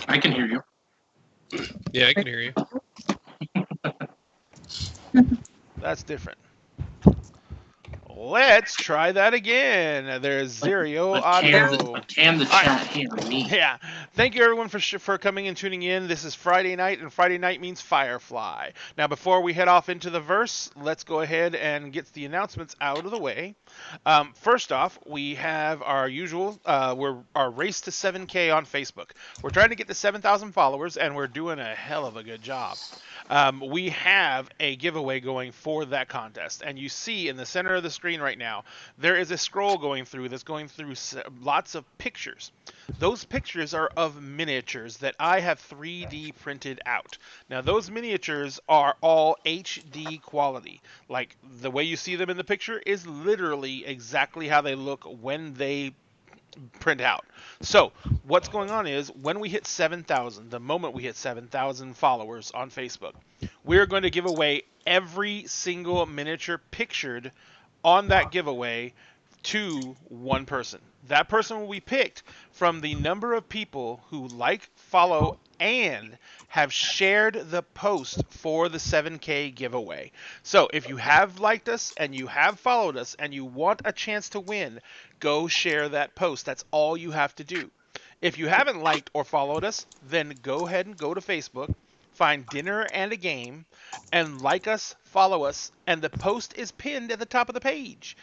I can hear you. Yeah, I can hear you. That's different. Let's try that again. There's zero audio. Can the chat hear me? Yeah. Thank you, everyone, for coming and tuning in. This is Friday night, and Friday night means Firefly. Now, before we head off into the verse, let's go ahead and get the announcements out of the way. First off, we have our usual, our race to 7K on Facebook. We're trying to get to 7,000 followers, and we're doing a hell of a good job. We have a giveaway going for that contest, and you see in the center of the screen right now, there is a scroll going through that's going through lots of pictures. Those pictures are of miniatures that I have 3D printed out. Now, those miniatures are all HD quality. Like, the way you see them in the picture is literally exactly how they look when they print out. So, what's going on is when we hit 7,000, the moment we hit 7,000 followers on Facebook, we're going to give away every single miniature pictured on that giveaway to one person. That person will be picked from the number of people who like, follow, and have shared the post for the 7K giveaway. So if you have liked us and you have followed us and you want a chance to win, go share that post. That's all you have to do. If you haven't liked or followed us, then go ahead and go to Facebook, find Dinner and a Game, and like us, follow us, and the post is pinned at the top of the page.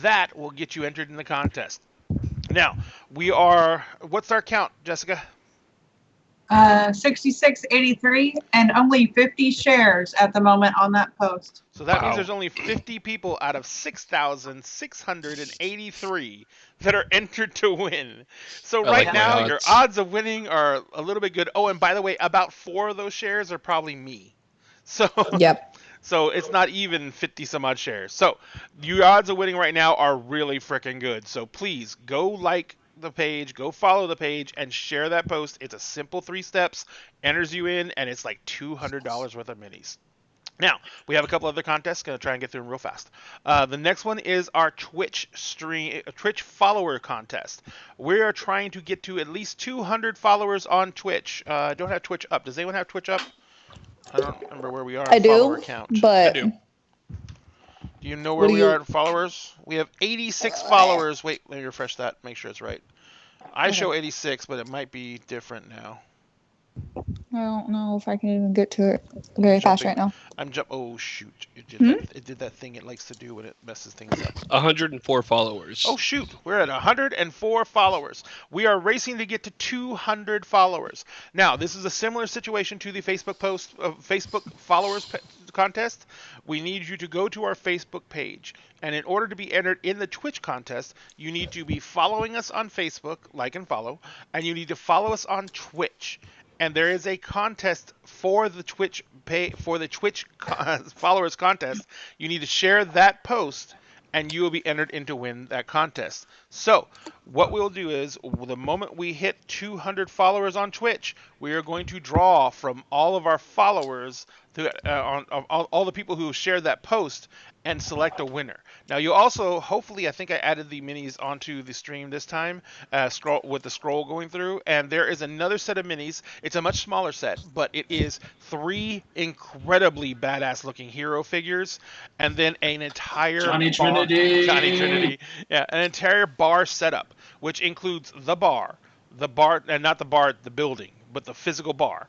That will get you entered in the contest. Now, what's our count, Jessica? 6683 and only 50 shares at the moment on that post. So that means there's only 50 people out of 6,683 that are entered to win. So right now, your odds of winning are a little bit good. Oh, and by the way, about 4 of those shares are probably me. So yep. So it's not even 50 some odd shares. So your odds of winning right now are really freaking good. So please go like the page, go follow the page, and share that post. It's a simple 3 steps, enters you in, and it's like $200 worth of minis. Now, we have a couple other contests. Going to try and get through them real fast. The next one is our Twitch follower contest. We are trying to get to at least 200 followers on Twitch. I don't have Twitch up. Does anyone have Twitch up? I don't remember where we are on follower count. But I do. Do you know where we are in followers? We have 86 followers. Wait, let me refresh that. Make sure it's right. I show 86, but it might be different now. I don't know if I can even get to it very fast right now. Oh shoot! It did that thing it likes to do when it messes things up. 104 followers. Oh shoot! We're at 104 followers. We are racing to get to 200 followers. Now, this is a similar situation to the Facebook Facebook followers contest. We need you to go to our Facebook page, and in order to be entered in the Twitch contest, you need to be following us on Facebook, like and follow, and you need to follow us on Twitch. And there is a contest for the Twitch followers contest. You need to share that post, and you will be entered in to win that contest. So, what we'll do is, the moment we hit 200 followers on Twitch, we are going to draw from all of our followers, all the people who shared that post, and select a winner. Now, you also, hopefully, I think I added the minis onto the stream this time, with the scroll going through, and there is another set of minis. It's a much smaller set, but it is 3 incredibly badass-looking hero figures, and then an entire Johnny Trinity. Yeah, an entire bar setup, which includes the bar, and not the bar, the building, but the physical bar,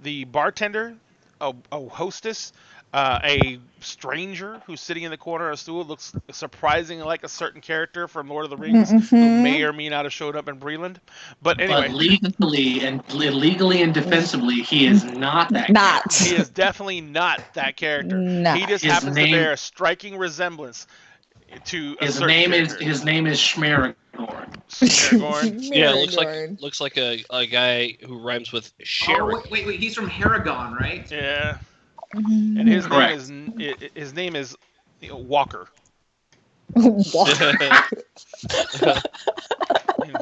the bartender, a hostess, a stranger who's sitting in the corner of a stool, looks surprisingly like a certain character from Lord of the Rings, who may or may not have showed up in Breland. But anyway, legally and defensively, he is not that character. He is definitely not that character. He just happens to bear a striking resemblance to a certain character. His name is Schmeragorn. Yeah, looks like a guy who rhymes with Sherrick. Oh, wait, he's from Haragon, right? Yeah. And his name is Walker. Walker.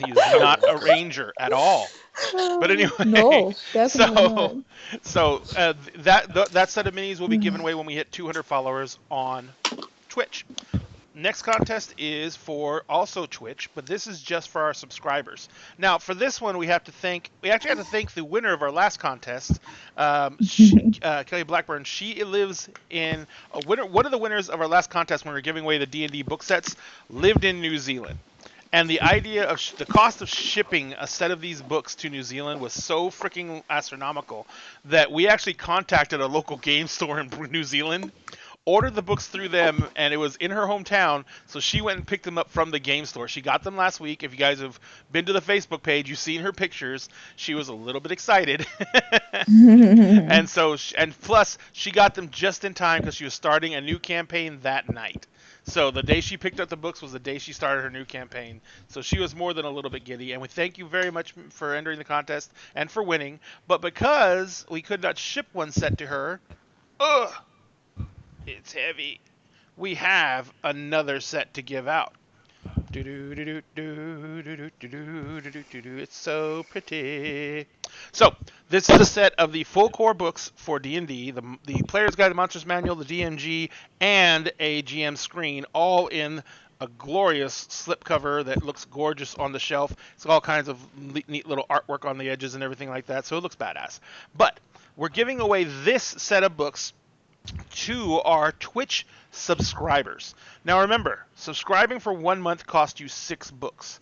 He's not a ranger at all. But anyway, no, definitely so that set of minis will be given away when we hit 200 followers on Twitch. Next contest is for also Twitch, but this is just for our subscribers. Now, for this one, we actually have to thank the winner of our last contest, Kelly Blackburn. She lives in one of the winners of our last contest when we were giving away the D&D book sets lived in New Zealand. And the idea of the cost of shipping a set of these books to New Zealand was so freaking astronomical that we actually contacted a local game store in New Zealand, ordered the books through them, and it was in her hometown, so she went and picked them up from the game store. She got them last week. If you guys have been to the Facebook page, you've seen her pictures. She was a little bit excited. and plus, she got them just in time because she was starting a new campaign that night. So the day she picked up the books was the day she started her new campaign. So she was more than a little bit giddy. And we thank you very much for entering the contest and for winning. But because we could not ship one set to her, it's heavy, we have another set to give out. It's so pretty. So this is a set of the full core books for D&D, the Player's Guide, the Monsters Manual, the DMG, and a GM screen, all in a glorious slipcover that looks gorgeous on the shelf. It's all kinds of neat little artwork on the edges and everything like that, so it looks badass. But we're giving away this set of books to our Twitch subscribers. Now remember, subscribing for 1 month costs you $6.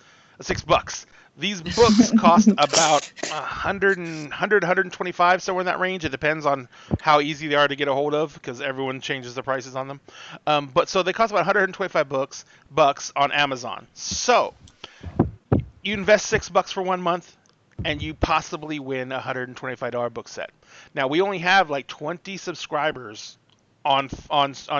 These books cost about 125, somewhere in that range. It depends on how easy they are to get a hold of, because everyone changes the prices on them. But so they cost about 125 bucks on Amazon. So you invest $6 for 1 month, and you possibly win a $125 book set. Now, we only have like 20 subscribers on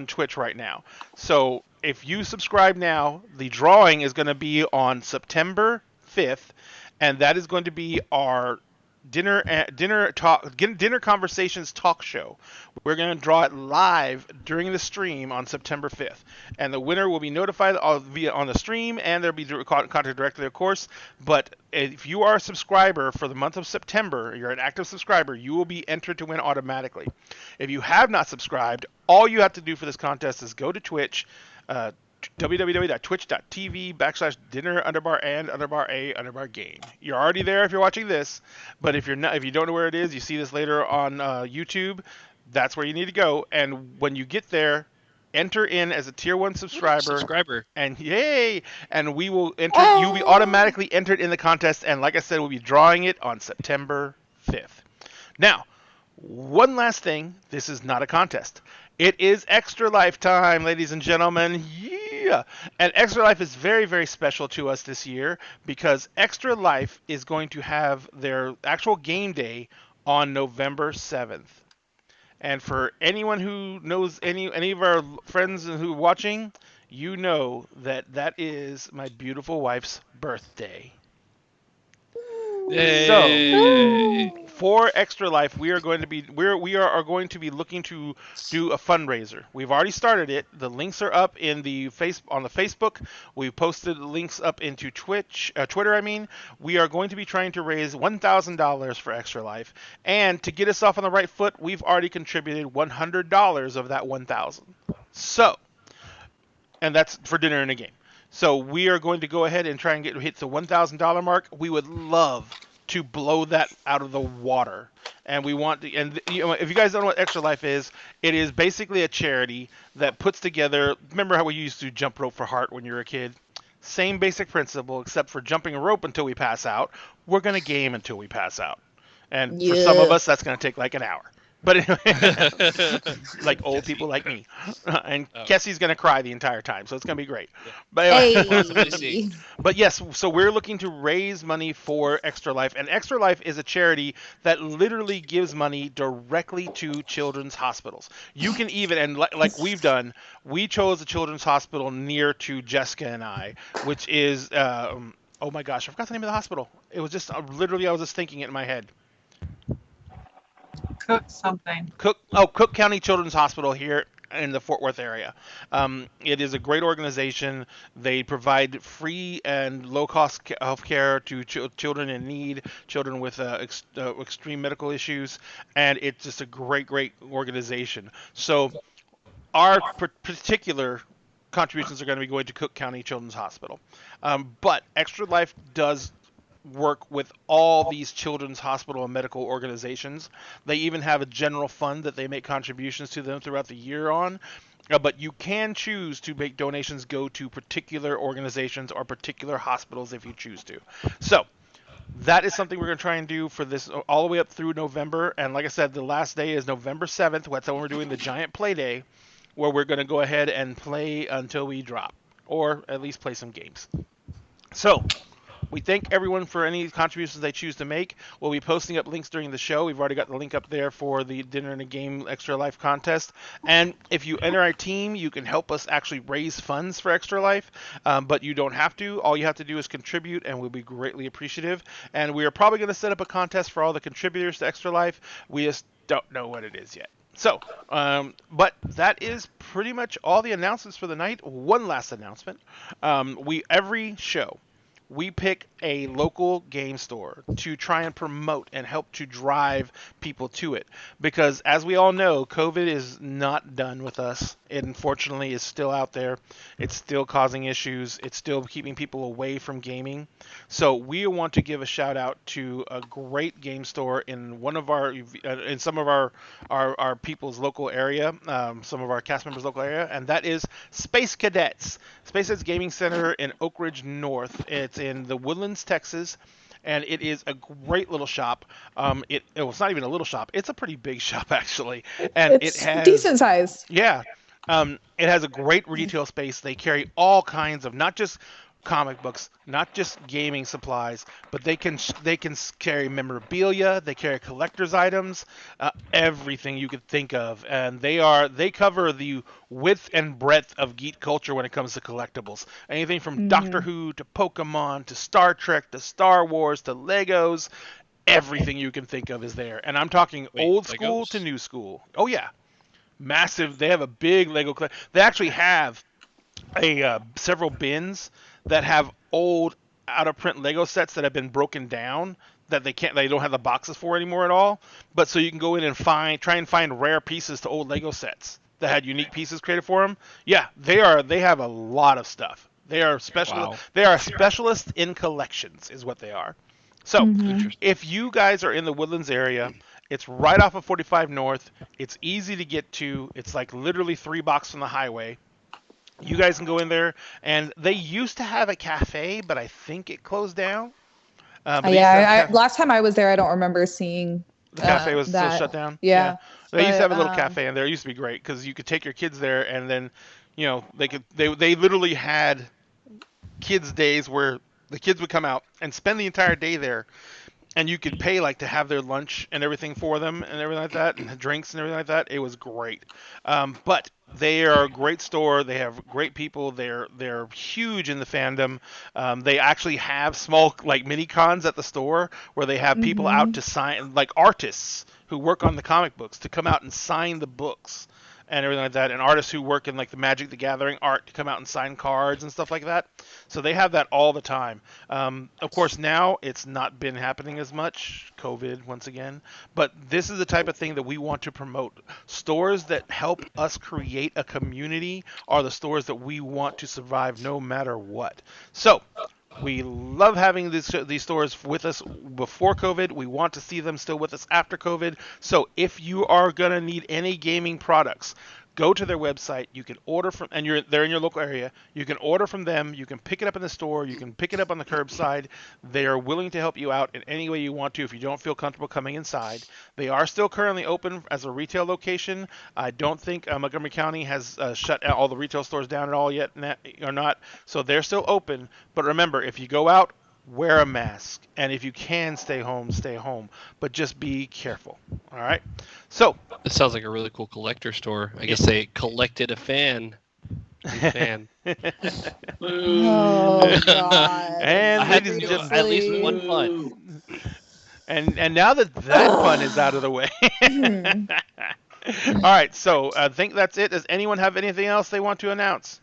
Twitch right now. So if you subscribe now, the drawing is going to be on September 5th, and that is going to be our dinner conversations talk show. We're going to draw it live during the stream on September 5th, and the winner will be notified via on the stream, and there'll be contact directly, of course. But if you are a subscriber for the month of September, you're an active subscriber, you will be entered to win automatically. If you have not subscribed, all you have to do for this contest is go to Twitch, www.twitch.tv/dinner_and_a_game. You're already there if you're watching this, but if you don't know where it is, you see this later on YouTube, that's where you need to go. And when you get there, enter in as a tier 1 subscriber, and yay, and we will enter. You'll be automatically entered in the contest, and like I said, we'll be drawing it on September 5th. Now, one last thing, this is not a contest. It is Extra Life time, ladies and gentlemen. Yeah! And Extra Life is very, very special to us this year, because Extra Life is going to have their actual game day on November 7th. And for anyone who knows any of our friends who are watching, you know that is my beautiful wife's birthday. Yay. So, for Extra Life, we are going to be looking to do a fundraiser. We've already started it. The links are up on the Facebook. We've posted links up into Twitter. We are going to be trying to raise $1,000 for Extra Life, and to get us off on the right foot, we've already contributed $100 of that $1,000. So, and that's for dinner and a game. So we are going to go ahead and try and hit the $1,000 mark. We would love to blow that out of the water. And we want to, and if you guys don't know what Extra Life is, it is basically a charity that puts together, remember how we used to jump rope for heart when you were a kid? Same basic principle, except for jumping a rope until we pass out, we're going to game until we pass out. And for some of us, that's going to take like an hour. But anyway, like old people like me. And Kessie's going to cry the entire time, so it's going to be great. Yeah. But anyway, Hey. but yes, so we're looking to raise money for Extra Life. And Extra Life is a charity that literally gives money directly to children's hospitals. You can even, and like we've done, we chose a children's hospital near to Jessica and I, which is, oh my gosh, I forgot the name of the hospital. It was just, literally, I was just thinking it in my head. Cook something. Cook County Children's Hospital here in the Fort Worth area. It is a great organization. They provide free and low-cost health care to children in need, children with extreme medical issues, and it's just a great, great organization. So our particular contributions are going to be going to Cook County Children's Hospital. But Extra Life does work with all these children's hospital and medical organizations. They even have a general fund that they make contributions to them throughout the year on. But you can choose to make donations go to particular organizations or particular hospitals if you choose to. So that is something we're going to try and do for this all the way up through November. And like I said, the last day is November 7th. That's when we're doing the giant play day, where we're going to go ahead and play until we drop, or at least play some games. So we thank everyone for any contributions they choose to make. We'll be posting up links during the show. We've already got the link up there for the Dinner and a Game Extra Life contest. And if you enter our team, you can help us actually raise funds for Extra Life. But you don't have to. All you have to do is contribute, and we'll be greatly appreciative. And we are probably going to set up a contest for all the contributors to Extra Life. We just don't know what it is yet. So, but that is pretty much all the announcements for the night. One last announcement. Every show, we pick a local game store to try and promote and help to drive people to it. Because as we all know, COVID is not done with us. It unfortunately is still out there. It's still causing issues. It's still keeping people away from gaming. So we want to give a shout out to a great game store in one of our, in some of our people's local area, some of our cast members' local area, and that is Space Cadets. Space Cadets Gaming Center in Oak Ridge North. It's in the Woodlands, Texas. And it is a great little shop. It's not even a little shop. It's a pretty big shop, actually. And It's it has decent size. Yeah. It has a great retail space. They carry all kinds of, not just comic books, not just gaming supplies, but they can carry memorabilia, they carry collector's items, everything you could think of, and they cover the width and breadth of geek culture when it comes to collectibles. Anything from Doctor Who to Pokemon to Star Trek to Star Wars to Legos, everything you can think of is there. And I'm talking old school to new school. Oh yeah. Massive. They have a big Lego collection. They actually have several bins that have old out-of-print Lego sets that have been broken down that they don't have the boxes for anymore at all. But so you can go in and try and find rare pieces to old Lego sets that had unique pieces created for them. Yeah, they have a lot of stuff. They are They are specialists in collections, is what they are. So if you guys are in the Woodlands area, it's right off of 45 North. It's easy to get to. It's like literally 3 blocks from the highway. You guys can go in there, and they used to have a cafe, but I think it closed down. Last time I was there, I don't remember seeing the cafe was still shut down. Yeah. They used to have a little cafe in there. It used to be great because you could take your kids there, and then, they literally had kids' days where the kids would come out and spend the entire day there. And you could pay to have their lunch and everything for them and everything like that, and drinks and everything like that. It was great. But they are a great store. They have great people. They're huge in the fandom. They actually have small mini cons at the store where they have people out to sign, like artists who work on the comic books, to come out and sign the books and everything like that, and artists who work in the Magic the Gathering art to come out and sign cards and stuff like that. So they have that all the time. Of course, now it's not been happening as much, COVID once again, but this is the type of thing that we want to promote. Stores that help us create a community are the stores that we want to survive no matter what. So we love having these stores with us before COVID. We want to see them still with us after COVID. So if you are going to need any gaming products, go to their website. You can order from, and they're in your local area. You can order from them. You can pick it up in the store. You can pick it up on the curbside. They are willing to help you out in any way you want to if you don't feel comfortable coming inside. They are still currently open as a retail location. I don't think Montgomery County has shut all the retail stores down at all yet, or not. So they're still open. But remember, if you go out, wear a mask. And if you can stay home, stay home. But just be careful. All right? So it sounds like a really cool collector store. I guess they collected a fan. Oh, God. And I had to do at least one pun. And now that pun is out of the way. All right, so I think that's it. Does anyone have anything else they want to announce?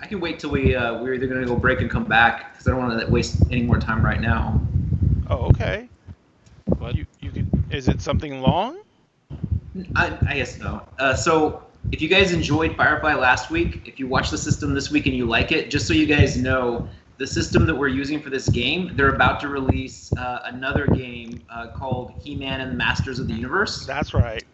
I can wait till we're either going to go break and come back because I don't want to waste any more time right now. Oh, okay. Well, you could. Is it something long? I guess no. So if you guys enjoyed Firefly last week, if you watch the system this week and you like it, just so you guys know, the system that we're using for this game, they're about to release another game called He-Man and the Masters of the Universe. That's right.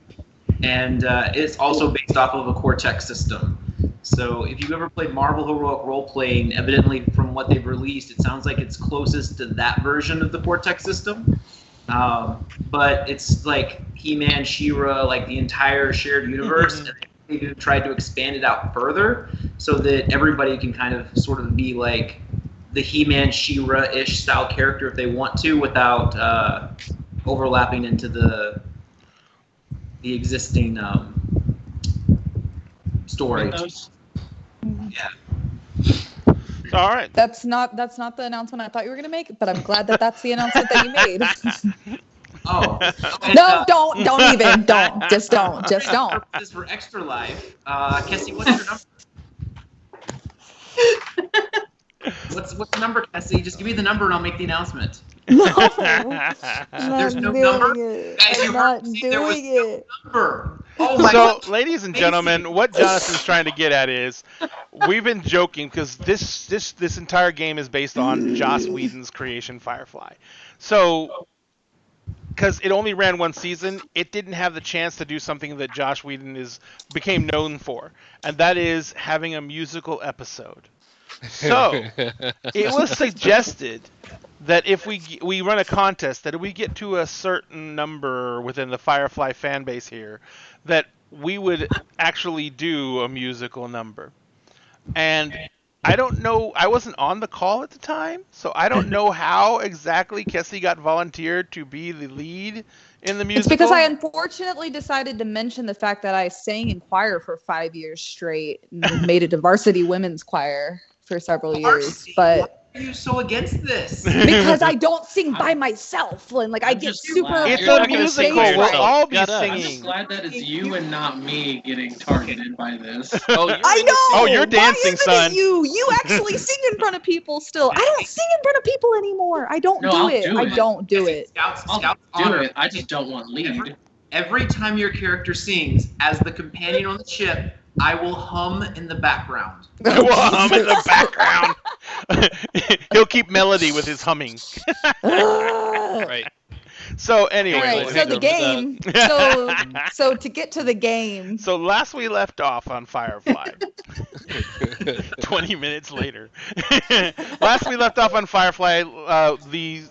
And it's also based off of a Cortex system. So if you've ever played Marvel Heroic Role-Playing, evidently from what they've released, it sounds like it's closest to that version of the Cortex system. But it's like He-Man, She-Ra, like the entire shared universe. And they've even tried to expand it out further so that everybody can kind of sort of be like the He-Man, She-Ra-ish style character if they want to, without overlapping into the existing story. Windows. Yeah. All right. That's not the announcement I thought you were gonna make, but I'm glad that that's the announcement that you made. Oh. No, just don't. Purposes for Extra Life. Cassie, what's your number? What's the number, Cassie? Just give me the number and I'll make the announcement. No, There's no number. Guys, you heard me say there was no number. Oh my God. Ladies and gentlemen, what Jonathan's trying to get at is, we've been joking because this entire game is based on Joss Whedon's creation, Firefly. So, because it only ran one season, it didn't have the chance to do something that Joss Whedon became known for, and that is having a musical episode. So, it was suggested that if we run a contest, that if we get to a certain number within the Firefly fan base here, that we would actually do a musical number. And I don't know, I wasn't on the call at the time, so I don't know how exactly Kessie got volunteered to be the lead in the musical. It's because I unfortunately decided to mention the fact that I sang in choir for 5 years straight and made it a varsity women's choir for several years. But why are you so against this? because I don't sing by myself, and like I get super. It's You're a not gonna sing musical. by We'll yourself. all be Shut up. I'm just singing. glad that it's you and not me getting targeted by this. Oh, you're I know. Oh, you're Why dancing, isn't son. It you actually sing in front of people still. I don't sing in front of people anymore. I don't No, do I'll it. do I it. don't do it. Scouts I'll do honor. it. I just don't want lead. Every time your character sings as the companion on the ship, I will hum in the background. I'm in the background. He'll keep melody with his humming. right. So anyway, All right, ladies so and the gentlemen. game. So to get to the game. So last we left off on Firefly. 20 minutes later. Last we left off on Firefly, the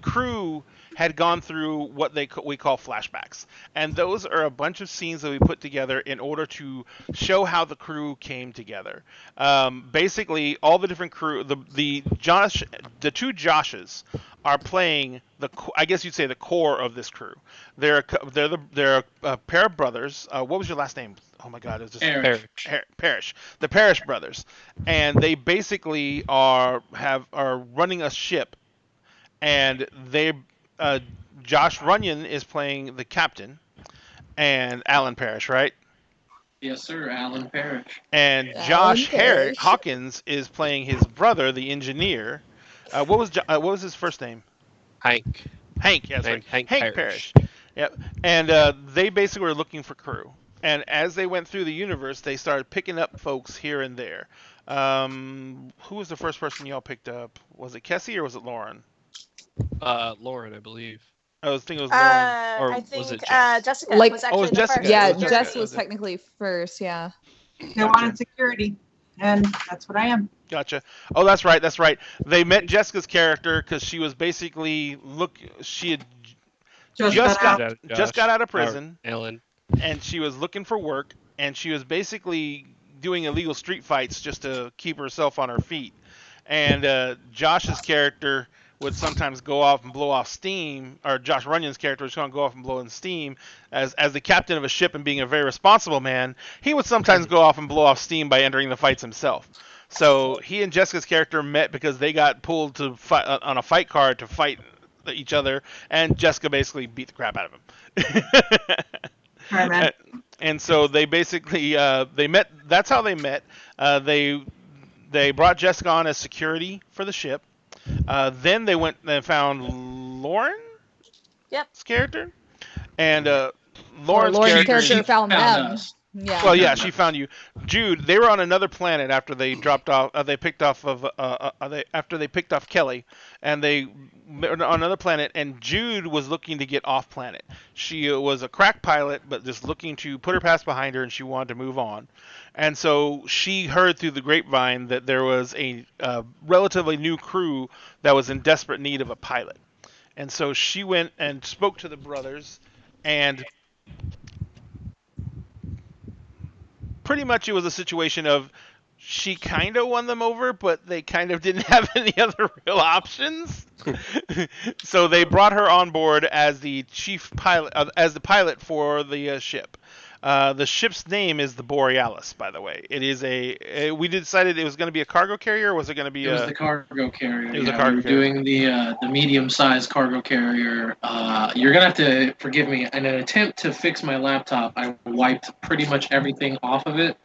crew had gone through what we call flashbacks, and those are a bunch of scenes that we put together in order to show how the crew came together. Basically, all the different crew, the two Joshes are playing I guess you'd say the core of this crew. They're a pair of brothers. What was your last name? Oh my God, it was just Parrish. The Parrish brothers, and they basically are running a ship, and they. Josh Runyon is playing the captain, and Alan Parrish, right? Yes, sir, Alan Parrish. And Josh Hawkins is playing his brother, the engineer. What was his first name? Hank. Hank, yes, right. Hank Parrish. Yep. And they basically were looking for crew. And as they went through the universe, they started picking up folks here and there. Who was the first person y'all picked up? Was it Kessie or was it Lauren? Lauren, I believe. I was thinking it was Lauren. Or I think was it Jess? Jessica Like- was Oh, actually it was the Jessica. first. Yeah, It was Jessica. Jess was technically first. Yeah. They wanted security, and that's what I am. Gotcha. Oh, that's right. That's right. They met Jessica's character because she was basically she had just got out of prison, Ellen. and she was looking for work, and she was basically doing illegal street fights just to keep herself on her feet. And Josh's character would sometimes go off and blow off steam, or Josh Runyon's character was going to go off and blow in steam as the captain of a ship and being a very responsible man. He would sometimes go off and blow off steam by entering the fights himself. So he and Jessica's character met because they got pulled to fight on a fight card to fight each other, and Jessica basically beat the crap out of him. All right, man. And so they basically they met. That's how they met. They brought Jessica on as security for the ship. Then they went and found Lauren's Yep. character, and Lauren's Lauren's character. character found them. us. Yeah. Well, yeah, she found you, Jude. They were on another planet after they dropped off. They picked off after they picked off Kelly, and they were on another planet. And Jude was looking to get off planet. She was a crack pilot, but just looking to put her past behind her, and she wanted to move on. And so she heard through the grapevine that there was a relatively new crew that was in desperate need of a pilot. And so she went and spoke to the brothers, and pretty much it was a situation of she kind of won them over, but they kind of didn't have any other real options. So they brought her on board as the chief pilot, as the pilot for the ship. The ship's name is the Borealis, by the way. It is we decided it was going to be a cargo carrier, or was it going to be It was the cargo carrier. It was a Yeah, cargo we were carrier. doing the medium-sized cargo carrier. You're gonna have to forgive me. In an attempt to fix my laptop, I wiped pretty much everything off of it,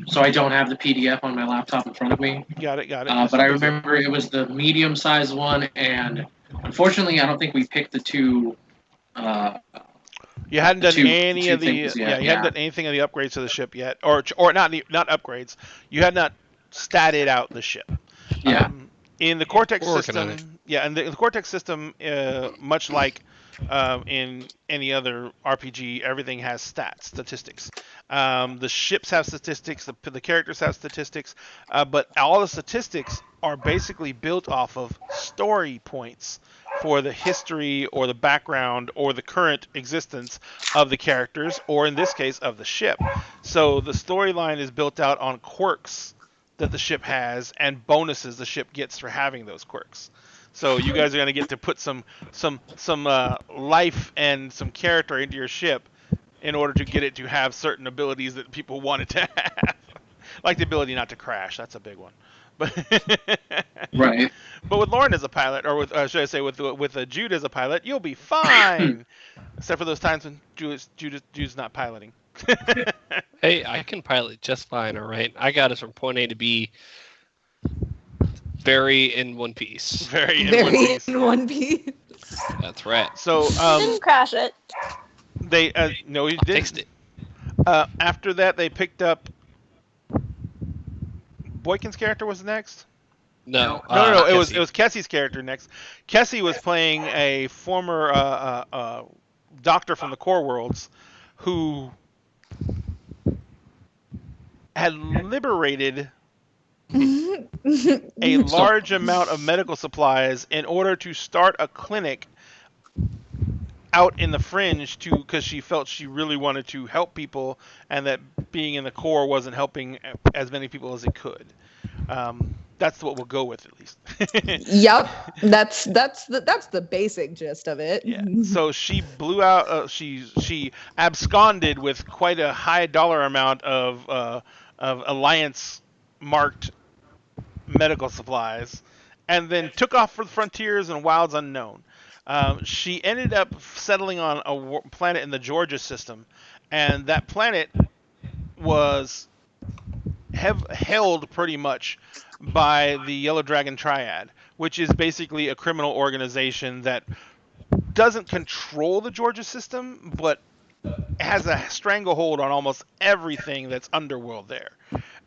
so I don't have the PDF on my laptop in front of me. Got it. But I remember it was the medium-sized one, and unfortunately, I don't think we picked the two. You hadn't done any two of the things yet, you hadn't done anything of the upgrades to the ship yet, or not upgrades. You had not statted out the ship. Yeah. In the Cortex We're working on system, in the Cortex system, much like in any other RPG, everything has statistics. The ships have statistics, the characters have statistics, but all the statistics are basically built off of story points for the history or the background or the current existence of the characters, or in this case, of the ship. So the storyline is built out on quirks that the ship has and bonuses the ship gets for having those quirks. So you guys are going to get to put some life and some character into your ship in order to get it to have certain abilities that people want it to have. Like the ability not to crash. That's a big one. But Right. But with Lauren as a pilot, or with should I say with Jude as a pilot, you'll be fine. Except for those times when Jude's not piloting. Hey, I can pilot just fine, all right? I got us from point A to B very in one piece. Very in one piece. That's right. So Didn't crash it. they no, he didn't. Fixed it. After that, they picked up Boykin's character was next. No. No. It Cassie. was Kessie's character next. Kessie was playing a former doctor from the Core Worlds who had liberated a large amount of medical supplies in order to start a clinic out in the fringe because she felt she really wanted to help people, and that being in the Core wasn't helping as many people as it could. That's what we'll go with, at least. Yep, that's the basic gist of it. Yeah. So she blew out. She absconded with quite a high dollar amount of Alliance marked medical supplies, and then took off for the frontiers and wilds unknown. She ended up settling on a planet in the Georgia system, and that planet was held pretty much by the Yellow Dragon Triad, which is basically a criminal organization that doesn't control the Georgia system, but has a stranglehold on almost everything that's underworld there.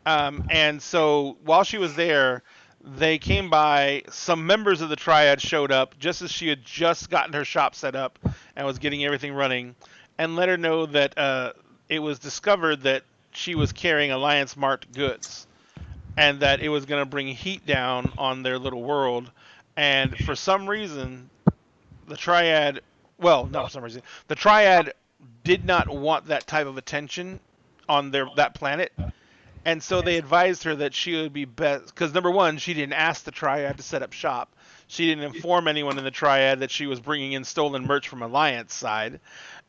And so while she was there, they came by, some members of the Triad showed up just as she had just gotten her shop set up and was getting everything running, and let her know that it was discovered that she was carrying Alliance marked goods, and that it was going to bring heat down on their little world. And for some reason, the Triad, the Triad did not want that type of attention on that planet. And so they advised her that she would be best, because number one, she didn't ask the Triad to set up shop. She didn't inform anyone in the Triad that she was bringing in stolen merch from Alliance side.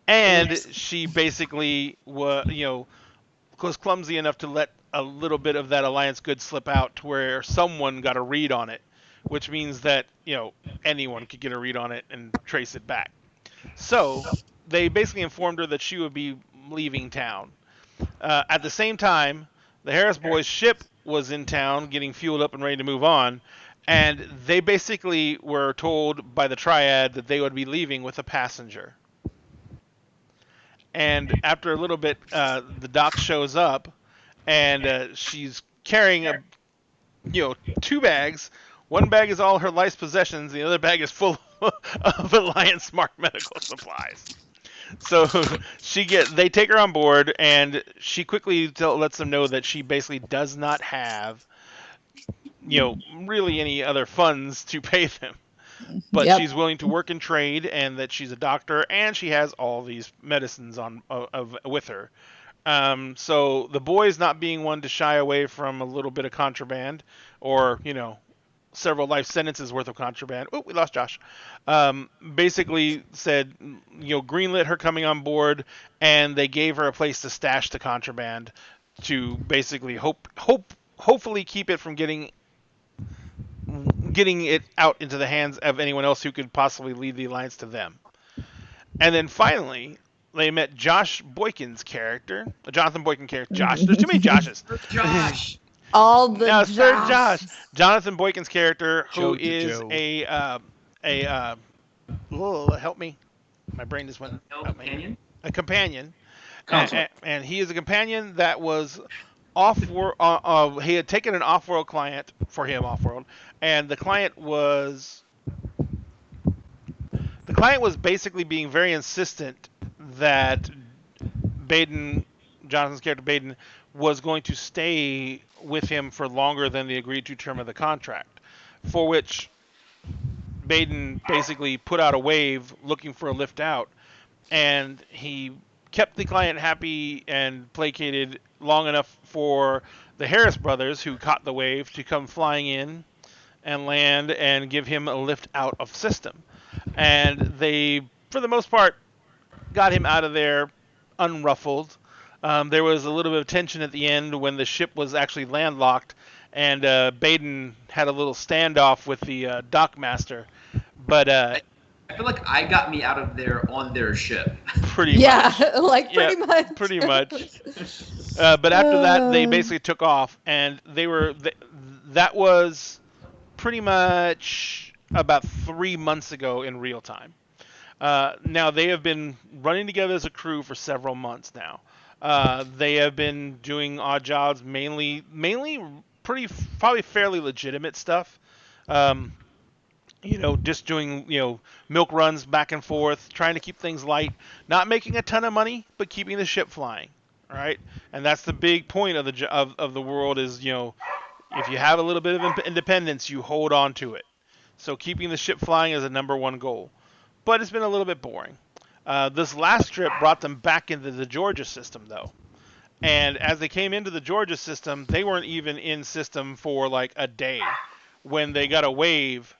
And she basically was clumsy enough to let a little bit of that Alliance goods slip out to where someone got a read on it, which means that, anyone could get a read on it and trace it back. So they basically informed her that she would be leaving town. At the same time, the Harris Boys' ship was in town getting fueled up and ready to move on, and they basically were told by the Triad that they would be leaving with a passenger. And after a little bit, the doc shows up, and she's carrying 2 bags. One bag is all her life's possessions. The other bag is full of Alliance Smart medical supplies. So they take her on board, and she quickly lets them know that she basically does not have, really any other funds to pay them. But she's willing to work and trade, and that she's a doctor, and she has all these medicines with her. So the boys, not being one to shy away from a little bit of contraband, or several life sentences worth of contraband. Oh, we lost Josh. Basically said, greenlit her coming on board, and they gave her a place to stash the contraband to basically hopefully keep it from getting it out into the hands of anyone else who could possibly lead the Alliance to them. And then finally, they met Jonathan Boykin's character. Josh. There's too many Joshes. Josh. All the no, Josh. Sir Josh. Jonathan Boykin's character, who is help me. My brain just went. Companion? A companion. And he is a companion that was off-world. He had taken an off-world client for him, off-world, and the client was basically being very insistent that Jonathan's character Baden, was going to stay with him for longer than the agreed to term of the contract, for which Baden basically put out a wave looking for a lift out, and he kept the client happy and placated long enough for the Harris brothers, who caught the wave, to come flying in and land and give him a lift out of system. And they, for the most part, got him out of there unruffled. There was a little bit of tension at the end when the ship was actually landlocked, and Baden had a little standoff with the dock master. But I feel like I got me out of there on their ship. Pretty much. Pretty much. But after that, they basically took off, and that was pretty much about 3 months ago in real time. Now, they have been running together as a crew for several months now. They have been doing odd jobs, mainly probably fairly legitimate stuff. Just doing, milk runs back and forth, trying to keep things light, not making a ton of money, but keeping the ship flying. All right. And that's the big point of the world is, if you have a little bit of independence, you hold on to it. So keeping the ship flying is a number one goal. But it's been a little bit boring. This last trip brought them back into the Georgia system, though. And as they came into the Georgia system, they weren't even in system for like a day when they got a wave,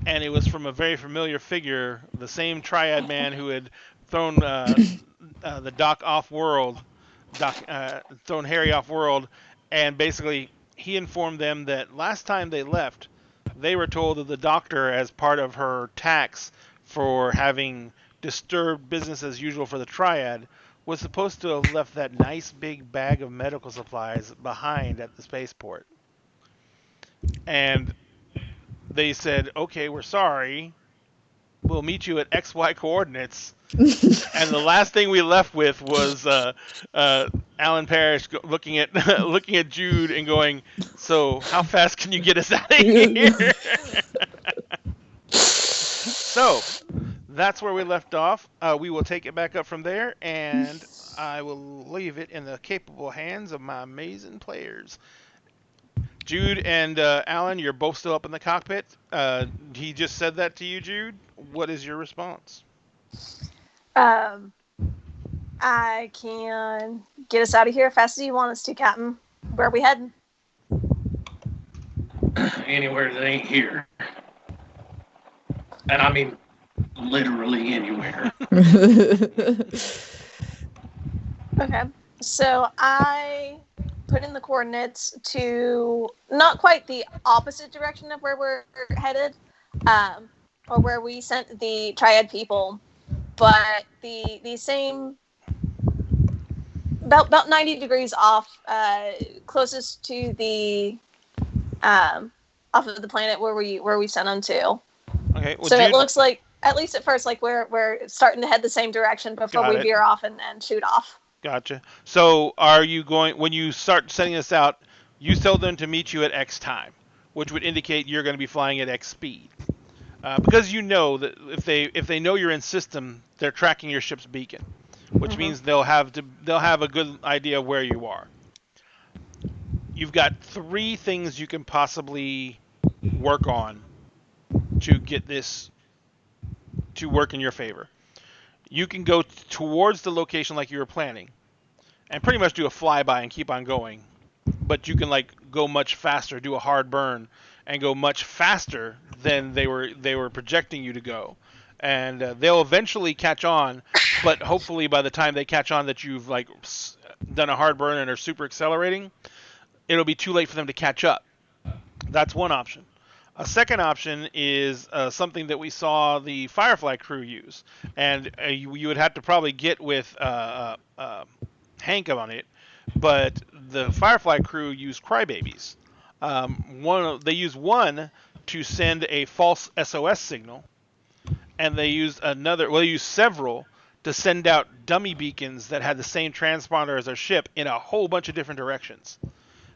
and it was from a very familiar figure, the same triad man who had thrown the Doc off-world, thrown Harrie off-world, and basically he informed them that last time they left, they were told that the doctor, as part of her tax for having disturbed business as usual for the triad, was supposed to have left that nice big bag of medical supplies behind at the spaceport. And they said, okay, we're sorry. We'll meet you at XY coordinates. And the last thing we left with was Alan Parrish looking at Jude and going, so how fast can you get us out of here? So that's where we left off. We will take it back up from there, and I will leave it in the capable hands of my amazing players. Jude and Alan, you're both still up in the cockpit. He just said that to you, Jude. What is your response? I can get us out of here as fast as you want us to, Captain. Where are we heading? Anywhere that ain't here. And I mean, literally anywhere. Okay. So I put in the coordinates to not quite the opposite direction of where we're headed, or where we sent the triad people, but the same, about 90 degrees off, closest to the off of the planet where we sent them to. Okay. Well, so Jude, it looks like at least at first, like we're starting to head the same direction before we veer off and shoot off. Gotcha. So are you going, when you start setting this out, you tell them to meet you at X time, which would indicate you're going to be flying at X speed. Because you know that if they know you're in system, they're tracking your ship's beacon, which means they'll have a good idea of where you are. You've got 3 things you can possibly work on to get this to work in your favor. You can go towards the location like you were planning, and pretty much do a flyby and keep on going. But you can like go much faster, do a hard burn, and go much faster than they were projecting you to go. And they'll eventually catch on, but hopefully by the time they catch on that you've like done a hard burn and are super accelerating, it'll be too late for them to catch up. That's one option. A second option is something that we saw the Firefly crew use, and you would have to probably get with Hank on it, but the Firefly crew use crybabies. They use one to send a false SOS signal, and they use several to send out dummy beacons that had the same transponder as our ship in a whole bunch of different directions,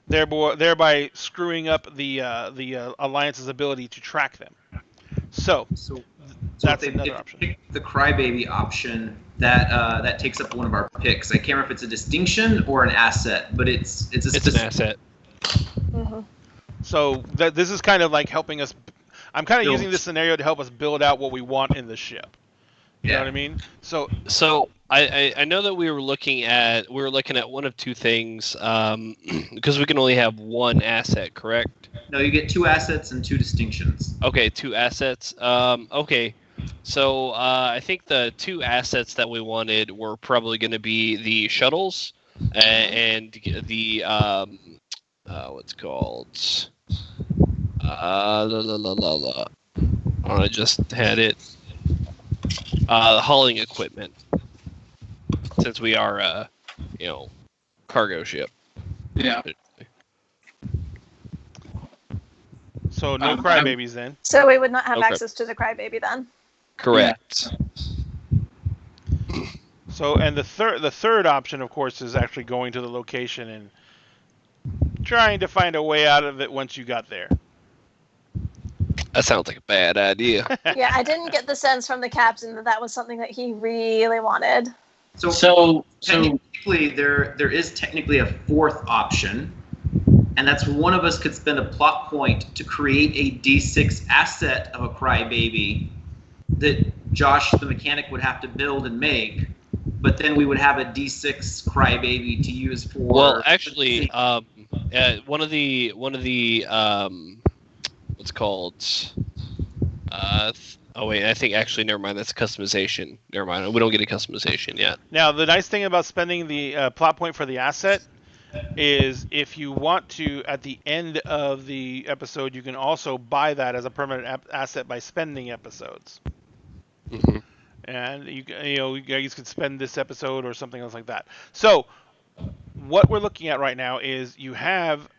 thereby screwing up the Alliance's ability to track them. So that's another option. Pick the crybaby option. That takes up one of our picks. I can't remember if it's a distinction or an asset, but it's an asset. Mm-hmm. So this is kind of like helping us. I'm kind of using this scenario to help us build out what we want in the ship. You know what I mean? So I know that we were looking at one of 2 things because we can only have one asset, correct? No, you get 2 assets and 2 distinctions. Okay, 2 assets. Okay, so I think the 2 assets that we wanted were probably going to be the shuttles and the what's called I just had it. Hauling equipment, since we are cargo ship. Yeah. So no crybabies then. So we would not have access to the crybaby then. Correct. So and the third option, of course, is actually going to the location and trying to find a way out of it once you got there. That sounds like a bad idea. Yeah, I didn't get the sense from the captain that was something that he really wanted. So technically, there is technically a 4th option, and that's one of us could spend a plot point to create a D6 asset of a crybaby that Josh, the mechanic, would have to build and make, but then we would have a D6 crybaby to use for. Well, actually, one of the what's called? I think actually, never mind. That's customization. Never mind. We don't get a customization yet. Now, the nice thing about spending the plot point for the asset is if you want to, at the end of the episode, you can also buy that as a permanent asset by spending episodes. Mm-hmm. And you guys could spend this episode or something else like that. So, what we're looking at right now is you have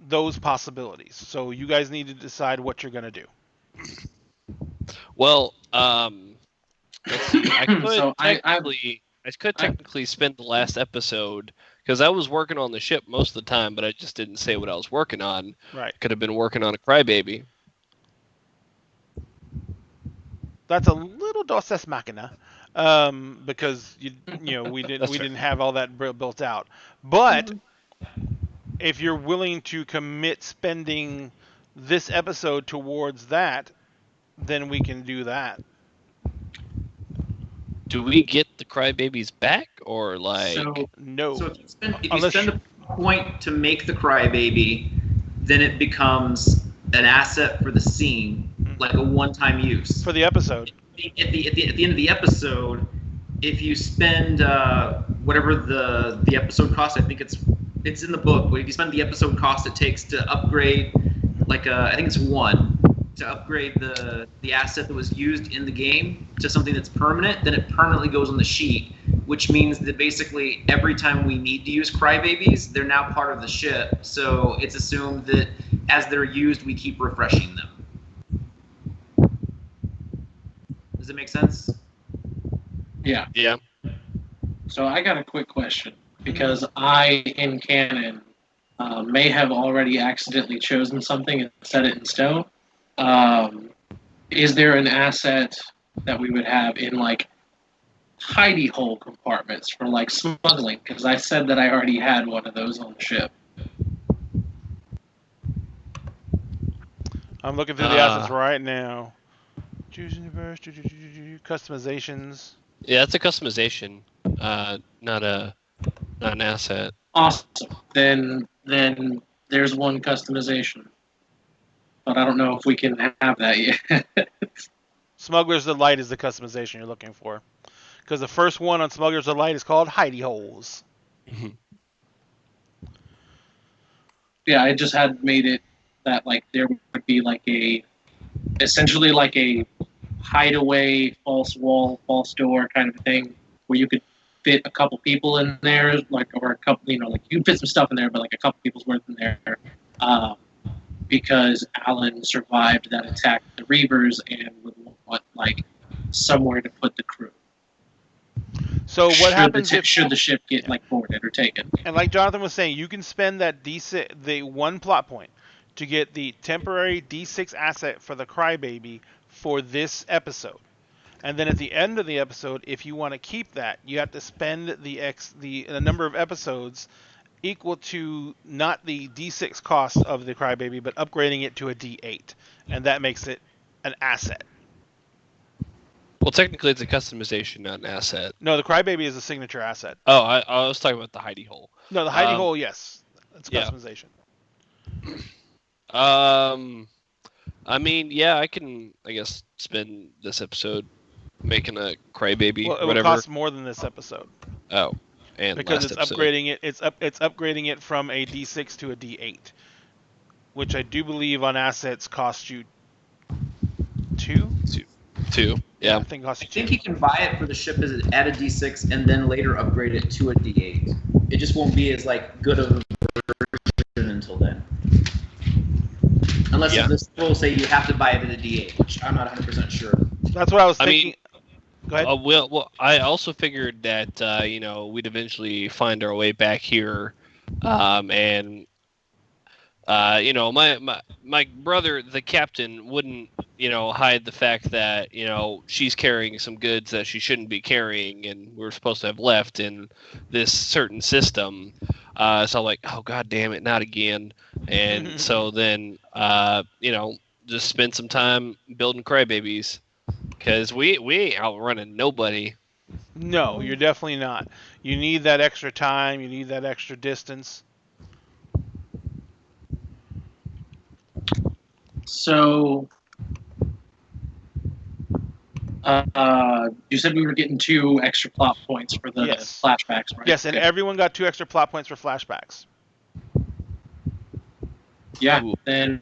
those possibilities. So you guys need to decide what you're going to do. Well, let's see. I could technically spend the last episode because I was working on the ship most of the time, but I just didn't say what I was working on. Right. Could have been working on a crybaby. That's a little Dos Ex Machina, because we didn't have all that built out. But if you're willing to commit spending this episode towards that, then we can do that. Do we get the crybabies back, or like no? So if you spend a point to make the crybaby, then it becomes an asset for the scene, like a one-time use for the episode. At the end of the episode, if you spend whatever the episode cost, I think it's in the book. But if you spend the episode cost it takes to upgrade, I think it's 1. To upgrade the asset that was used in the game to something that's permanent, then it permanently goes on the sheet, which means that basically every time we need to use crybabies, they're now part of the ship. So it's assumed that as they're used, we keep refreshing them. Does it make sense? Yeah. Yeah. So I got a quick question because I, in canon, may have already accidentally chosen something and set it in stone. Is there an asset that we would have in like hidey hole compartments for like smuggling? Because I said that I already had one of those on the ship. I'm looking through the assets right now. Choose universe, customizations. Yeah, that's a customization, not an asset. Awesome. Then there's one customization, but I don't know if we can have that yet. Smuggler's Delight is the customization you're looking for. Because the first one on Smuggler's Delight is called Hidey Holes. Yeah, I just had made it that like there would be like essentially like a hideaway, false wall, false door kind of thing where you could fit a couple people in there, like, or a couple, like you can fit some stuff in there, but like a couple people's worth in there, because Alan survived that attack with the Reavers and would want like somewhere to put the crew. So what happens should the ship get like boarded or taken? And like Jonathan was saying, you can spend that D6, the one plot point, to get the temporary D6 asset for the Crybaby for this episode. And then at the end of the episode, if you want to keep that, you have to spend the number of episodes equal to not the D6 cost of the Crybaby, but upgrading it to a D8, and that makes it an asset. Well, technically, it's a customization, not an asset. No, the Crybaby is a signature asset. Oh, I was talking about the hidey hole. No, the hidey hole, yes, it's customization. I mean, yeah, I can, I guess, spend this episode making a Crybaby. Well, it whatever. would cost more than this episode. Oh, and because last it's episode. upgrading it. It's upgrading it from a D6 to a D8, which I do believe on assets cost you two. Yeah. I think it costs you I think two. you can buy it for the ship as at a D6 and then later upgrade it to a D8. It just won't be as like good of a version until then. Unless this will say you have to buy it at a D8, which I'm not 100% sure. That's what I was thinking. Go ahead. Well, I also figured that we'd eventually find our way back here, and my brother, the captain, wouldn't hide the fact that she's carrying some goods that she shouldn't be carrying, and we're supposed to have left in this certain system. So I'm like, oh god damn it, not again. And so then just spend some time building Crybabies. Because we ain't outrunning nobody. No, you're definitely not. You need that extra time. You need that extra distance. So, you said we were getting 2 extra plot points for the flashbacks, right? Yes, and everyone got 2 extra plot points for flashbacks. Yeah, then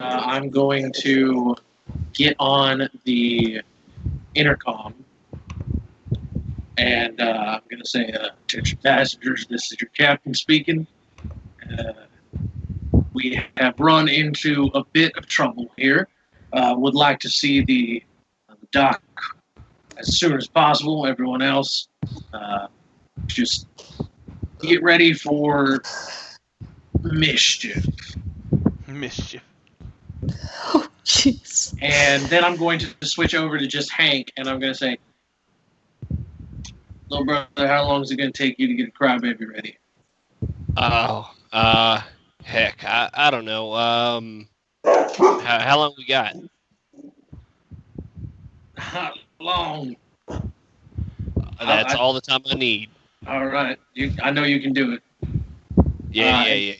I'm going to get on the intercom, and I'm going to say, attention passengers, this is your captain speaking. We have run into a bit of trouble here. Would like to see the dock as soon as possible. Everyone else, just get ready for mischief. Oh, jeez. And then I'm going to switch over to just Hank, and I'm going to say, little brother, how long is it going to take you to get a Crybaby ready? Oh, heck, I don't know. How long we got? How long? That's all the time I need. All right. I know you can do it. Yeah.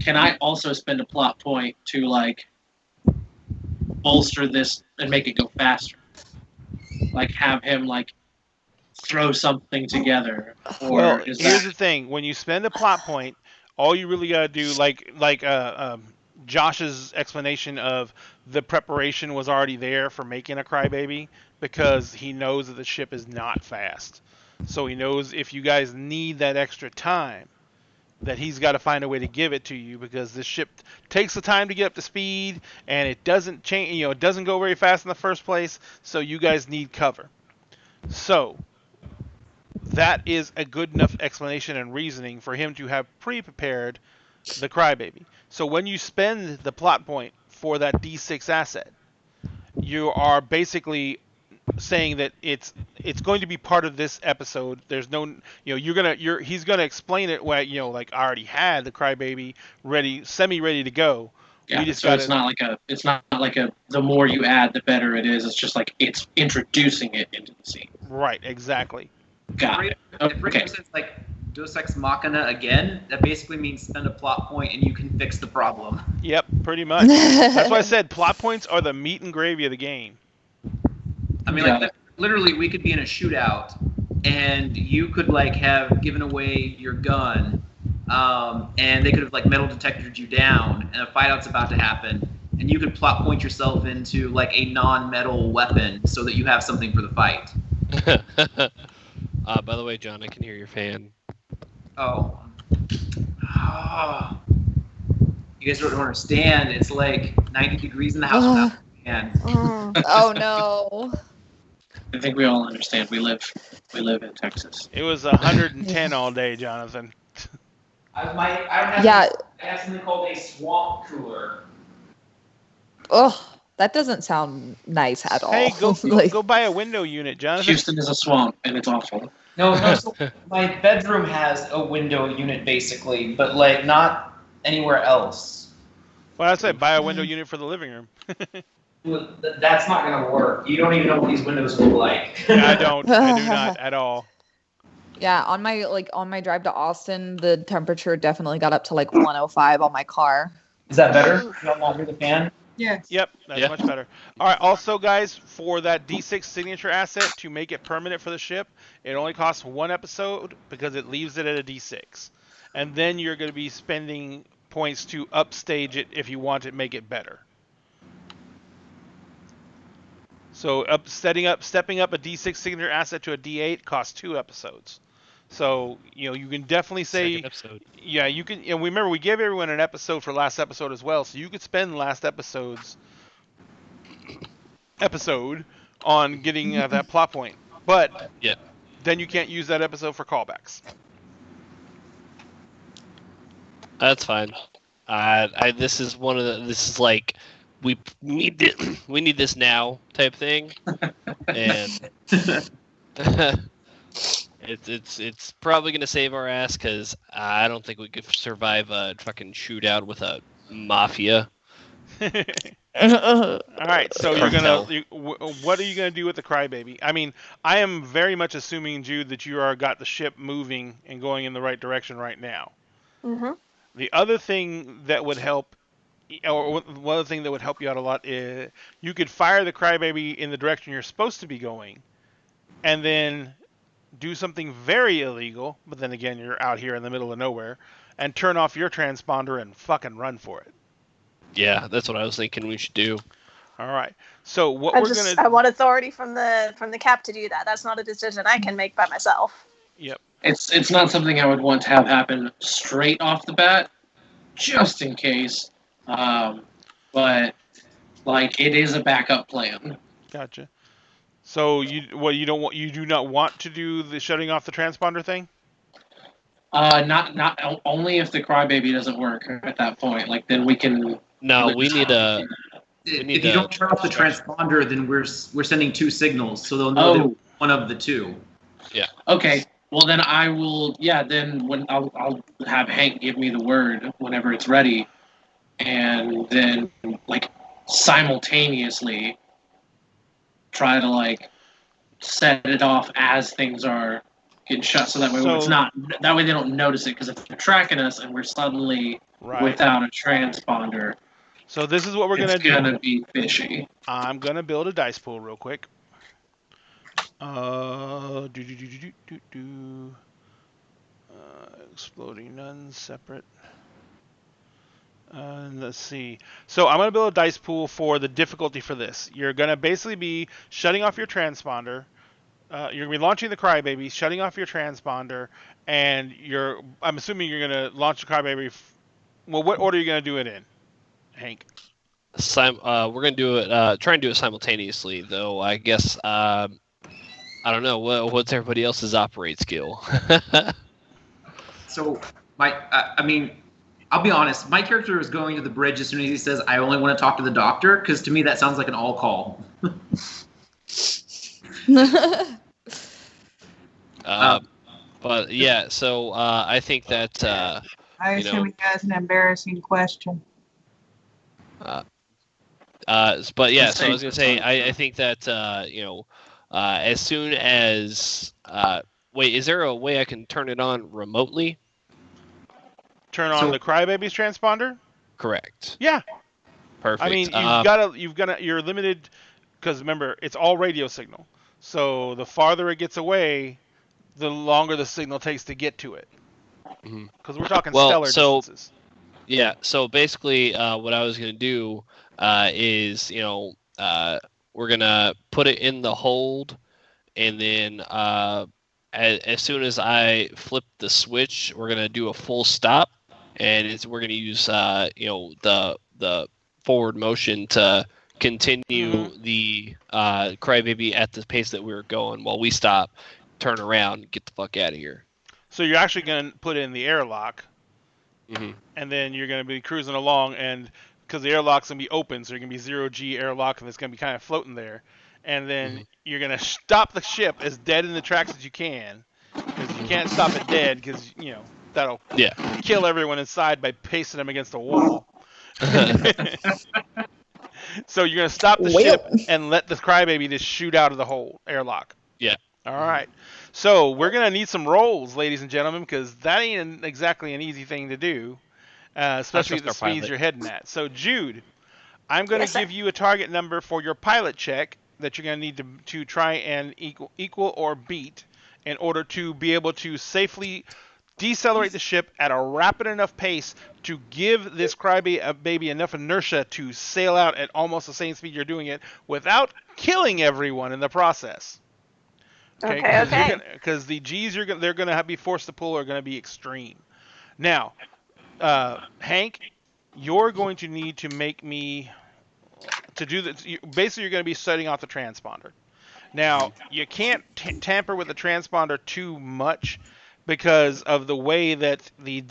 Can I also spend a plot point to, like, bolster this and make it go faster? Like, have him, like, throw something together? Or Here's the thing. When you spend a plot point, all you really got to do, like Josh's explanation of the preparation was already there for making a Crybaby, because he knows that the ship is not fast. So he knows if you guys need that extra time, that he's got to find a way to give it to you because this ship takes the time to get up to speed and it doesn't change, it doesn't go very fast in the first place, so you guys need cover. So that is a good enough explanation and reasoning for him to have pre-prepared the crybaby. So when you spend the plot point for that D6 asset, you are basically saying that it's going to be part of this episode. There's no, he's gonna explain it where, like I already had the crybaby ready, semi-ready to go. Yeah, We just so it's not like a the more you add, the better it is. It's just like it's introducing it into the scene. Right, exactly. Got it. If Rick says like Deus Ex Machina again, that basically means spend a plot point and you can fix the problem. Yep, pretty much. That's why I said plot points are the meat and gravy of the game. I mean, like literally, we could be in a shootout, and you could like have given away your gun, and they could have like metal detected you down, and a fight out's about to happen, and you could plot point yourself into like a non-metal weapon so that you have something for the fight. By the way, John, I can hear your fan. Oh. You guys don't understand. It's like 90 degrees in the house without a fan. Oh no. I think we all understand. We live in Texas. It was 110 all day, Jonathan. I have something called a swamp cooler. Oh, that doesn't sound nice at all. Hey, go buy a window unit, Jonathan. Houston is a swamp, and it's awful. No. So my bedroom has a window unit basically, but like not anywhere else. Well, I said buy a window unit for the living room. Well, that's not gonna work. You don't even know what these windows look like. I do not at all. Yeah, on my drive to Austin, the temperature definitely got up to like 105 on my car. Is that better? You don't not hear the fan? Yes. Yep, that's much better. All right, also, guys, for that D6 signature asset, to make it permanent for the ship, it only costs 1 episode because it leaves it at a D6. And then you're going to be spending points to upstage it if you want to make it better. So stepping up a D6 signature asset to a D8 costs 2 episodes. So, you can definitely say... Second episode. Yeah, you can... And remember, we gave everyone an episode for last episode as well, so you could spend last episode on getting that plot point. But then you can't use that episode for callbacks. That's fine. This is like we need this now type thing, and it's probably gonna save our ass because I don't think we could survive a fucking shootout with a mafia. All right, so what are you gonna do with the crybaby? I mean, I am very much assuming, Jude, that you got the ship moving and going in the right direction right now. Mm-hmm. The other thing that would help, or one other thing that would help you out a lot, is you could fire the crybaby in the direction you're supposed to be going, and then do something very illegal, but then again, you're out here in the middle of nowhere, and turn off your transponder and fucking run for it. Yeah, that's what I was thinking we should do. All right. So I want authority from the cap to do that. That's not a decision I can make by myself. Yep. It's not something I would want to have happen straight off the bat, just in case. But like it is a backup plan. Gotcha. So you do not want to do the shutting off the transponder thing? Not only if the crybaby doesn't work at that point. Like then we can. No, we need a. If you don't turn off the transponder, then we're sending 2 signals, so they'll know that one of the 2. Yeah. Okay. Well, then I will. Yeah. Then when I'll have Hank give me the word whenever it's ready, and then like simultaneously try to like set it off as things are getting shut, so that way it's not. That way they don't notice it, because if they're tracking us and we're suddenly without a transponder. So this is what we're gonna do. It's gonna be fishy. I'm gonna build a dice pool real quick. Exploding none separate. Let's see. So I'm gonna build a dice pool for the difficulty for this. You're gonna basically be shutting off your transponder. You're gonna be launching the Crybaby, shutting off your transponder, and I'm assuming you're gonna launch the Crybaby. Well, what order are you gonna do it in, Hank? We're gonna do it. Try and do it simultaneously, though. I guess. I don't know. What's everybody else's operate skill? So I mean, I'll be honest. My character is going to the bridge as soon as he says, "I only want to talk to the doctor," because to me that sounds like an all call. But yeah, so I think that I assume he has an embarrassing question. but yeah, so I was gonna say I think that as soon as wait, is there a way I can turn it on remotely? Turn on the Crybaby's transponder? Correct. Yeah. Perfect. I mean, you're limited because remember, it's all radio signal. So the farther it gets away, the longer the signal takes to get to it. Because we're talking stellar distances. Yeah. So basically, what I was gonna do is, we're gonna put it in the hold, and then as soon as I flip the switch, we're gonna do a full stop, and we're gonna use the forward motion to continue the Crybaby at the pace that we were going while we stop, turn around, and get the fuck out of here. So you're actually gonna put it in the airlock, and then you're gonna be cruising along, and because the airlock's gonna be open, so you're gonna be 0G airlock, and it's gonna be kind of floating there. And then you're going to stop the ship as dead in the tracks as you can. Because you can't stop it dead because, that'll kill everyone inside by pasting them against a wall. So you're going to stop the ship and let the Crybaby just shoot out of the hole, airlock. Yeah. All right. So we're going to need some rolls, ladies and gentlemen, because that ain't exactly an easy thing to do, especially at the speeds you're heading at. So, Jude, I'm going to give you a target number for your pilot check that you're going to need to try and equal or beat in order to be able to safely decelerate the ship at a rapid enough pace to give this Crybaby enough inertia to sail out at almost the same speed you're doing it without killing everyone in the process. Okay. Because the G's they're going to be forced to pull are going to be extreme. Now, Hank, you're going to need to make me... To do that, basically you're going to be setting off the transponder. Now, you can't tamper with the transponder too much because of the way that the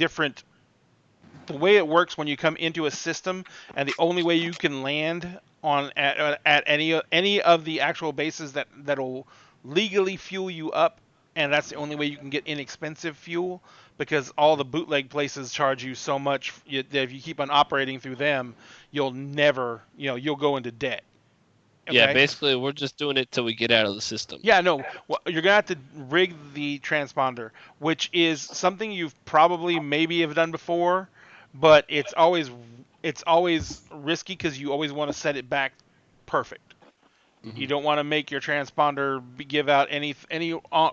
way it works when you come into a system, and the only way you can land at any of the actual bases that'll legally fuel you up, and that's the only way you can get inexpensive fuel, because all the bootleg places charge you so much that if you keep on operating through them, you'll never, you'll go into debt. Okay? Yeah, basically we're just doing it till we get out of the system. Yeah, no, you're gonna have to rig the transponder, which is something you've probably maybe have done before, but it's always risky because you always want to set it back perfect. You don't want to make your transponder give out any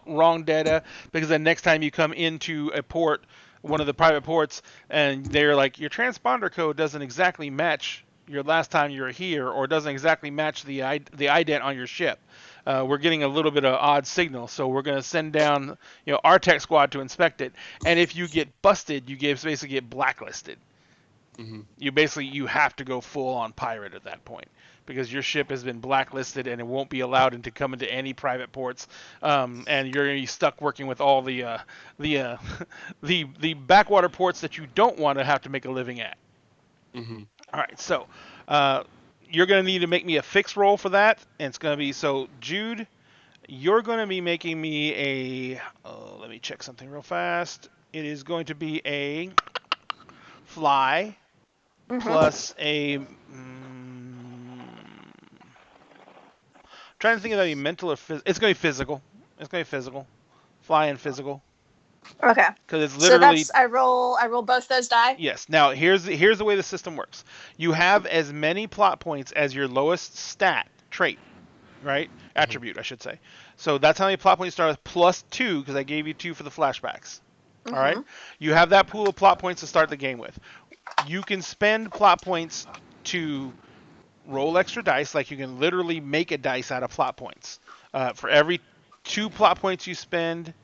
wrong data, because the next time you come into a port, one of the private ports, and they're like, your transponder code doesn't exactly match your last time you were here, or doesn't exactly match the ident on your ship. We're getting a little bit of odd signal, so we're going to send down our tech squad to inspect it. And if you get busted, you basically get blacklisted. You have to go full on pirate at that point, because your ship has been blacklisted and it won't be allowed to come into any private ports, and you're going to be stuck working with all the backwater ports that you don't want to have to make a living at. All right, so you're going to need to make me a fixed roll for that, and it's going to be, so Jude, you're going to be making me a, let me check something real fast. It is going to be a fly plus a... trying to think of a mental or physical. It's going to be physical. Fly and physical. Okay. Because it's literally. So I roll both those die. Yes. Now here's the way the system works. You have as many plot points as your lowest stat trait, right? Attribute, I should say. So that's how many plot points you start with, plus 2, because I gave you 2 for the flashbacks. All right. You have that pool of plot points to start the game with. You can spend plot points to roll extra dice, like you can literally make a dice out of plot points. For every 2 plot points you spend,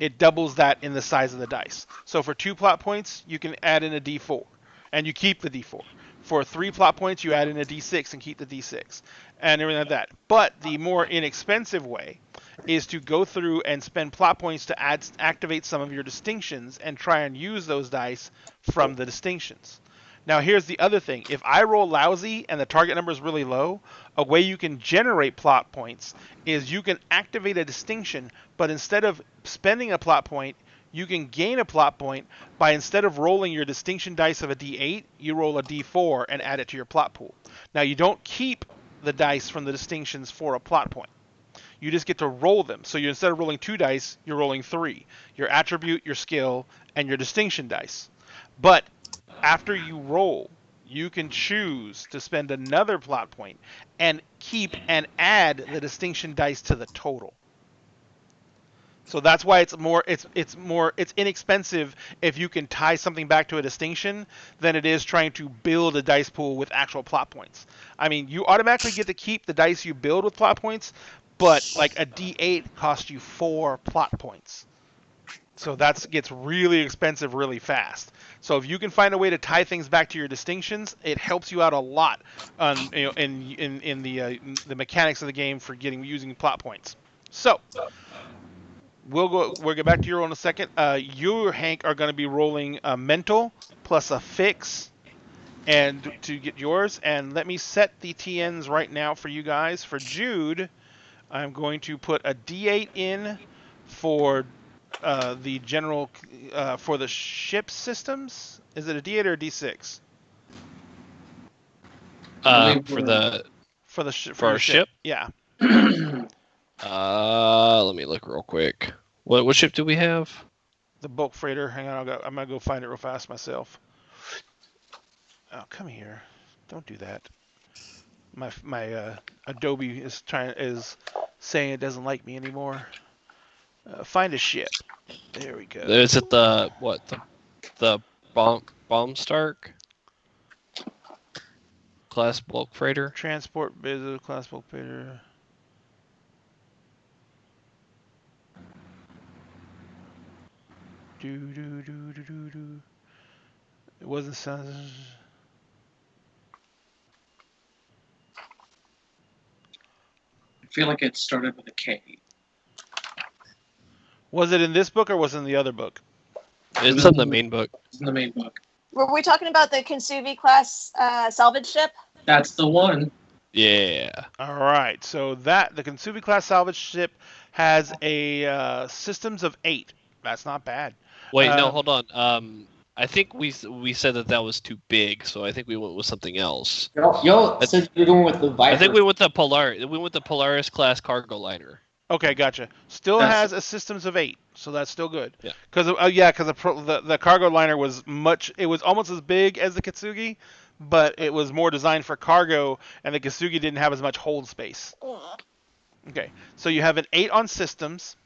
it doubles that in the size of the dice. So for 2 plot points, you can add in a D4, and you keep the D4. For 3 plot points, you add in a D6 and keep the D6, and everything like that. But the more inexpensive way is to go through and spend plot points to activate some of your distinctions and try and use those dice from the distinctions. Now here's the other thing. If I roll lousy and the target number is really low, a way you can generate plot points is you can activate a distinction, but instead of spending a plot point, you can gain a plot point by, instead of rolling your distinction dice of a D8, you roll a D4 and add it to your plot pool. Now you don't keep the dice from the distinctions for a plot point. You just get to roll them. So you, instead of rolling 2 dice, you're rolling 3. Your attribute, your skill, and your distinction dice. But after you roll, you can choose to spend another plot point and keep and add the distinction dice to the total. So that's why it's inexpensive if you can tie something back to a distinction than it is trying to build a dice pool with actual plot points. I mean, you automatically get to keep the dice you build with plot points, but like a D8 costs you 4 plot points. So that gets really expensive really fast. So if you can find a way to tie things back to your distinctions, it helps you out a lot on, in the mechanics of the game for using plot points. So we'll get back to your roll in a second. You, Hank, are going to be rolling a mental plus a fix and to get yours. And let me set the TNs right now for you guys. For Jude, I'm going to put a D8 in for the general for the ship systems. Is it a D8 or a D6? For our ship? Yeah. Let me look real quick. What ship do we have? The bulk freighter. Hang on, I'm gonna go find it real fast myself. Oh, come here! Don't do that. My Adobe is saying it doesn't like me anymore. Find a ship. There we go. Is it the Bombstark class bulk freighter? Transport business class bulk freighter. Do. It wasn't sound. I feel like it started with a K. Was it in this book or was it in the other book? It's in the main book. It's in the main book. Were we talking about the Kinsubi class salvage ship? That's the one. Yeah. All right. So the Kinsubi class salvage ship has a systems of 8. That's not bad. Wait, no, hold on. I think we said that was too big, so I think we went with something else. Yo said you're going with the Viper. I think we went with the Polaris class cargo liner. Okay, gotcha. Still has a systems of 8, so that's still good. Yeah. Because the cargo liner was it was almost as big as the Kitsugi, but it was more designed for cargo, and the Kitsugi didn't have as much hold space. Okay, so you have an 8 on systems.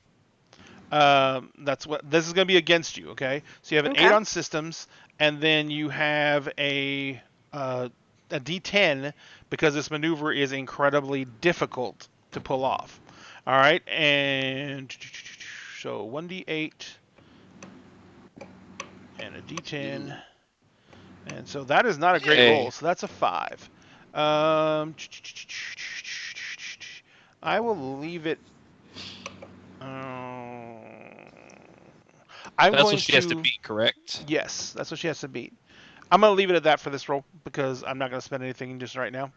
That's what this is going to be against you. Okay, so you have an 8 on systems, and then you have a D10 because this maneuver is incredibly difficult to pull off. All right, and so 1d8 and a D10, and so that is not a great roll. So that's a 5. I will leave it. That's what she has to beat, correct? Yes, that's what she has to beat. I'm going to leave it at that for this roll because I'm not going to spend anything just right now.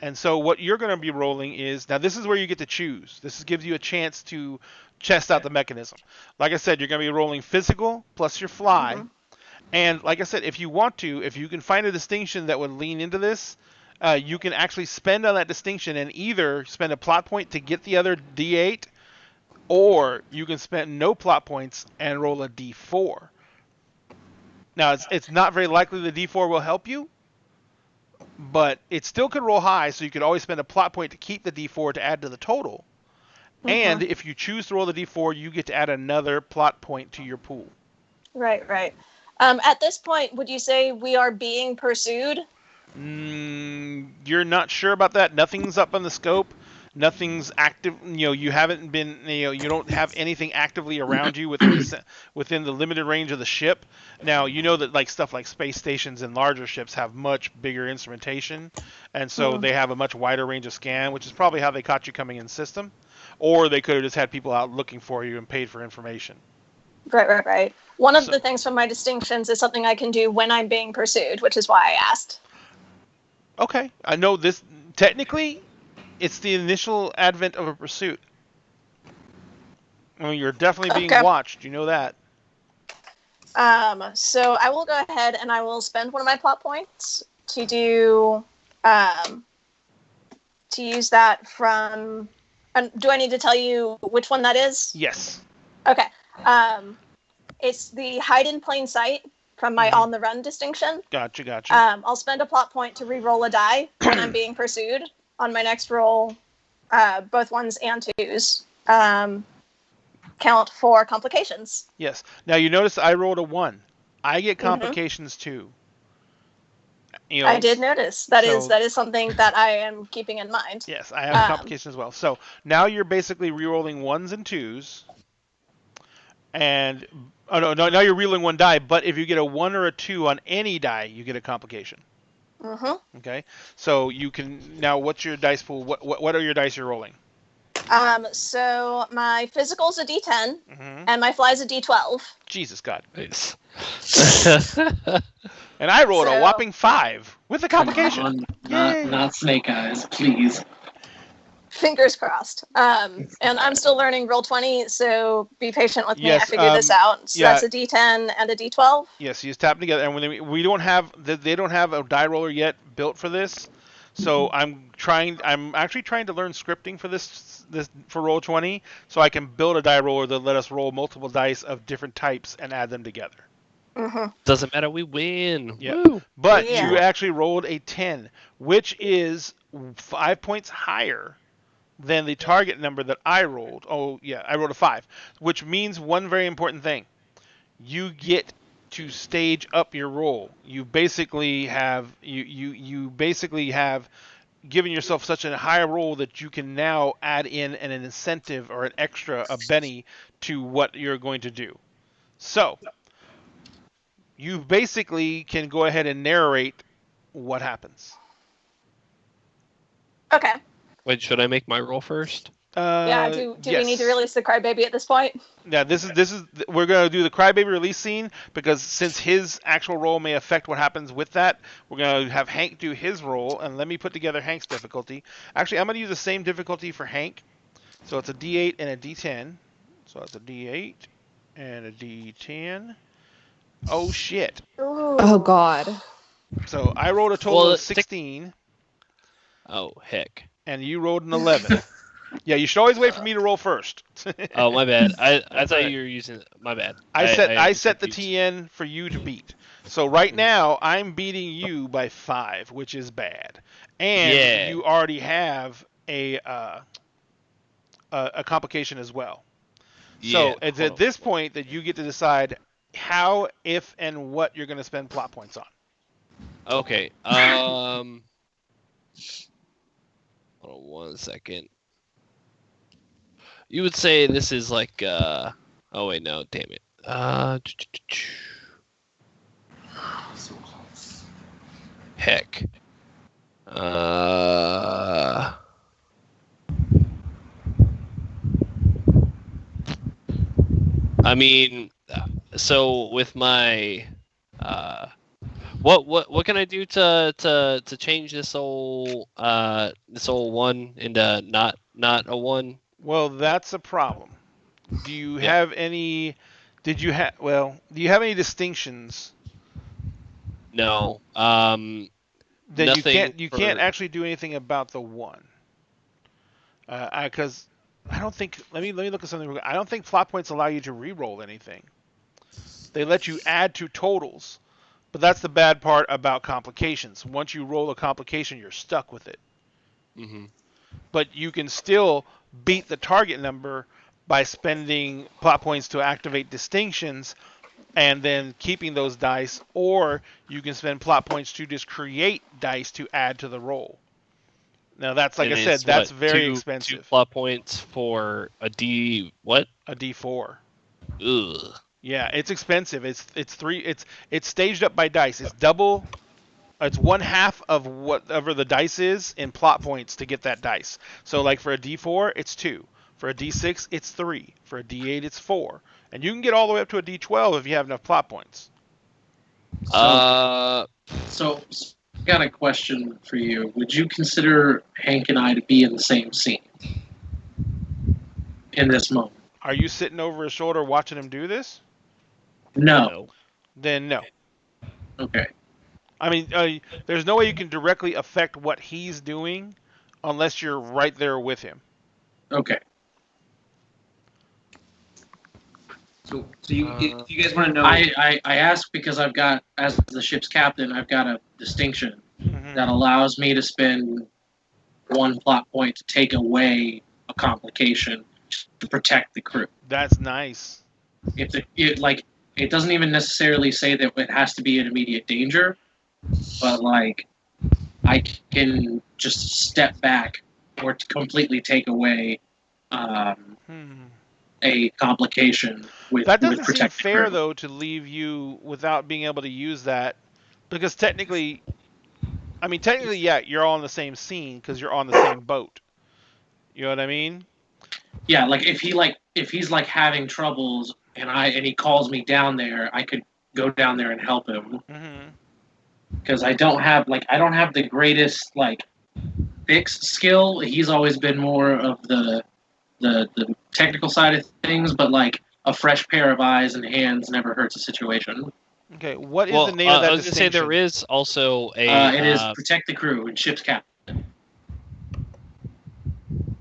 And so what you're going to be rolling is, now this is where you get to choose. This gives you a chance to test out the mechanism. Like I said, you're going to be rolling physical plus your fly. Mm-hmm. And like I said, if you want to, if you can find a distinction that would lean into this, you can actually spend on that distinction and either spend a plot point to get the other D8, or you can spend no plot points and roll a D4. Now, it's not very likely the D4 will help you, but it still could roll high, so you could always spend a plot point to keep the D4 to add to the total. Mm-hmm. And if you choose to roll the D4, you get to add another plot point to your pool. Right. At this point, would you say we are being pursued? You're not sure about that. Nothing's up on the scope. Nothing's active. You haven't been. You don't have anything actively around you within the limited range of the ship. Now you know that like stuff like space stations and larger ships have much bigger instrumentation, and so they have a much wider range of scan, which is probably how they caught you coming in system, or they could have just had people out looking for you and paid for information. Right. One of the things from my distinctions is something I can do when I'm being pursued, which is why I asked. Okay, I know this technically. It's the initial advent of a pursuit. I mean, you're definitely being watched. You know that. So I will go ahead and I will spend one of my plot points to do, to use that from. Do I need to tell you which one that is? Yes. Okay. It's the hide in plain sight from my on the run distinction. Gotcha. I'll spend a plot point to re-roll a die when I'm being pursued. On my next roll, both 1s and 2s count for complications. Yes. Now you notice I rolled a 1. I get complications too. I did notice. That is something that I am keeping in mind. Yes, I have complications as well. So now you're basically re-rolling 1s and 2s. And now you're re-rolling 1 die, but if you get a 1 or a 2 on any die, you get a complication. Okay, so you can now. What's your dice pool? What are your dice you're rolling? So my physical's a D10, and my fly's a D12. Jesus God. Nice. And I rolled a whopping 5 with a complication. Not snake eyes, please. Fingers crossed. And I'm still learning Roll20, so be patient with me. I figured this out. So that's a D10 and a D12. Yes, you just tap them together. And when they don't have a die roller yet built for this, so I'm actually trying to learn scripting for this for Roll20, so I can build a die roller that let us roll multiple dice of different types and add them together. Doesn't matter, we win. Yeah. But you actually rolled a 10, which is 5 points higher than the target number that I rolled. Oh, yeah, I rolled a 5, which means one very important thing. You get to stage up your roll. You basically have given yourself such a high roll that you can now add in an incentive or an extra, a Benny, to what you're going to do. So, you basically can go ahead and narrate what happens. Okay. Wait, should I make my roll first? Do we need to release the crybaby at this point? Yeah, this is we're gonna do the crybaby release scene because since his actual role may affect what happens with that, we're gonna have Hank do his role, and let me put together Hank's difficulty. Actually, I'm gonna use the same difficulty for Hank, so it's a D8 and a D10. So it's a D8 and a D10. Oh shit! Ooh. Oh God. So I rolled a total of 16. Oh heck! And you rolled an 11. Yeah, you should always wait for me to roll first. Oh, my bad. I thought you were using... My bad. I set the TN for you to beat. So right now, I'm beating you by 5, which is bad. And you already have a complication as well. So it's at this point that you get to decide how, if, and what you're going to spend plot points on. Okay. Hold on 1 second. You would say this is like, oh wait, no, damn it. Heck. I mean, so with my, what can I do to change this whole 1 into not a 1? Well, that's a problem. Do you have any? Do you have any distinctions? No. Then you can't actually do anything about the 1. Because I don't think. Let me look at something. I don't think plot points allow you to re-roll anything. They let you add to totals, but that's the bad part about complications. Once you roll a complication, you're stuck with it. Mm-hmm. But you can still beat the target number by spending plot points to activate distinctions and then keeping those dice, or you can spend plot points to just create dice to add to the roll. Now that's like And I said, it's that's what, very two expensive. plot points for a D. What? A D4. Ugh. Yeah, it's expensive. It's staged up by dice. It's double. It's one half of whatever the dice is in plot points to get that dice. So like for a D4, it's 2. For a D6, it's 3. For a D8, it's 4. And you can get all the way up to a D12 if you have enough plot points. So I got a question for you. Would you consider Hank and I to be in the same scene in this moment? Are you sitting over his shoulder watching him do this? No. Then no. Okay. I mean, there's no way you can directly affect what he's doing unless you're right there with him. Okay. So if you guys want to know, I ask because I've got, as the ship's captain, I've got a distinction that allows me to spend 1 plot point to take away a complication to protect the crew. That's nice. It doesn't even necessarily say that it has to be an immediate danger, but like I can just step back or to completely take away a complication with That doesn't with seem protecting fair crew. though to leave you without being able to use that, because technically, yeah, you're all in the same scene because you're on the same boat. You know what I mean? Yeah, like if he's like having troubles and he calls me down there, I could go down there and help him. Because I don't have the greatest like fix skill. He's always been more of the technical side of things, but like a fresh pair of eyes and hands never hurts a situation. Okay, what is the name of that I was distinction? gonna say there is also a. It is protect the crew and ship's captain.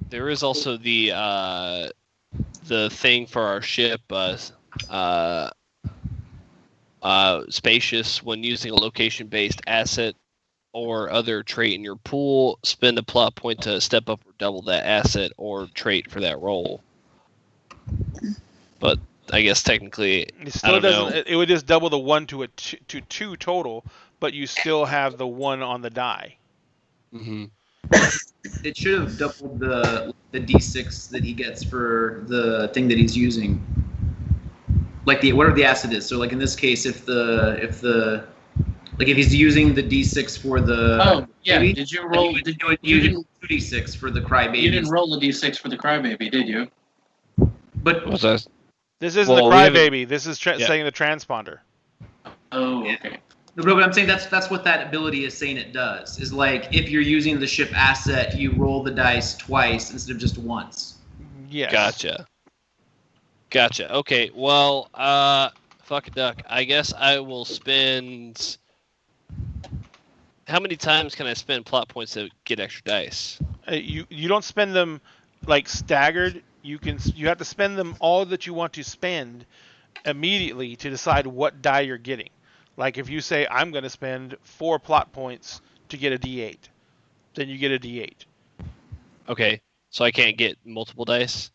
There is also the thing for our ship, spacious. When using a location-based asset or other trait in your pool, spend a plot point to step up or double that asset or trait for that role. But I guess technically, it still doesn't. It would just double the 1 to 2 total, but you still have the 1 on the die. It should have doubled the D6 that he gets for the thing that he's using. Like whatever the asset is. So like in this case, if he's using the D6 for the baby, did you roll? You didn't 2D6 for the crybaby. You didn't roll the D6 for the crybaby, did you? But what's that? This isn't the crybaby. This is saying the transponder. Oh, okay. No, but I'm saying that's what that ability is saying it does. Is like if you're using the ship asset, you roll the dice twice instead of just once. Yes. Gotcha. Okay. Well, fuck a duck. I guess I will spend. How many times can I spend plot points to get extra dice? You don't spend them like staggered. You have to spend them all that you want to spend immediately to decide what die you're getting. Like if you say I'm going to spend 4 plot points to get a D8, then you get a D8. Okay, so I can't get multiple dice.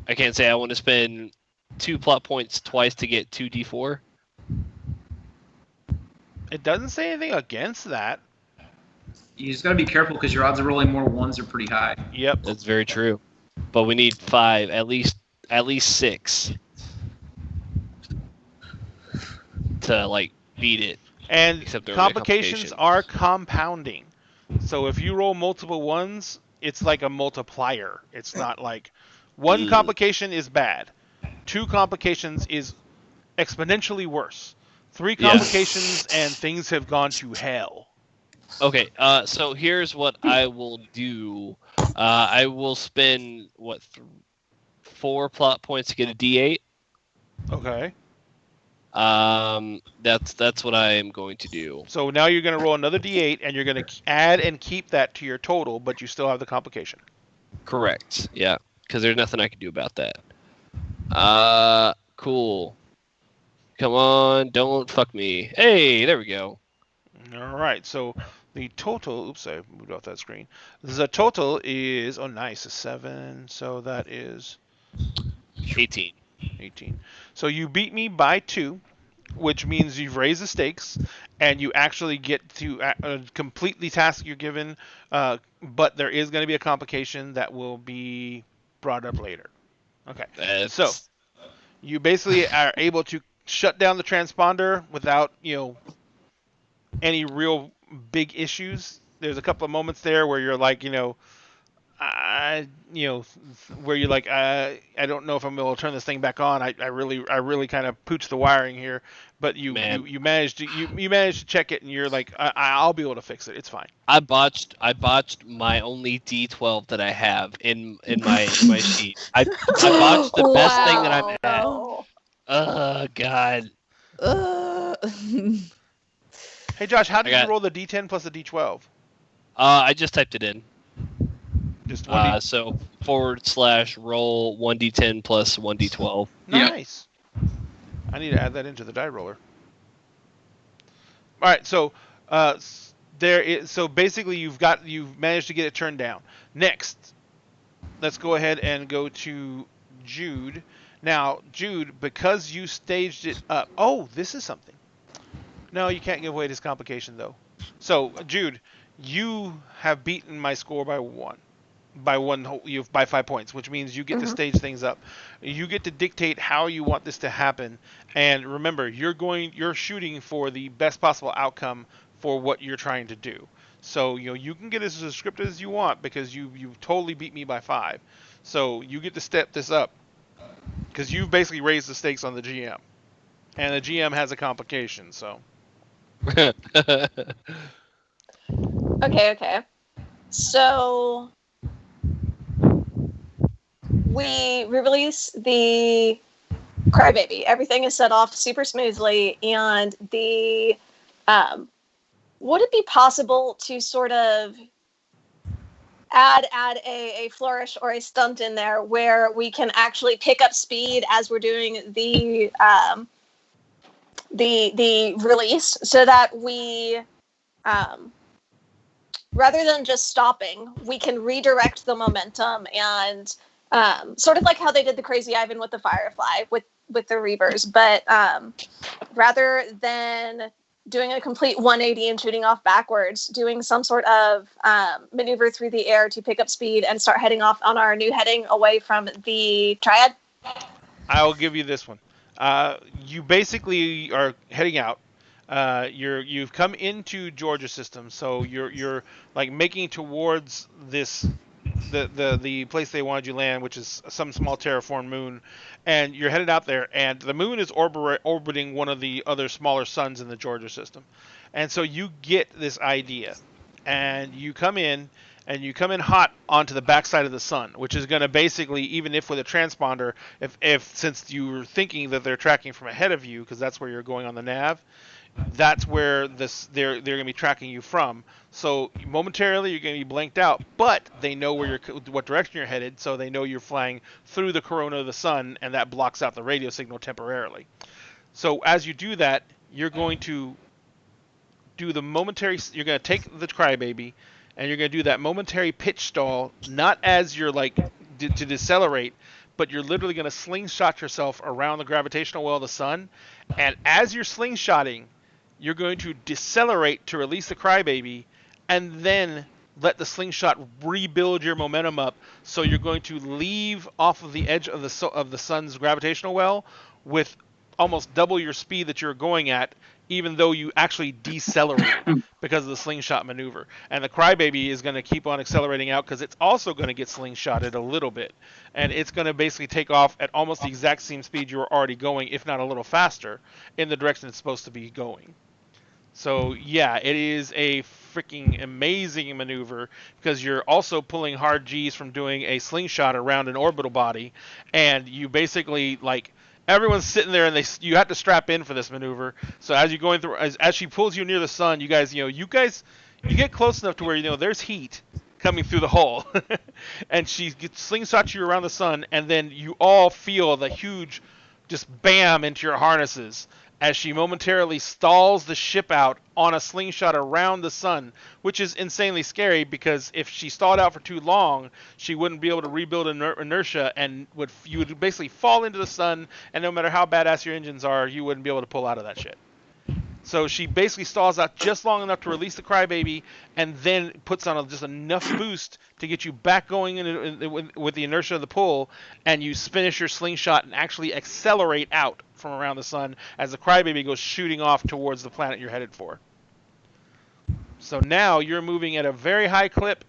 I can't say I want to spend 2 plot points twice to get 2 D4. It doesn't say anything against that. You just got to be careful because your odds of rolling more 1s are pretty high. Yep, that's very true. But we need 5, at least 6 to like beat it. And complications are compounding. So if you roll multiple 1s, it's like a multiplier. It's not like 1 complication is bad. 2 complications is exponentially worse. 3 complications and things have gone to hell. Okay, so here's what I will do. I will spend 4 plot points to get a D8. Okay. That's what I am going to do. So now you're going to roll another D8 and you're going to add and keep that to your total, but you still have the complication. Correct. Yeah, because there's nothing I can do about that. Cool. Come on, don't fuck me. Hey, there we go. All right, so the total, oops, I moved off that screen. The total is, oh nice, a 7, so that is 18. 18. So you beat me by 2. which means you've raised the stakes and you actually get to complete the task you're given, but there is going to be a complication that will be brought up later. Okay, so you basically are able to shut down the transponder without, any real big issues. There's a couple of moments there where you're like, where you're like, I don't know if I'm able to turn this thing back on. I really kind of pooched the wiring here, but you managed to check it, and you're like, I'll be able to fix it. It's fine. I botched my only D12 that I have in my sheet. I botched the best thing that I'm at. Oh God. Hey Josh, how did you roll the D10 plus the D12? I just typed it in. Just one so / roll 1d10 plus 1d12. Nice. Yep. I need to add that into the die roller. All right, so so basically you've managed to get it turned down. Next, let's go ahead and go to Jude. Now, Jude, because you staged it up. Oh, this is something. No, you can't give away this complication though. So, Jude, you have beaten my score by 5 points, which means you get to stage things up. You get to dictate how you want this to happen, and remember, you're shooting for the best possible outcome for what you're trying to do. So you can get as scripted as you want because you totally beat me by 5. So you get to step this up because you've basically raised the stakes on the GM, and the GM has a complication. So. Okay. So. We release the Crybaby. Everything is set off super smoothly, and the would it be possible to sort of add a flourish or a stunt in there where we can actually pick up speed as we're doing the release, so that we rather than just stopping, we can redirect the momentum and. Sort of like how they did the Crazy Ivan with the Firefly with the Reavers, but rather than doing a complete 180 and shooting off backwards, doing some sort of maneuver through the air to pick up speed and start heading off on our new heading away from the Triad. I'll give you this one. You basically are heading out. You've come into Georgia system, so you're like making towards this. The place they wanted you to land, which is some small terraformed moon, and you're headed out there, and the moon is orbiting one of the other smaller suns in the Georgia system. And so you get this idea, and you come in hot onto the backside of the sun, which is going to basically, even if with a transponder, if since you were thinking that they're tracking from ahead of you, because that's where you're going on the nav, that's where they're going to be tracking you from. So momentarily you're going to be blanked out, but they know what direction you're headed, so they know you're flying through the corona of the sun, and that blocks out the radio signal temporarily. So as you do that, you're going to do the momentary. You're going to take the Crybaby, and you're going to do that momentary pitch stall, not as you're like to decelerate, but you're literally going to slingshot yourself around the gravitational well of the sun, and as you're slingshotting, you're going to decelerate to release the Crybaby, and then let the slingshot rebuild your momentum up. So you're going to leave off of the edge of the sun's gravitational well with almost double your speed that you're going at, even though you actually decelerated because of the slingshot maneuver. And the Crybaby is going to keep on accelerating out because it's also going to get slingshotted a little bit. And it's going to basically take off at almost the exact same speed you were already going, if not a little faster, in the direction it's supposed to be going. So yeah, it is a freaking amazing maneuver because you're also pulling hard G's from doing a slingshot around an orbital body, and you basically like everyone's sitting there and you have to strap in for this maneuver. So as you're going through, as she pulls you near the sun, you guys get close enough to where there's heat coming through the hole, and she slingshots you around the sun, and then you all feel the huge just bam into your harnesses as she momentarily stalls the ship out on a slingshot around the sun, which is insanely scary because if she stalled out for too long, she wouldn't be able to rebuild inertia and you would basically fall into the sun, and no matter how badass your engines are, you wouldn't be able to pull out of that shit. So she basically stalls out just long enough to release the crybaby, and then puts on just enough boost to get you back going with the inertia of the pull, and you finish your slingshot and actually accelerate out from around the sun as the crybaby goes shooting off towards the planet you're headed for. So now you're moving at a very high clip.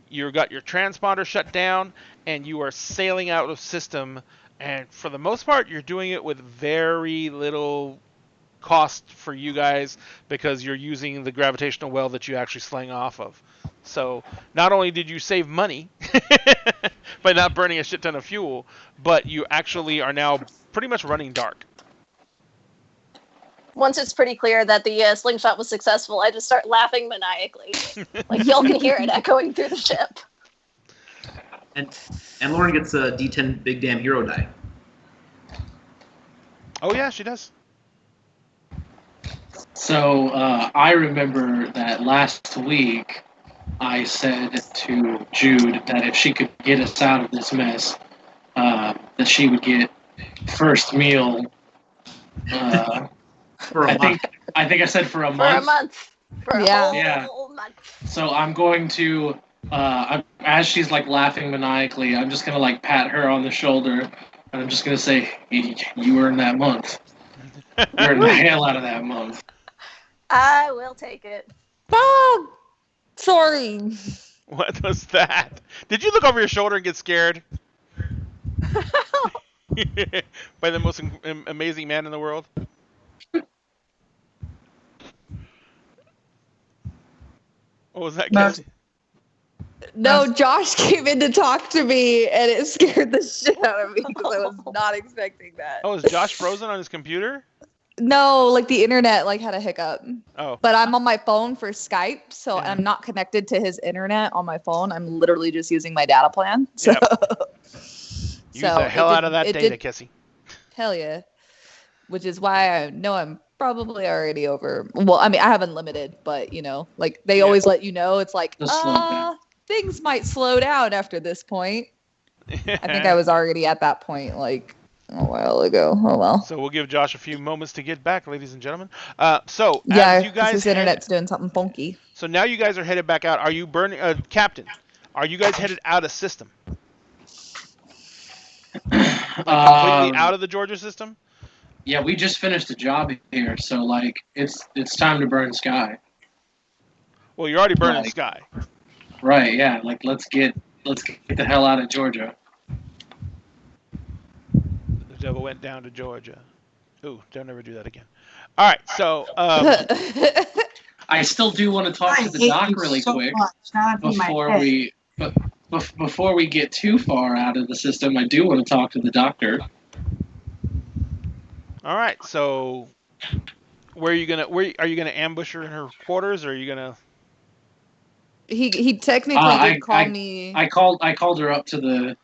You've got your transponder shut down, and you are sailing out of system. And for the most part, you're doing it with very little cost for you guys because you're using the gravitational well that you actually sling off of. So not only did you save money by not burning a shit ton of fuel, but you actually are now pretty much running dark. Once it's pretty clear that the slingshot was successful, I just start laughing maniacally. Like, y'all can hear it echoing through the ship. And Lauren gets a D10 big damn hero die. Oh yeah, she does. So I remember that last week I said to Jude that if she could get us out of this mess, that she would get first meal. For a month. I think I said for a For month. a month. For a whole month. So I'm going to, as she's like laughing maniacally, I'm just gonna like pat her on the shoulder, and I'm just gonna say, "You earned that month. You earned the hell out of that month." I will take it. Oh, sorry. What was that? Did you look over your shoulder and get scared? By the most amazing man in the world? What was that, Cassie? No, Josh came in to talk to me, and it scared the shit out of me because I was not expecting that. Oh, is Josh frozen on his computer? No, like the internet like had a hiccup. Oh. But I'm on my phone for Skype, so I'm not connected to his internet on my phone. I'm literally just using my data plan. So, Use the hell out of that data, Cassie. Hell yeah. Which is why I know I'm probably already over. Well, I mean, I have unlimited, but you know, like they always let you know. It's like, things might slow down after this point. I think I was already at that point, like a while ago. Oh well. So we'll give Josh a few moments to get back, ladies and gentlemen. As you guys his internet's doing something funky. So now you guys are headed back out. Are you burning, Captain? Are you guys headed out of system? Completely out of the Georgia system? Yeah, we just finished a job here, so like it's time to burn sky. Well, you're already burning sky. Right? Yeah. Like let's get the hell out of Georgia. The devil went down to Georgia. Ooh, don't ever do that again. All right, so I still do want to talk to the doc really quick before we get too far out of the system. I do want to talk to the doctor. All right, so where are you gonna ambush her in her quarters, or are you gonna? He technically did call me. I called her up to the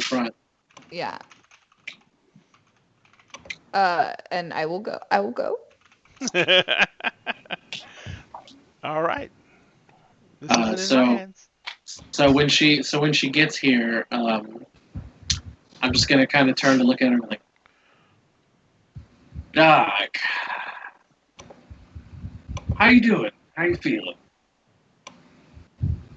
front. Yeah. And I will go. All right. So when she gets here, I'm just gonna kind of turn to look at her like, Doc, how you doing? How you feeling?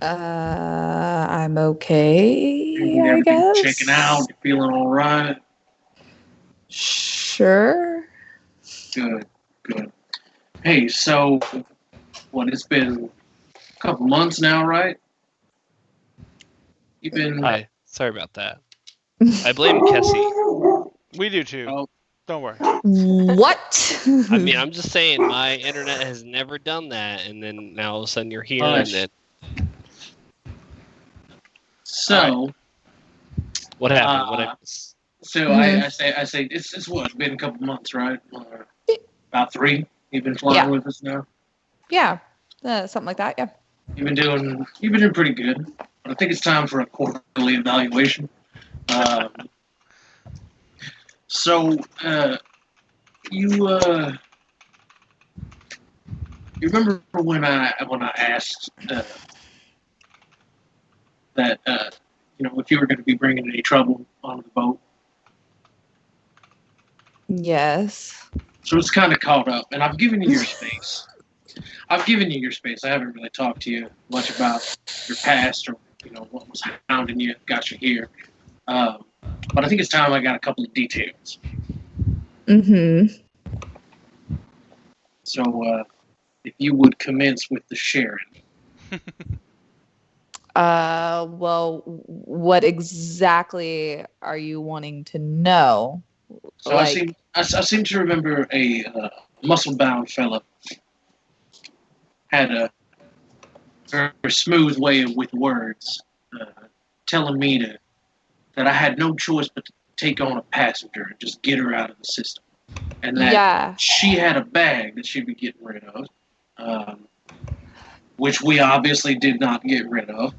I'm okay. I guess. Checking out. You feeling all right? Sure. Good. Hey, so it's been a couple months now, right? You've been. Hi. Sorry about that. I blame Kessie. We do too. Oh. Don't worry. What? I mean, I'm just saying, my internet has never done that, and then now all of a sudden you're here, and then. So. What happened? So I say it's been a couple months, right? About 3. You've been flying with us now. Yeah, something like that. Yeah. You've been doing pretty good, but I think it's time for a quarterly evaluation. So, you remember when I asked that if you were going to be bringing any trouble on the boat? Yes. So it's kind of caught up, and I've given you your space. I haven't really talked to you much about your past or what was hounding you, got you here. But I think it's time I got a couple of details. Mm-hmm. So if you would commence with the sharing. Well, what exactly are you wanting to know? So I seem to remember a muscle-bound fella had a very smooth way with words, telling me that I had no choice but to take on a passenger and just get her out of the system, and that she had a bag that she'd be getting rid of, which we obviously did not get rid of.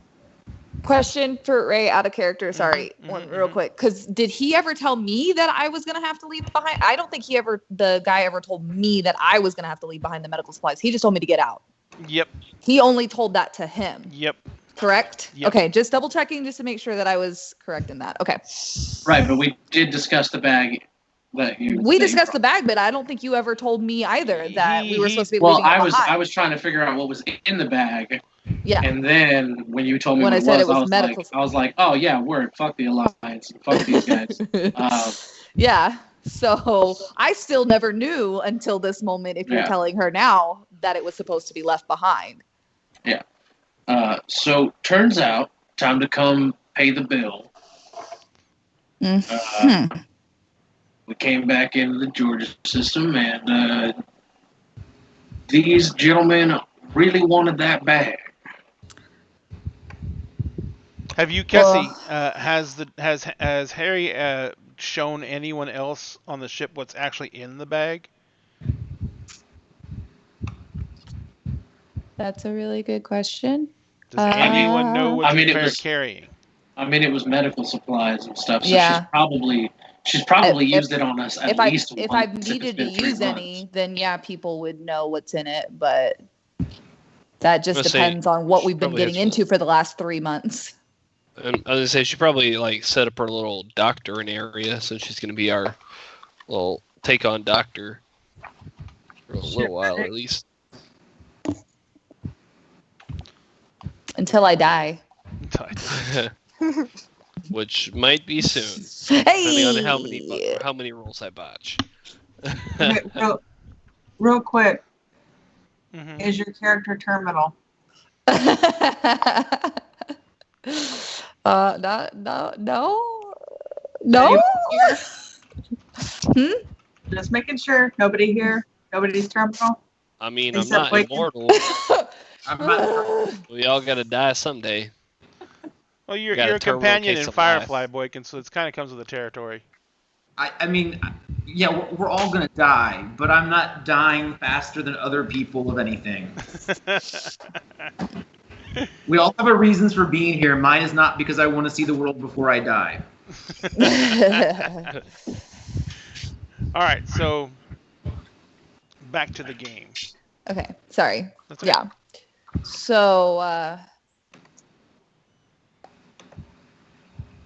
Question for Ray, out of character. Sorry, real quick. Because did he ever tell me that I was going to have to leave behind? I don't think the guy ever told me that I was going to have to leave behind the medical supplies. He just told me to get out. Yep. He only told that to him. Yep. Correct? Yep. Okay, just double checking just to make sure that I was correct in that. Okay. Right, but we did discuss the bag that you... We discussed the bag, but I don't think you ever told me either that we were supposed to be leaving it behind. I was trying to figure out what was in the bag. Yeah. And then when you told me what it was, I was like, oh yeah, word, fuck the Alliance, and fuck these guys. Yeah. So I still never knew until this moment, if you're telling her now, that it was supposed to be left behind. Yeah. So turns out, time to come pay the bill. We came back into the Georgia system, and these gentlemen really wanted that bag. Have you, Cassie? Has Harry shown anyone else on the ship what's actually in the bag? That's a really good question. Does anyone know what they're carrying? I mean, it was medical supplies and stuff. So she's probably used it on us at least once. If I needed to use any, then people would know what's in it. But that just depends on what we've been getting into for the last 3 months. I was gonna say she probably set up her little doctoring area, so she's gonna be our little take on doctor for a little while at least. Until I die. Which might be soon. Hey! Depending on how many rolls I botch. Okay, real quick. Mm-hmm. Is your character terminal? No. Just making sure. Nobody here. Nobody's terminal. I mean, I'm not immortal. We all gotta die someday. Well, you're a companion in Firefly, Boykin, so it kind of comes with the territory. I mean, yeah, we're all gonna die, but I'm not dying faster than other people of anything. We all have our reasons for being here. Mine is not because I want to see the world before I die. All right, so back to the game. Okay, sorry. That's okay. Yeah. So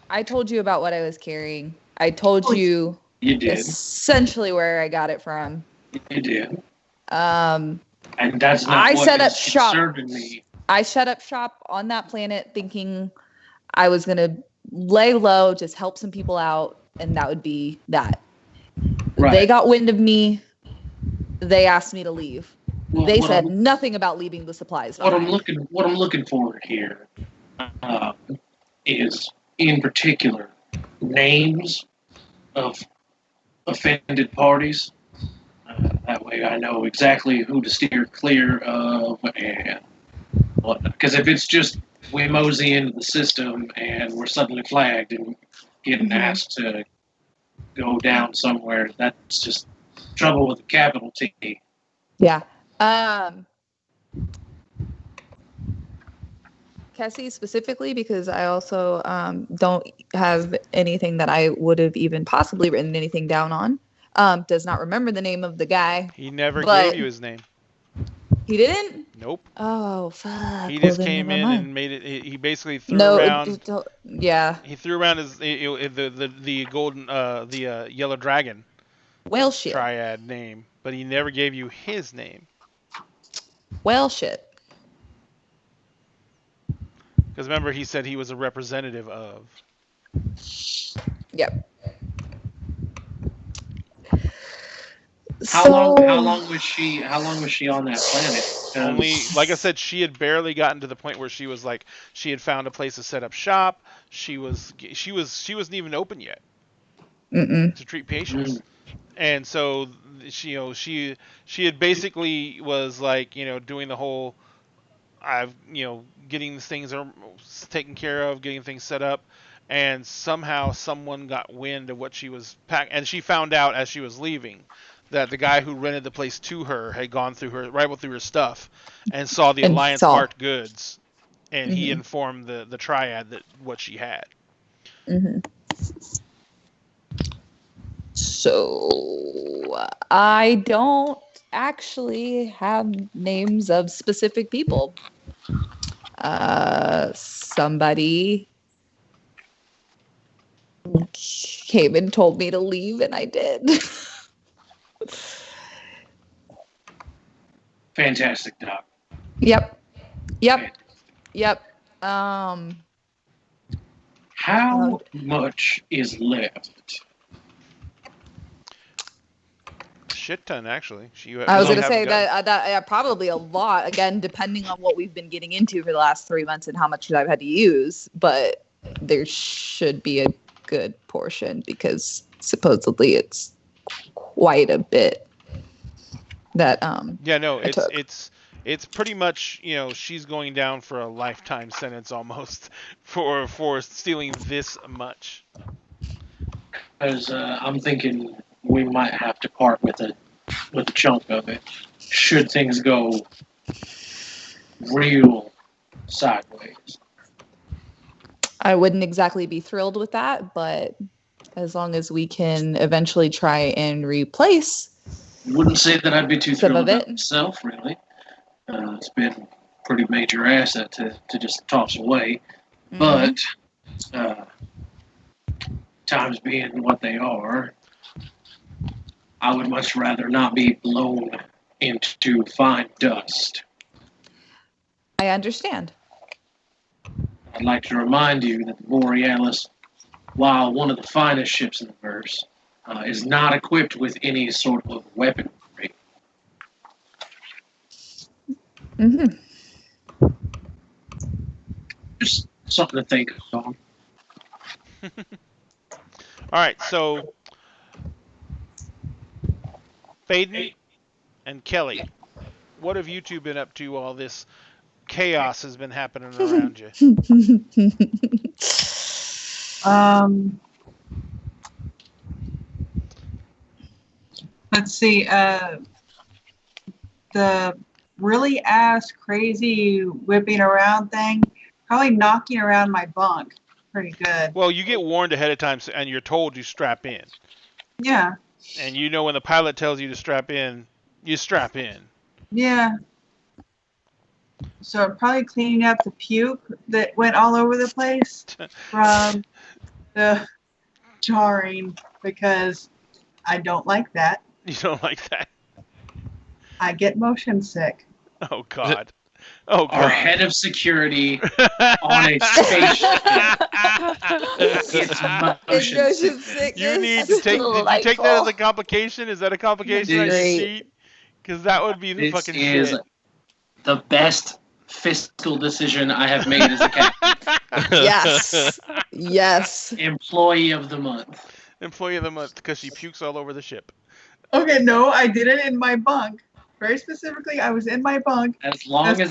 I told you about what I was carrying. I told you did. Essentially where I got it from. You did. And that's not I what set up is shop. concerning me. I set up shop on that planet thinking I was going to lay low, just help some people out, and that would be that. Right. They got wind of me. They asked me to leave. Well, they said nothing about leaving the supplies behind. What I'm looking for here is, in particular, names of offended parties. That way I know exactly who to steer clear of and whatnot. Because if it's just we mosey into the system and we're suddenly flagged and getting asked to go down somewhere, that's just trouble with a capital T. Yeah. Cassie specifically because I also don't have anything that I would have even possibly written anything down on. Does not remember the name of the guy. He never gave you his name. He didn't? Nope. Oh, fuck. He just came in and made it. He basically threw around. Yeah. He threw around the golden the yellow dragon. Well, shit. Triad name, but he never gave you his name. Well, shit. Because remember, he said he was a representative of. Yep. How long was she on that planet? Only, like I said, she had barely gotten to the point where she was like, she had found a place to set up shop. She wasn't even open yet to treat patients, and so she had basically was like, doing the whole, getting things taken care of, getting things set up, and somehow someone got wind of what she was packing, and she found out as she was leaving that the guy who rented the place to her had gone through her stuff and saw the Alliance marked goods, and he informed the Triad that what she had. So I don't actually have names of specific people. Somebody came and told me to leave, and I did. Fantastic, Doc. Yep. How much is left? Shit ton, actually. I was going to say that probably a lot, again, depending on what we've been getting into for the last 3 months and how much I've had to use, but there should be a good portion because supposedly it's quite a bit that it's pretty much, she's going down for a lifetime sentence almost for stealing this much. Because I'm thinking we might have to part with a chunk of it should things go real sideways. I wouldn't exactly be thrilled with that, but as long as we can eventually try and replace. Wouldn't say that I'd be too thrilled about myself, really. It's been a pretty major asset to just toss away. But times being what they are, I would much rather not be blown into fine dust. I understand. I'd like to remind you that the Borealis, while one of the finest ships in the verse, is not equipped with any sort of weaponry. Just something to think of. All right, so Faden and Kelly, what have you two been up to while this chaos has been happening around you? Let's see. The really ass crazy whipping around thing, probably knocking around my bunk pretty good. Well, you get warned ahead of time, and you're told you strap in. Yeah. And when the pilot tells you to strap in, you strap in. Yeah. So I'm probably cleaning up the puke that went all over the place from the jarring because I don't like that. You don't like that? I get motion sick. Oh, God. Oh, God. Our head of security on a spaceship gets motion sick. You need to take. Did you take that as a complication? Is that a complication on your sheet? Because that would be the fucking shit. This is the best fiscal decision I have made as a captain. Yes. Employee of the month. Employee of the month because she pukes all over the ship. Okay, no, I did it in my bunk. Very specifically, I was in my bunk. As long as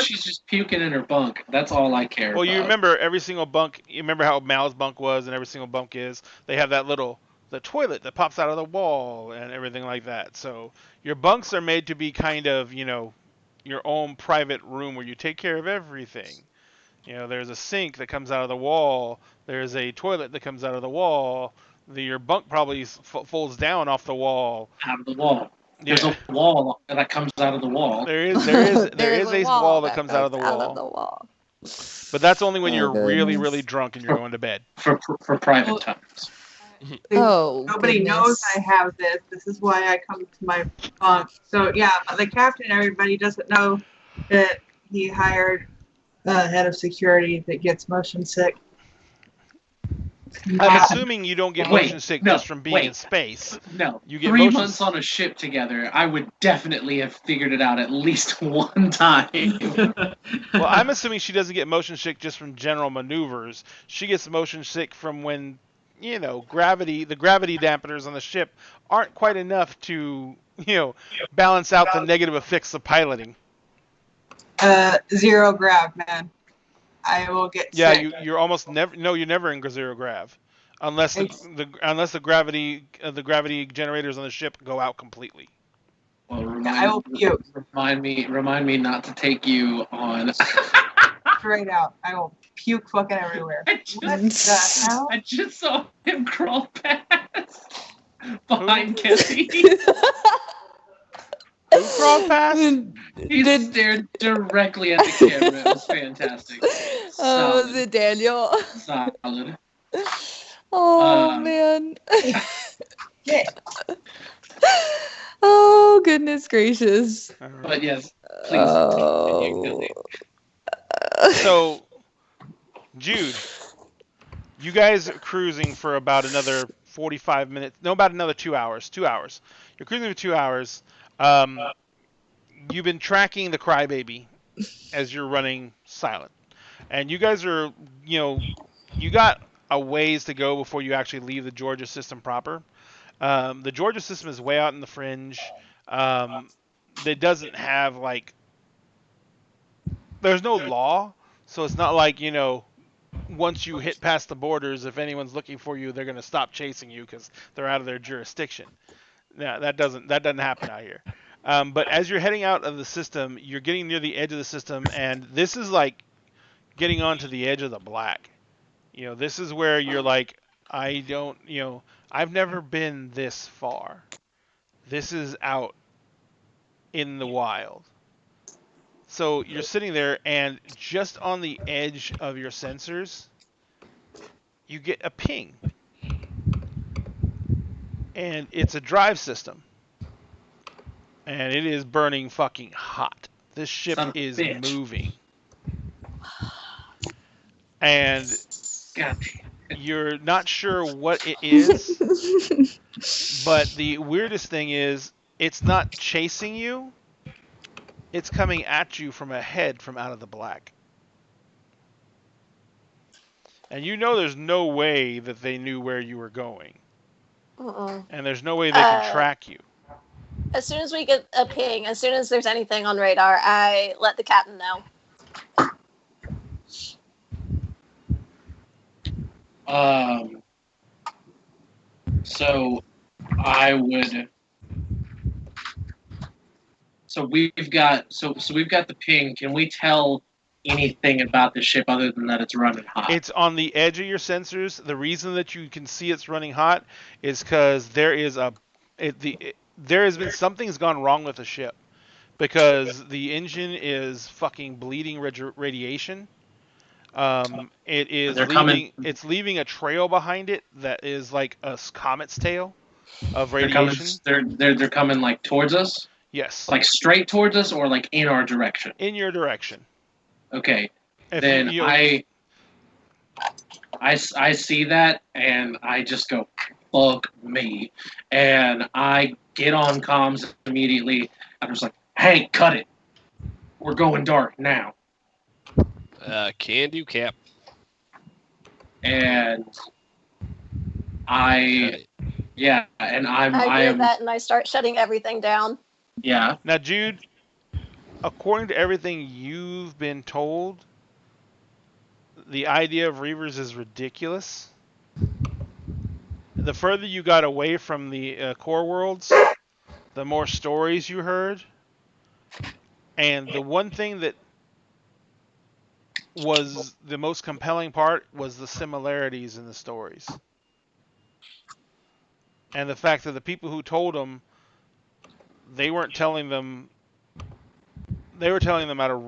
she's just puking in her bunk, that's all I care about. Well, you remember every single bunk. You remember how Mal's bunk was, and every single bunk is. They have that the toilet that pops out of the wall and everything like that. So your bunks are made to be kind of, your own private room where you take care of everything. There's a sink that comes out of the wall. There's a toilet that comes out of the wall. Your bunk probably folds down off the wall. Out of the wall. Yeah. There's a wall that comes out of the wall. There is a wall that comes out of the wall. But that's only when you're really, really drunk and you're going to bed. For private times. Nobody knows I have this. This is why I come to my bunk. So yeah, the captain, everybody doesn't know that he hired the head of security that gets motion sick. I'm assuming you don't get motion sick just from being in space. No, you get 3 months on a ship together, I would definitely have figured it out at least one time. Well, I'm assuming she doesn't get motion sick just from general maneuvers. She gets motion sick from when, the gravity dampeners on the ship aren't quite enough to, balance out the negative effects of piloting. 0 grav, man. I will get sick. You're almost never. No, you're never in 0 grav, unless the gravity generators on the ship go out completely. Well, remind me not to take you on. Straight out, I will puke fucking everywhere. I just saw him crawl past behind Kelly. Who crawled past? He stared directly at the camera. It was fantastic. Oh, was it Daniel? Solid. Oh, man. Oh, goodness gracious. But yes, please. So, Jude, you guys are cruising for about another 45 minutes. No, about another 2 hours. 2 hours. You're cruising for 2 hours. You've been tracking the crybaby as you're running silent. And you guys are, you got a ways to go before you actually leave the Georgia system proper. The Georgia system is way out in the fringe. It doesn't have, there's no law. So it's not like, once you hit past the borders, if anyone's looking for you, they're going to stop chasing you because they're out of their jurisdiction. Yeah, that doesn't happen out here. But as you're heading out of the system, you're getting near the edge of the system, and this is like getting onto the edge of the black. This is where you're like, I've never been this far. This is out in the wild. So you're sitting there, and just on the edge of your sensors, you get a ping. And it's a drive system. And it is burning fucking hot. This ship is moving. And you're not sure what it is. But the weirdest thing is, it's not chasing you. It's coming at you from ahead from out of the black. And there's no way that they knew where you were going. And there's no way they can track you. As soon as we get a ping, as soon as there's anything on radar, I let the captain know. So I would. So we've got the ping. Can we tell anything about the ship other than that it's running hot? It's on the edge of your sensors. The reason that you can see it's running hot is because something's gone wrong with the ship, because the engine is fucking bleeding radiation. It's leaving a trail behind it that is like a comet's tail of radiation. They're coming like towards us. Yes. Like straight towards us, or like in our direction? In your direction. Okay. Then I see that, and I just go, fuck me. And I get on comms immediately. I'm just like, hey, cut it. We're going dark now. Can do, Cap. And I hear that, and I start shutting everything down. Yeah. Now, Jude, according to everything you've been told, the idea of Reavers is ridiculous. The further you got away from the core worlds, the more stories you heard. And the one thing that was the most compelling part was the similarities in the stories. And the fact that the people who told them, they weren't telling them, they were telling them out of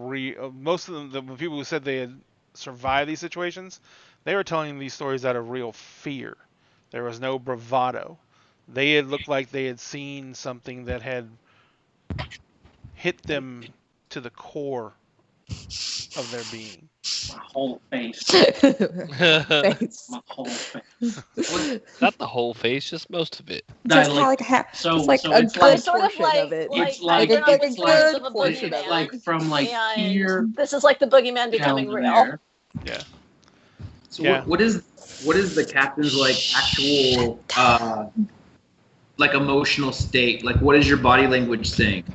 most of them, the people who said they had survived these situations, they were telling these stories out of real fear. There was no bravado. They had looked like they had seen something that had hit them to the core of their being. My whole face. Face. My whole face. Not the whole face, just most of it. Just like, just like a it's good like sort of portion like- of it. it's like like a it's good like portion of boogeyman. like from like And here this is like the boogeyman becoming down to real. there. Yeah. So Yeah. what is the captain's like actual like emotional state? Like what is your body language saying?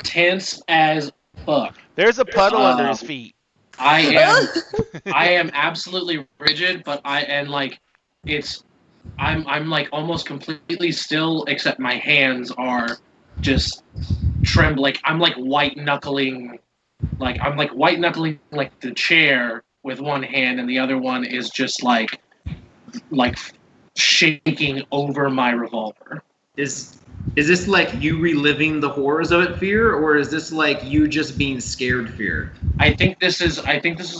Tense as fuck. There's a puddle under his feet. I am absolutely rigid, but I'm like almost completely still, except my hands are just trembling. I'm like white knuckling like the chair with one hand, and the other one is just like shaking over my revolver. Is this like you reliving the horrors of it fear, or is this like you just being scared fear? I think this is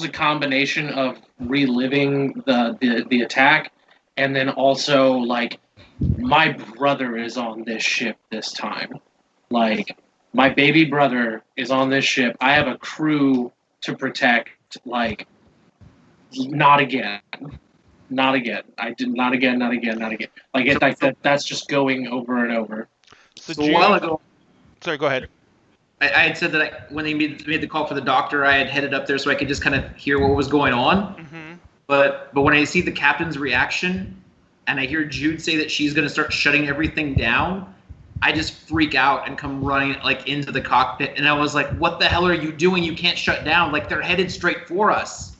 a combination of reliving the attack, and then also like my brother is on this ship this time. Like my baby brother is on this ship. I have a crew to protect. Like not again. Not again. I did not again. Not again. Not again. Like that's just going over and over. So a while ago, sorry, go ahead. I had said that when they made the call for the doctor, I had headed up there so I could just kind of hear what was going on. Mm-hmm. But when I see the captain's reaction, and I hear Jude say that she's going to start shutting everything down, I just freak out and come running like into the cockpit. And I was like, "What the hell are you doing? You can't shut down! Like they're headed straight for us."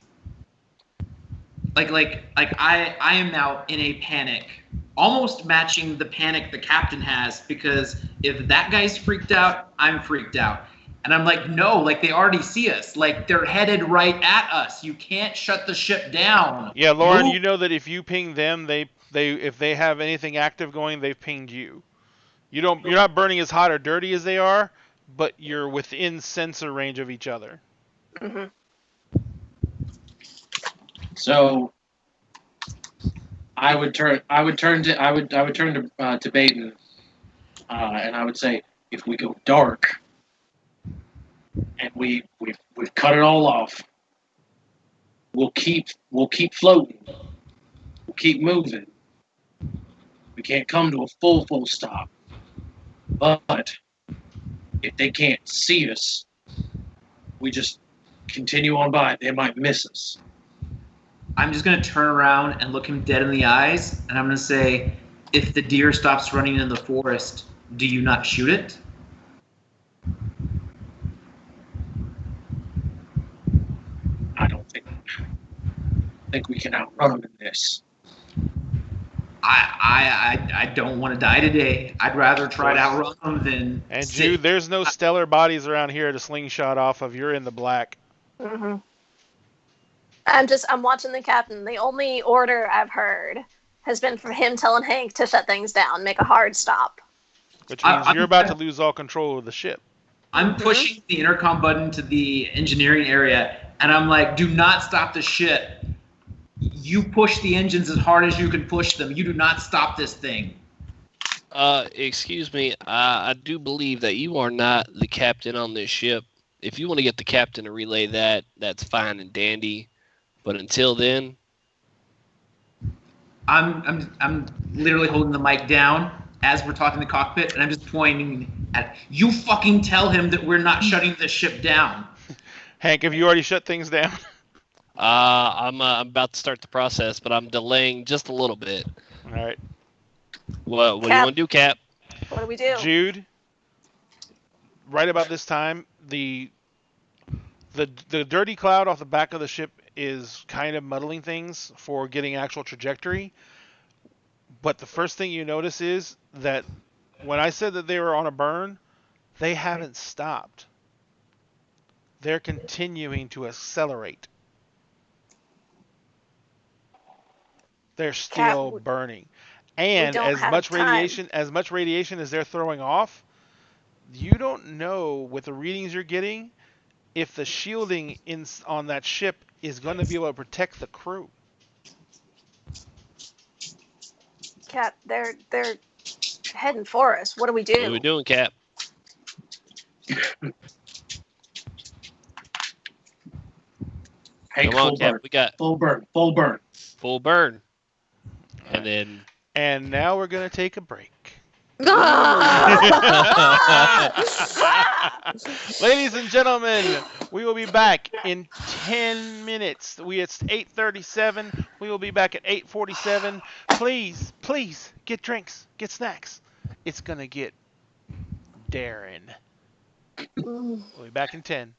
Like I am now in a panic, almost matching the panic the captain has, because if that guy's freaked out, I'm freaked out. And I'm like, no, like they already see us. Like they're headed right at us. You can't shut the ship down. Yeah, Lauren, Move. you know that if you ping them, they if they have anything active going, they've pinged you. You're not burning as hot or dirty as they are, but you're within sensor range of each other. Mm-hmm. So I would turn to Baden, and I would say, if we go dark and we've cut it all off, we'll keep floating, we'll keep moving. We can't come to a full stop, but if they can't see us, we just continue on by. They might miss us. I'm just going to turn around and look him dead in the eyes, and I'm going to say, if the deer stops running in the forest, do you not shoot it? I don't think we can outrun them in this. I don't want to die today. I'd rather try to outrun them than And sit. Jude, there's no stellar bodies around here to slingshot off of. You're in the black. Mm-hmm. I'm watching the captain. The only order I've heard has been for him telling Hank to shut things down, make a hard stop. Which means you're about to lose all control of the ship. I'm pushing the intercom button to the engineering area, and I'm like, do not stop the ship. You push the engines as hard as you can push them. You do not stop this thing. Excuse me. I do believe that you are not the captain on this ship. If you want to get the captain to relay that, that's fine and dandy. But until then, I'm literally holding the mic down as we're talking in the cockpit, and I'm just pointing at you. Fucking tell him that we're not shutting the ship down. Hank, have you already shut things down? I'm about to start the process, but I'm delaying just a little bit. All right. What do you want to do, Cap? What do we do? Jude, right about this time, the dirty cloud off the back of the ship is kind of muddling things for getting actual trajectory. But the first thing you notice is that when I said that they were on a burn, they haven't stopped. They're continuing to accelerate. They're still burning. And as much radiation as they're throwing off, you don't know with the readings you're getting if the shielding on that ship is going to be able to protect the crew. Cap, they're heading for us. What do we do? What are we doing, Cap? Hey, come on, Cap. We got full burn. Full burn. And then. And now we're going to take a break. Ladies and gentlemen, we will be back in 10 minutes. It's 8:37. We will be back at 8:47. Please get drinks, get snacks. It's going to get daring. We'll be back in 10.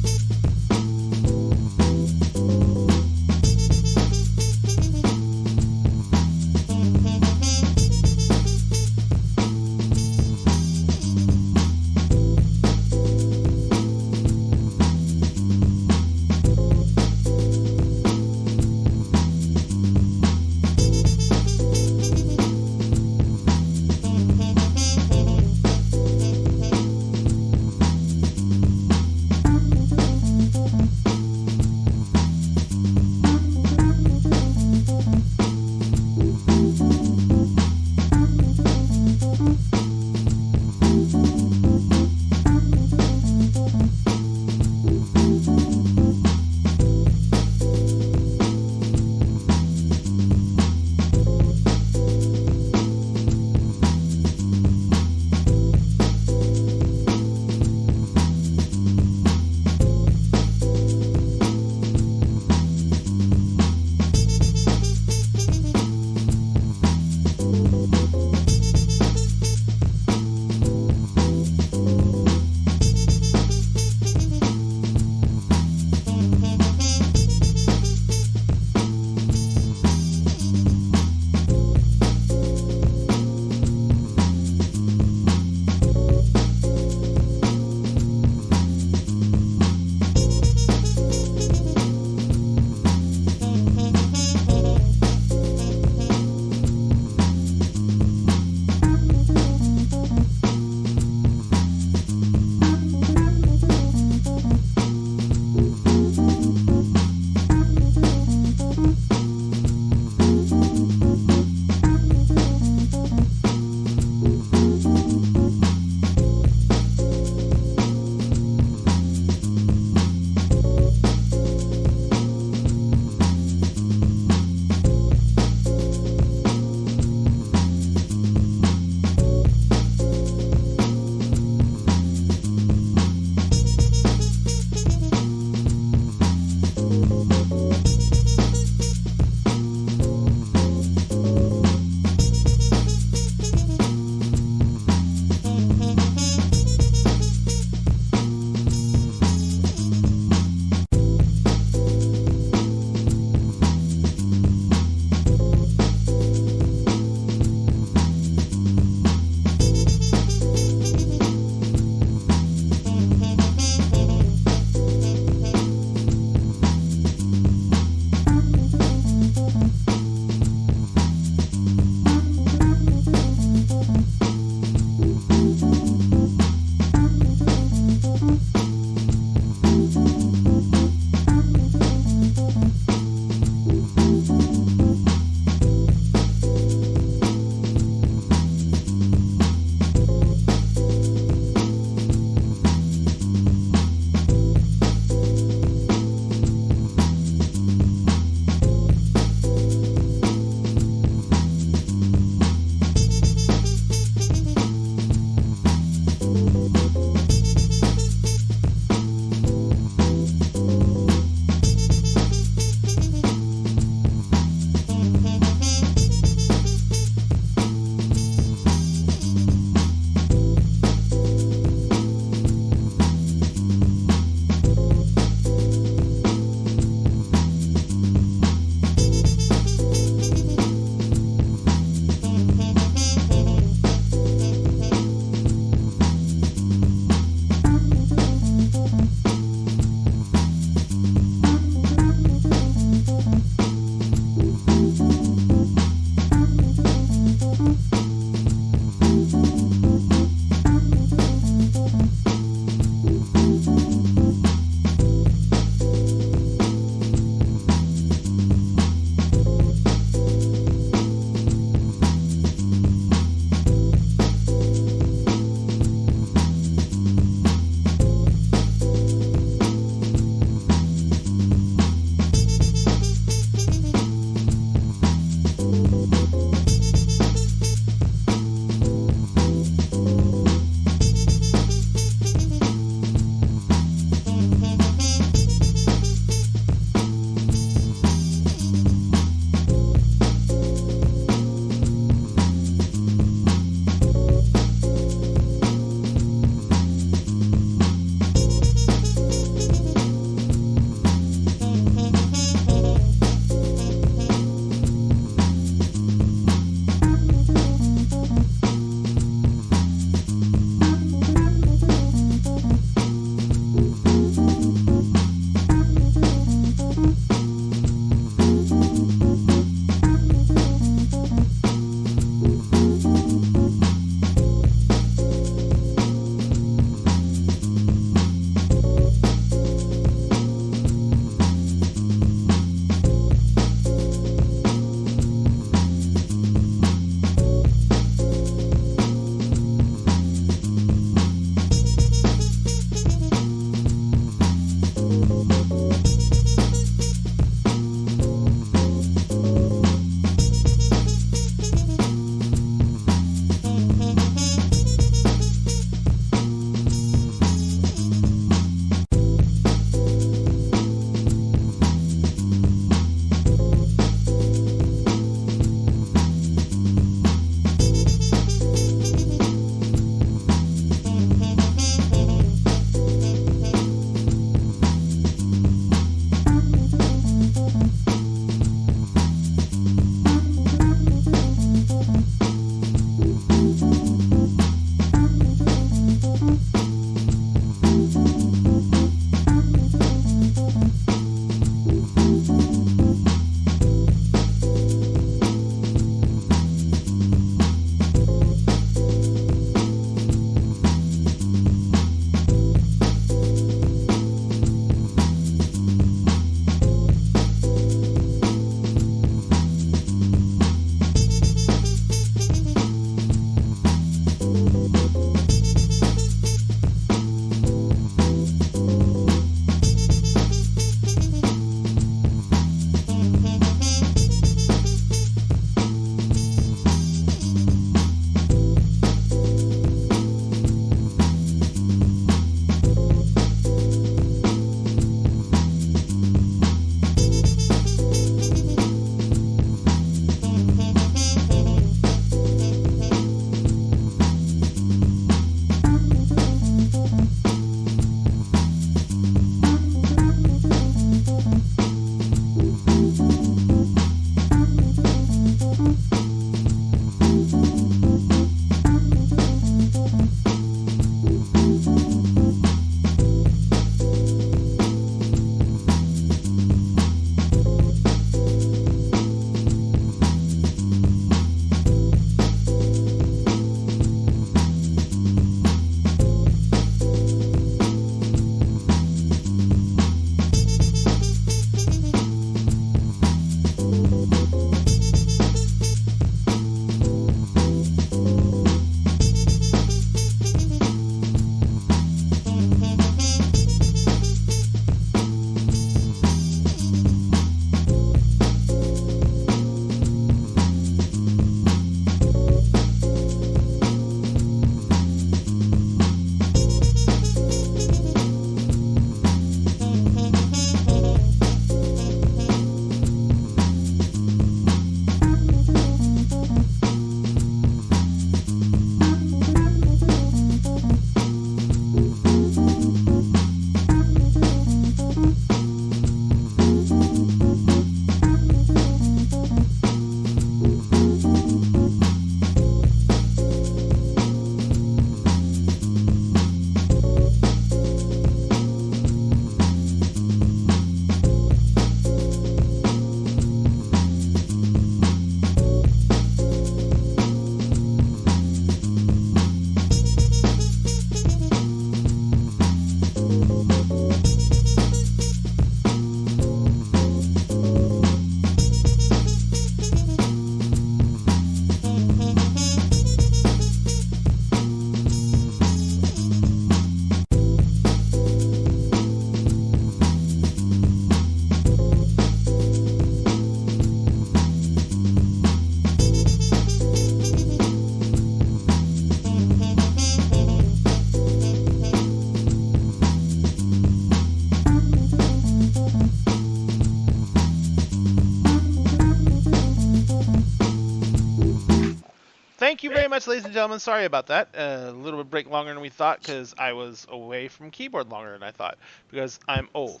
much, ladies and gentlemen. Sorry about that. A little bit break longer than we thought because I was away from keyboard longer than I thought because I'm old.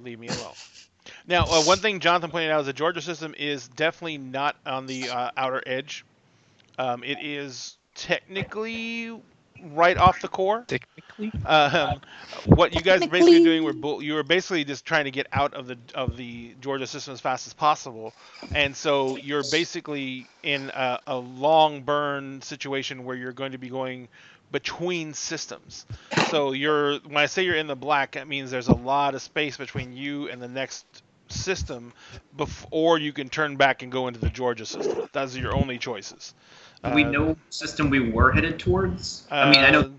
Leave me alone. Now, one thing Jonathan pointed out is the Georgia system is definitely not on the outer edge. It is technically right off the core. Technically. What you guys are basically doing you were basically just trying to get out of the Georgia system as fast as possible, and so you're basically in a long burn situation where you're going to be going between systems. So when I say you're in the black, that means there's a lot of space between you and the next system before you can turn back and go into the Georgia system. Those are your only choices. Do we know what system we were headed towards? I mean, I know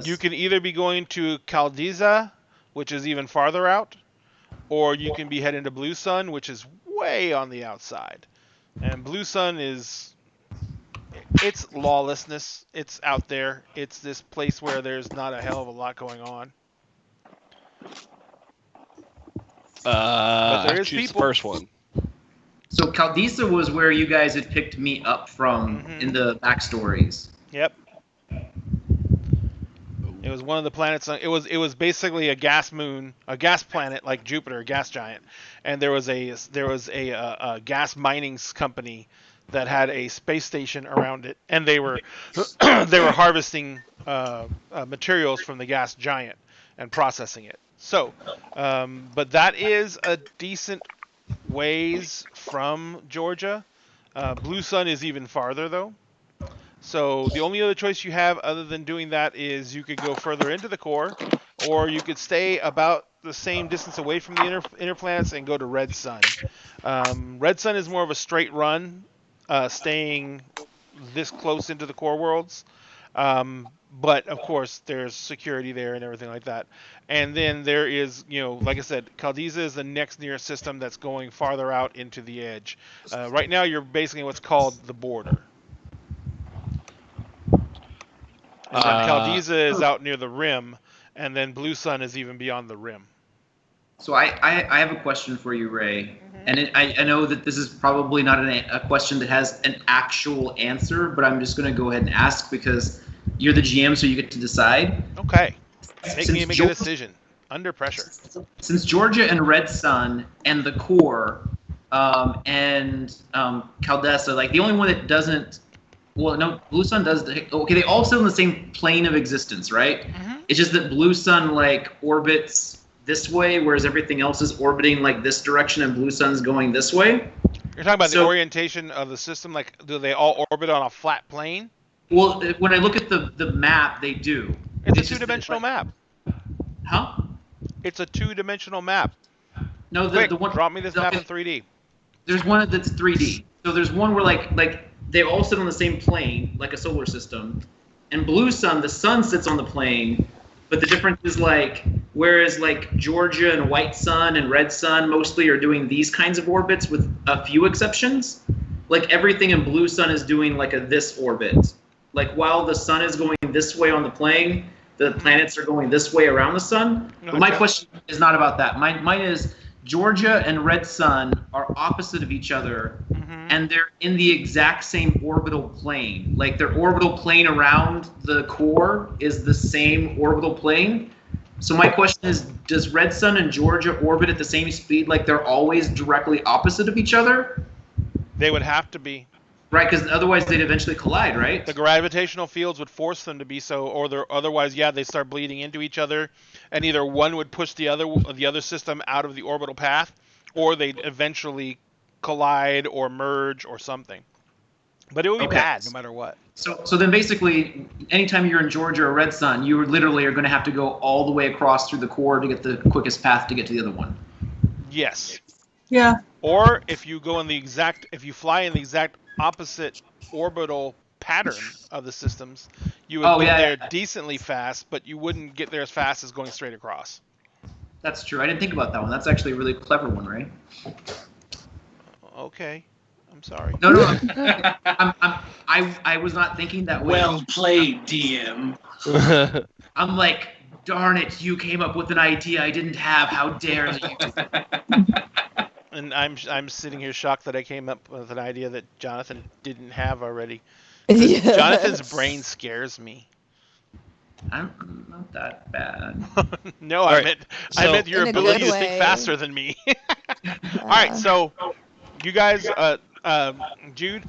you can either be going to Caldiza, which is even farther out, or you can be heading to Blue Sun, which is way on the outside. And Blue Sun it's lawlessness. It's out there. It's this place where there's not a hell of a lot going on. But there is choose people. The first one. So Caldiza was where you guys had picked me up from in the backstories. Yep. It was one of the planets. It was basically a gas moon, a gas planet like Jupiter, a gas giant, and there was a gas mining company that had a space station around it, and they were harvesting materials from the gas giant and processing it. So, but that is a decent ways from Georgia. Blue Sun is even farther though. So the only other choice you have other than doing that is you could go further into the core, or you could stay about the same distance away from the inner planets and go to Red Sun. Red Sun is more of a straight run, staying this close into the core worlds. But of course there's security there and everything like that. And then there is, like I said, Caldiza is the next nearest system that's going farther out into the edge. Right now you're basically what's called the border. And then Caldiza is out near the rim, and then Blue Sun is even beyond the rim. So I have a question for you, Ray. And I know that this is probably not a question that has an actual answer, but I'm just going to go ahead and ask because you're the GM, so you get to decide. Okay. Make me make a decision. Under pressure. Since Georgia and Red Sun and the core and Caldesa, like the only one that doesn't, well, no, Blue Sun does. Okay, they all sit on the same plane of existence, right? It's just that Blue Sun like orbits this way, whereas everything else is orbiting like this direction, and Blue Sun's going this way. You're talking about the orientation of the system. Like, do they all orbit on a flat plane? Well, when I look at the map, they do. It's a two-dimensional map. Huh? It's a two-dimensional map. No, Quick, the one. drop me this map in 3D. There's one that's 3D. So there's one where like they all sit on the same plane, like a solar system. And Blue Sun, the sun sits on the plane, but the difference is like, whereas like Georgia and White Sun and Red Sun mostly are doing these kinds of orbits with a few exceptions. Like everything in Blue Sun is doing like this orbit. Like while the sun is going this way on the plane, the planets are going this way around the sun. But my question is not about that. Mine is Georgia and Red Sun are opposite of each other, and they're in the exact same orbital plane. Like their orbital plane around the core is the same orbital plane. So my question is, does Red Sun and Georgia orbit at the same speed, like they're always directly opposite of each other? They would have to be. Right, because otherwise they'd eventually collide, right? The gravitational fields would force them to be so, or otherwise, they start bleeding into each other, and either one would push the other system out of the orbital path, or they'd eventually collide or merge or something. But it would be bad no matter what. So then basically, anytime you're in Georgia or Red Sun, you literally are going to have to go all the way across through the core to get the quickest path to get to the other one. Yes. Yeah. Or if you fly in the exact opposite orbital pattern of the systems, you would get there decently fast, but you wouldn't get there as fast as going straight across. That's true. I didn't think about that one. That's actually a really clever one, right? Okay. I'm sorry. No. I was not thinking that way. Well played, DM. I'm like, darn it, you came up with an idea I didn't have. How dare you? And I'm sitting here shocked that I came up with an idea that Jonathan didn't have already. Yeah. Jonathan's brain scares me. I'm not that bad. No, All I right, meant so- your In a ability good to think way. faster than me. All right, so you guys, Jude,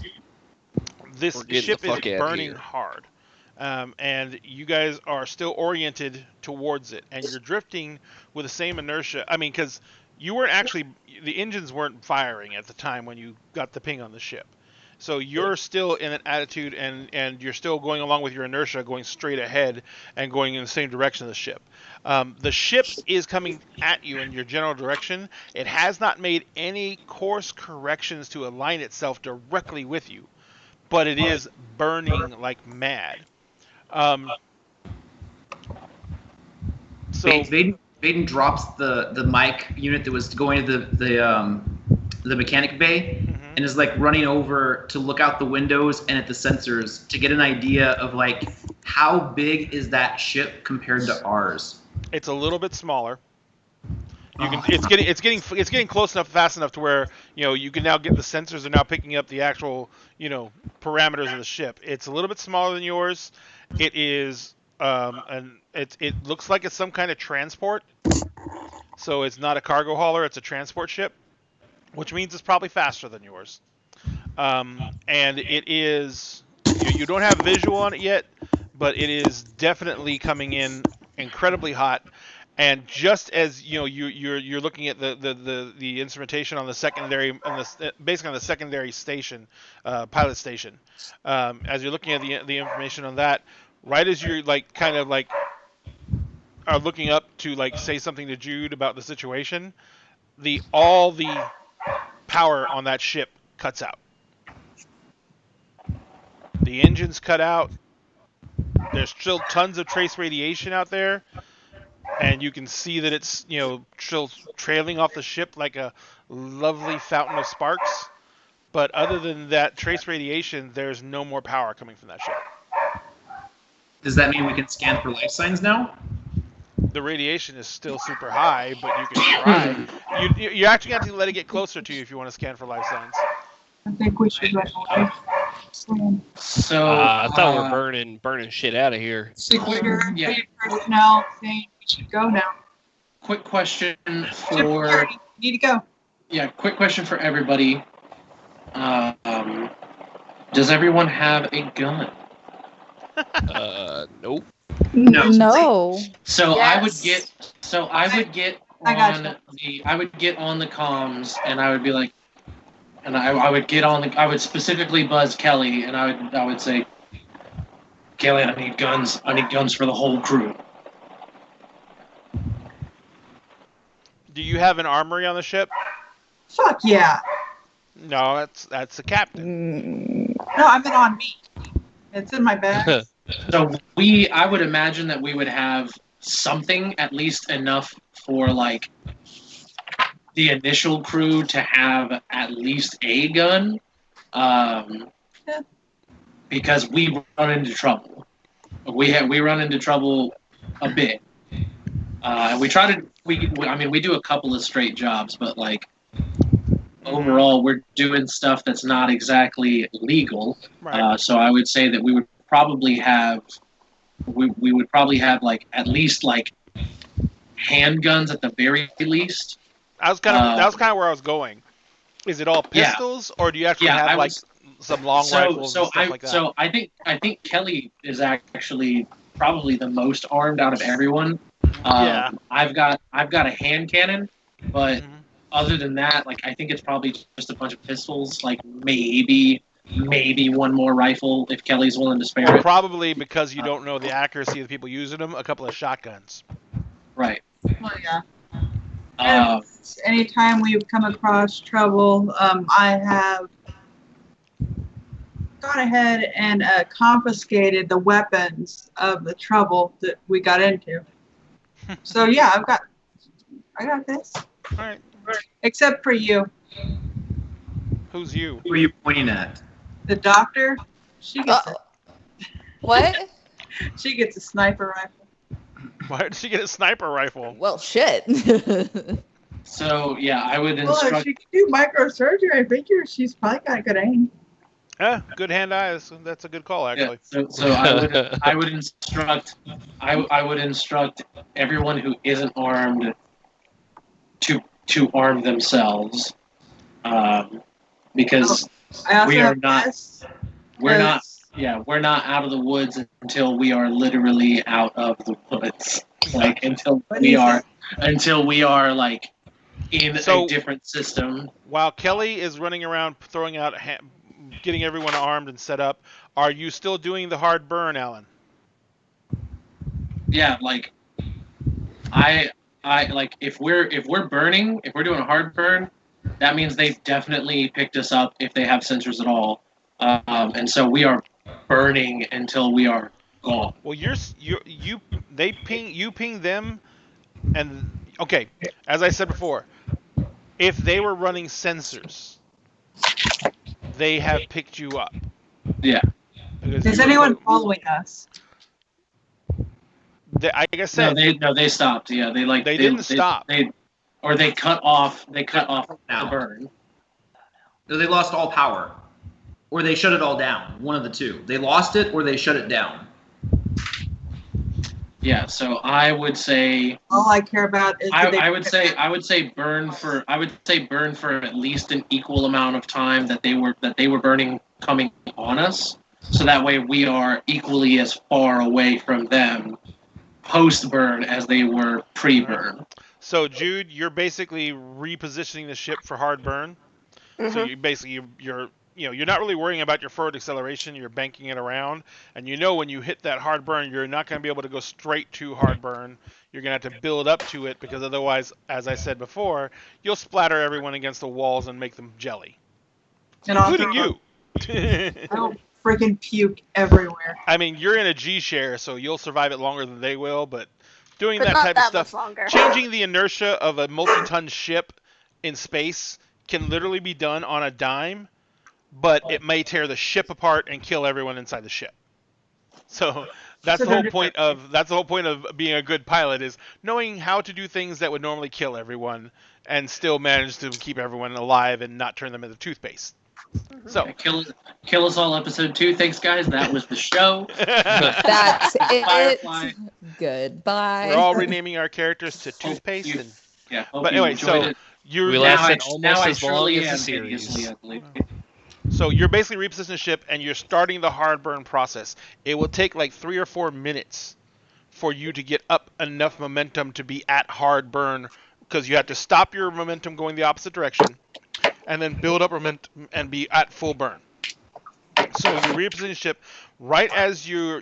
this We're getting ship the is fuck outta burning here. hard, and you guys are still oriented towards it, and you're drifting with the same inertia. I mean, because you weren't actually, the engines weren't firing at the time when you got the ping on the ship. So you're still in an attitude, and you're still going along with your inertia, going straight ahead and going in the same direction of the ship. The ship is coming at you in your general direction. It has not made any course corrections to align itself directly with you, but it is burning like mad. So Vaden drops the mic unit that was going to the mechanic bay, and is like running over to look out the windows and at the sensors to get an idea of like how big is that ship compared to ours. it's a little bit smaller. You can it's getting close enough, fast enough to where you can now get the sensors are now picking up the actual parameters of the ship. It's a little bit smaller than yours. It is it looks like it's some kind of transport. So it's not a cargo hauler, it's a transport ship, which means it's probably faster than yours. And it is you don't have visual on it yet, but it is definitely coming in incredibly hot. And just as you're looking at the instrumentation on the secondary, basically on the secondary station, pilot station, as you're looking at the information on that, right as you're are looking up to say something to Jude about the situation, all the power on that ship cuts out. The engines cut out. There's still tons of trace radiation out there. And you can see that it's, still trailing off the ship like a lovely fountain of sparks. But other than that trace radiation, there's no more power coming from that ship. Does that mean we can scan for life signs now? The radiation is still super high, but you can try. You actually have to let it get closer to you if you want to scan for life signs. I think we should run away. So I thought we were burning shit out of here. Security personnel saying we should go now. Quick question for Security, need to go. Yeah, quick question for everybody. Does everyone have a gun? Nope. No. So Yes. I would get I would get on the comms, and I would be like, and I would specifically buzz Kelly, and I would say, Kelly, I need guns for the whole crew. Do you have an armory on the ship? Fuck yeah. No, that's the captain. No, I meant on me. It's in my bag. So I would imagine that we would have something, at least enough for the initial crew to have at least a gun, because we run into trouble. We run into trouble a bit. We try to we do a couple of straight jobs, but overall we're doing stuff that's not exactly legal. Right. So I would say that we would probably have at least handguns at the very least. That was kind of where I was going. Is it all pistols, or do you actually have some long rifles and stuff like that? So I think Kelly is actually probably the most armed out of everyone. I've got a hand cannon, but other than that, I think it's probably just a bunch of pistols. Maybe one more rifle if Kelly's willing to spare it. Probably because you don't know the accuracy of the people using them. A couple of shotguns. Right. Oh yeah. Anytime we've come across trouble, I have gone ahead and confiscated the weapons of the trouble that we got into. So yeah, I got this. All right. Except for you. Who's you? Who are you pointing at? The doctor. She gets What? she gets a sniper rifle. Why did she get a sniper rifle? Well, shit. So yeah, I would Well, instruct. if she can do microsurgery, I figure she's probably got good aim. Good hand-eye. That's a good call, actually. Yeah, so I would instruct everyone who isn't armed to arm themselves, because I also we are have not this, we're not 'cause we're not out of the woods until we are literally out of the woods. Like until we are like in So- a different system. While Kelly is running around throwing out, getting everyone armed and set up, are you still doing the hard burn, Alan? Yeah, like I like if we're burning, if we're doing a hard burn, that means they've definitely picked us up if they have sensors at all, and so we are burning until we are gone. Well, you ping them, and okay. As I said before, if they were running sensors, they have picked you up. Yeah. Is anyone following us? Like I said, they stopped. Yeah, they didn't stop. They cut off the burn. No, they lost all power, or they shut it all down. One of the two. They lost it, or they shut it down. Yeah, so I would say all I care about is I would say burn for at least an equal amount of time that they were burning coming on us, so that way we are equally as far away from them post burn as they were pre burn. So Jude, you're basically repositioning the ship for hard burn. Mm-hmm. So you basically you're not really worrying about your forward acceleration. You're banking it around, and when you hit that hard burn, you're not going to be able to go straight to hard burn. You're going to have to build up to it, because otherwise, as I said before, you'll splatter everyone against the walls and make them jelly, including you. I don't freaking puke everywhere. I mean, you're in a G share, so you'll survive it longer than they will. But doing But that not type that of stuff, much longer. changing the inertia of a multi-ton ship in space can literally be done on a dime, but it may tear the ship apart and kill everyone inside the ship. So that's the whole point of being a good pilot, is knowing how to do things that would normally kill everyone and still manage to keep everyone alive and not turn them into toothpaste. Mm-hmm. So Kill Us All episode 2. Thanks guys, that was the show. That's Firefly. it. Goodbye. We're all renaming our characters to toothpaste. But anyway, so we lasted almost as long as the series. So you're basically repositioning the ship, and you're starting the hard burn process. It will take like 3 or 4 minutes for you to get up enough momentum to be at hard burn, because you have to stop your momentum going the opposite direction, and then build up momentum and be at full burn. So you reposition the ship right as you're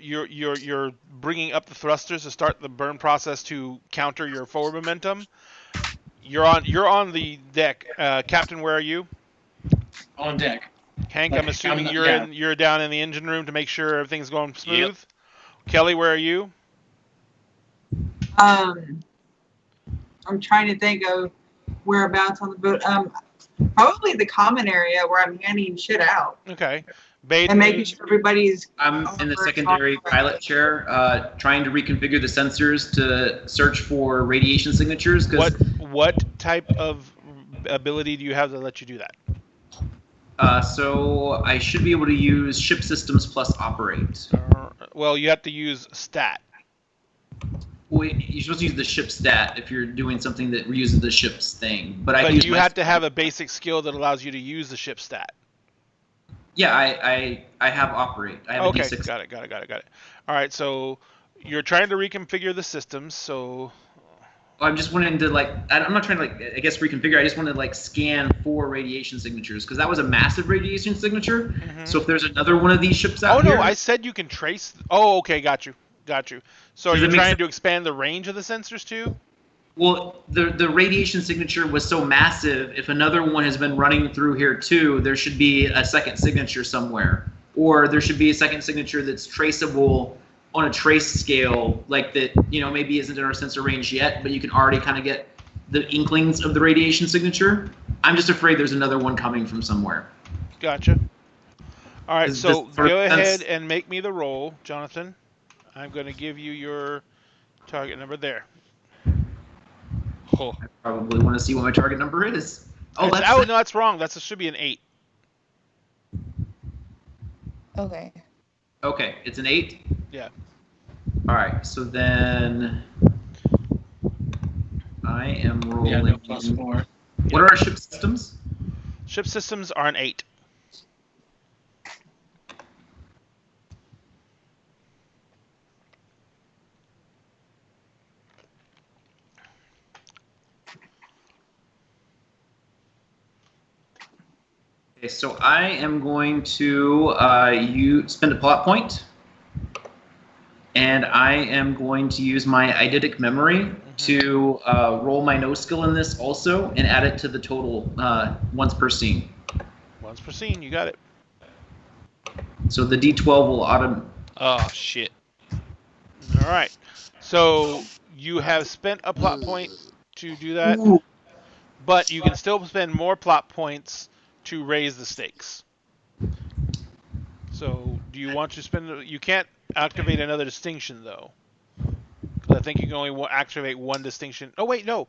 bringing up the thrusters to start the burn process to counter your forward momentum. You're on the deck. Captain, where are you? On deck. Hank, I'm assuming you're down in the engine room to make sure everything's going smooth. Yep. Kelly, where are you? I'm trying to think of whereabouts on the boat. Probably the common area where I'm handing shit out. Okay. Baden, and making sure everybody's. I'm in the secondary pilot chair, trying to reconfigure the sensors to search for radiation signatures. What type of ability do you have to let you do that? So I should be able to use ship systems plus operate. Well, you have to use stat. Well, you're supposed to use the ship stat if you're doing something that reuses the ship's thing. But you have to have a basic skill that allows you to use the ship stat. Yeah, I have operate. I have a D6. Got it. All right, so you're trying to reconfigure the systems, so... I'm just wanting to, I'm not trying to, I guess, reconfigure. I just want to, scan for radiation signatures, because that was a massive radiation signature. Mm-hmm. So if there's another one of these ships out here... Oh, no, I said you can trace... Oh, okay, got you. So you're trying to expand the range of the sensors, too? Well, the radiation signature was so massive, if another one has been running through here, too, there should be a second signature somewhere. Or there should be a second signature that's traceable on a trace scale, that maybe isn't in our sensor range yet, but you can already kind of get the inklings of the radiation signature. I'm just afraid there's another one coming from somewhere. Gotcha. All right, so go ahead and make me the roll, Jonathan. I'm going to give you your target number there. Oh. I probably want to see what my target number is. Oh, no, that's wrong. That should be an 8. Okay. Okay, it's an 8? Yeah. All right, so then I am rolling. Yeah, no +4. What are our ship systems? Ship systems are an 8. Okay, so I am going to you spend a plot point, and I am going to use my eidetic memory to roll my no skill in this also, and add it to the total once per scene. Once per scene, you got it. So the D12 will Oh shit. All right. So you have spent a plot point to do that, but you can still spend more plot points to raise the stakes. So do you want to spend? You can't activate another distinction though. I think you can only activate one distinction. Oh wait, no.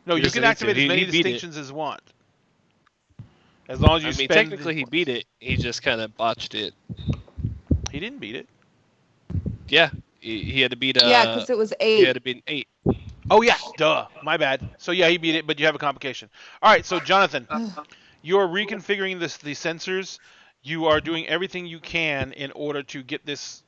No, you can activate as many distinctions as you want. As long as you spend. Technically he beat it. He just kind of botched it. He didn't beat it. Yeah, he had to beat. Yeah, because it was 8. He had to beat 8. Oh yeah, duh. My bad. So yeah, he beat it, but you have a complication. All right, so Jonathan, you're reconfiguring the sensors. You are doing everything you can in order to get this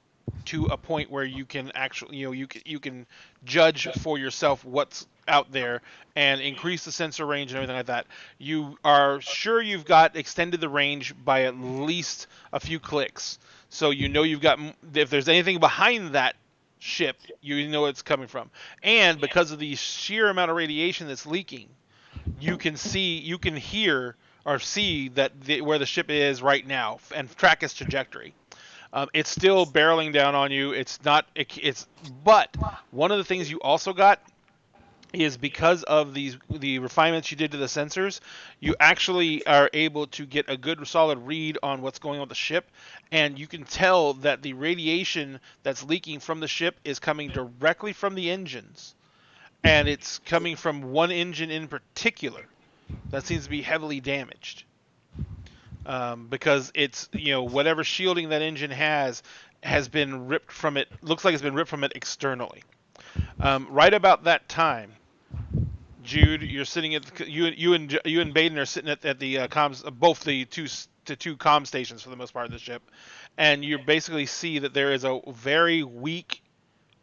to a point where you can actually, you can judge for yourself what's out there and increase the sensor range and everything like that. You are sure you've extended the range by at least a few clicks, so you know you've got, if there's anything behind that ship, you know it's coming from. And because of the sheer amount of radiation that's leaking, you can hear or see that where the ship is right now and track its trajectory. It's still barreling down on you. But one of the things you also got is because of the refinements you did to the sensors, you actually are able to get a good solid read on what's going on with the ship, and you can tell that the radiation that's leaking from the ship is coming directly from the engines, and it's coming from one engine in particular that seems to be heavily damaged. Because it's, whatever shielding that engine has been ripped from it. Looks like it's been ripped from it externally. Right about that time, Jude, you're sitting at you and Baden are sitting at the comms, both the two comm stations for the most part of the ship, and you basically see that there is a very weak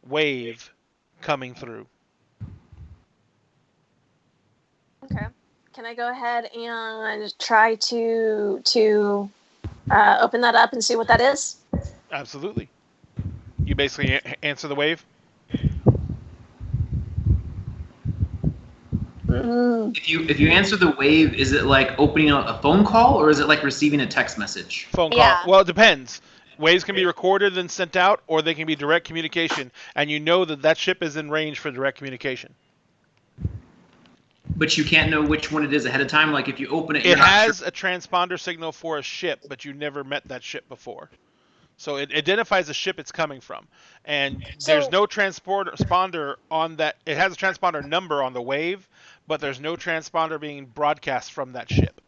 wave coming through. Okay. Can I go ahead and try to open that up and see what that is? Absolutely. You basically answer the wave. If you answer the wave, is it like opening a phone call, or is it like receiving a text message? Phone call. Yeah. Well, it depends. Waves can be recorded and sent out, or they can be direct communication, and you know that ship is in range for direct communication. But you can't know which one it is ahead of time. Like if you open it, it has a transponder signal for a ship, but you never met that ship before. So it identifies the ship it's coming from, and there's no transponder on that. It has a transponder number on the wave, but there's no transponder being broadcast from that ship.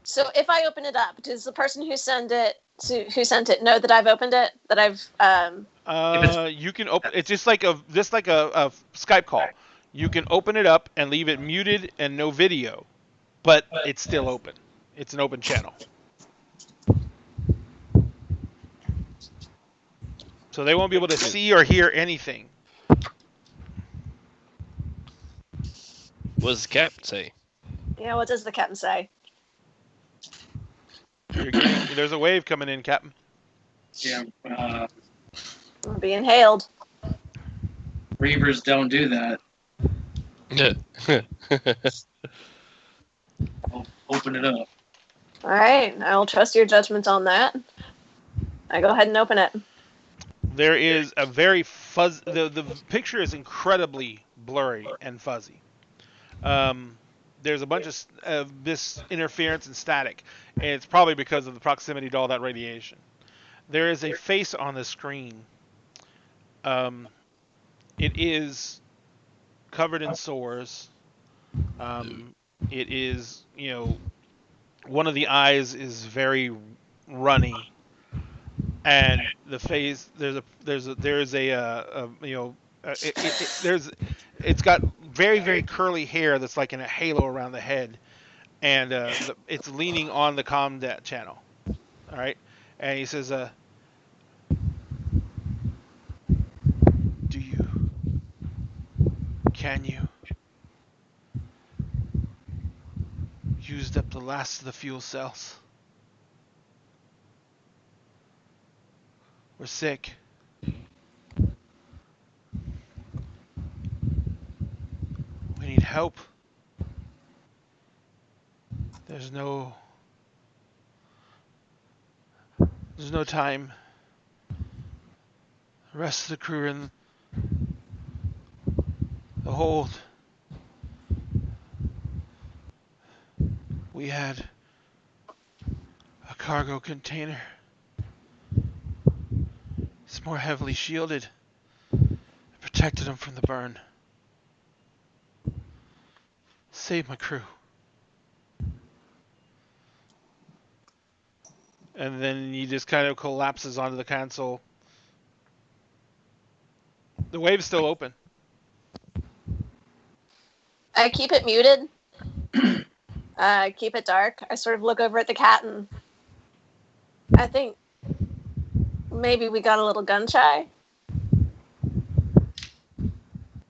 So if I open it up, does the person who sent it know that I've opened it? That I've you can open. It's just like a Skype call. You can open it up and leave it muted and no video, but it's still open. It's an open channel. So they won't be able to see or hear anything. What does the captain say? Yeah, what does the captain say? There's a wave coming in, Captain. Yeah. I'm being hailed. Reavers don't do that. I'll open it up. All right, I'll trust your judgment on that. I go ahead and open it. There is a very fuzzy. The picture is incredibly blurry and fuzzy. There's a bunch of this interference and static, and it's probably because of the proximity to all that radiation. There is a face on the screen. It is covered in sores. It is, one of the eyes is very runny, and the face it's got very very curly hair that's like in a halo around the head, and it's leaning on the comdat channel. All right, and he says, can you used up the last of the fuel cells? We're sick. We need help. There's no time. The rest of the crew are in the hold. We had a cargo container. It's more heavily shielded. It protected them from the burn. Save my crew. And then he just kind of collapses onto the console. The wave's still open. I keep it muted. Keep it dark. I sort of look over at the cat, and I think maybe we got a little gun shy.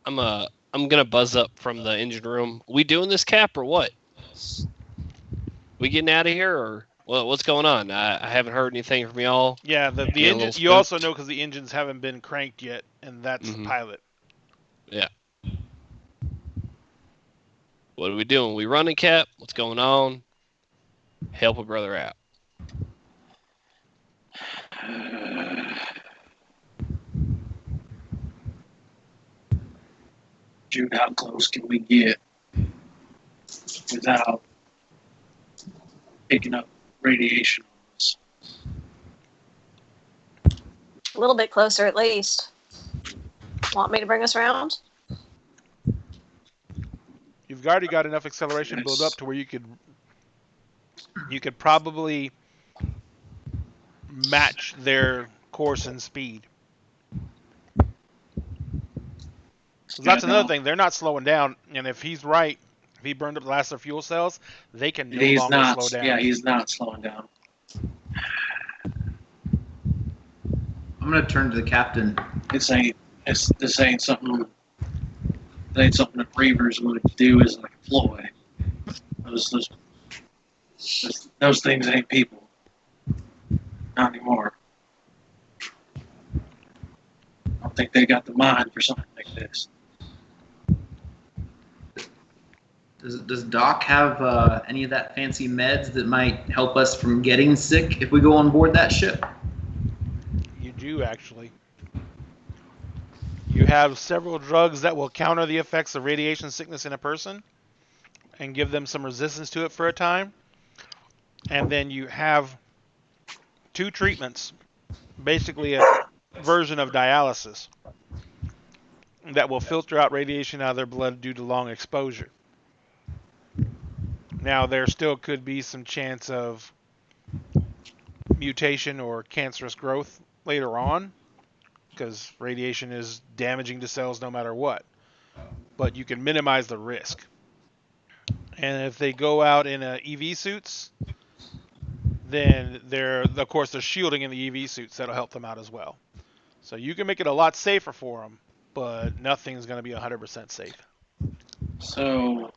I'm gonna buzz up from the engine room. We doing this, Cap, or what? We getting out of here, or what's going on? I haven't heard anything from y'all. Yeah, the engine. You also know because the engines haven't been cranked yet, and that's the pilot. Yeah. What are we doing? We running, Cap? What's going on? Help a brother out. Jude, how close can we get without picking up radiation on us? A little bit closer, at least. Want me to bring us around? You've already got enough acceleration built up to where you could probably match their course and speed. So that's another thing. They're not slowing down, and if he's right, if he burned up the last of their fuel cells, they can no longer slow down. Yeah, he's not slowing down. I'm gonna turn to the captain. This ain't something. It ain't something that Reavers would do as like a ploy. Those things ain't people. Not anymore. I don't think they got the mind for something like this. Does Doc have any of that fancy meds that might help us from getting sick if we go on board that ship? You do, actually. You have several drugs that will counter the effects of radiation sickness in a person and give them some resistance to it for a time. And then you have 2 treatments, basically a version of dialysis, that will filter out radiation out of their blood due to long exposure. Now, there still could be some chance of mutation or cancerous growth later on, because radiation is damaging to cells no matter what. But you can minimize the risk. And if they go out in EV suits, then they're shielding in the EV suits. That'll help them out as well. So you can make it a lot safer for them, but nothing's going to be 100% safe. So,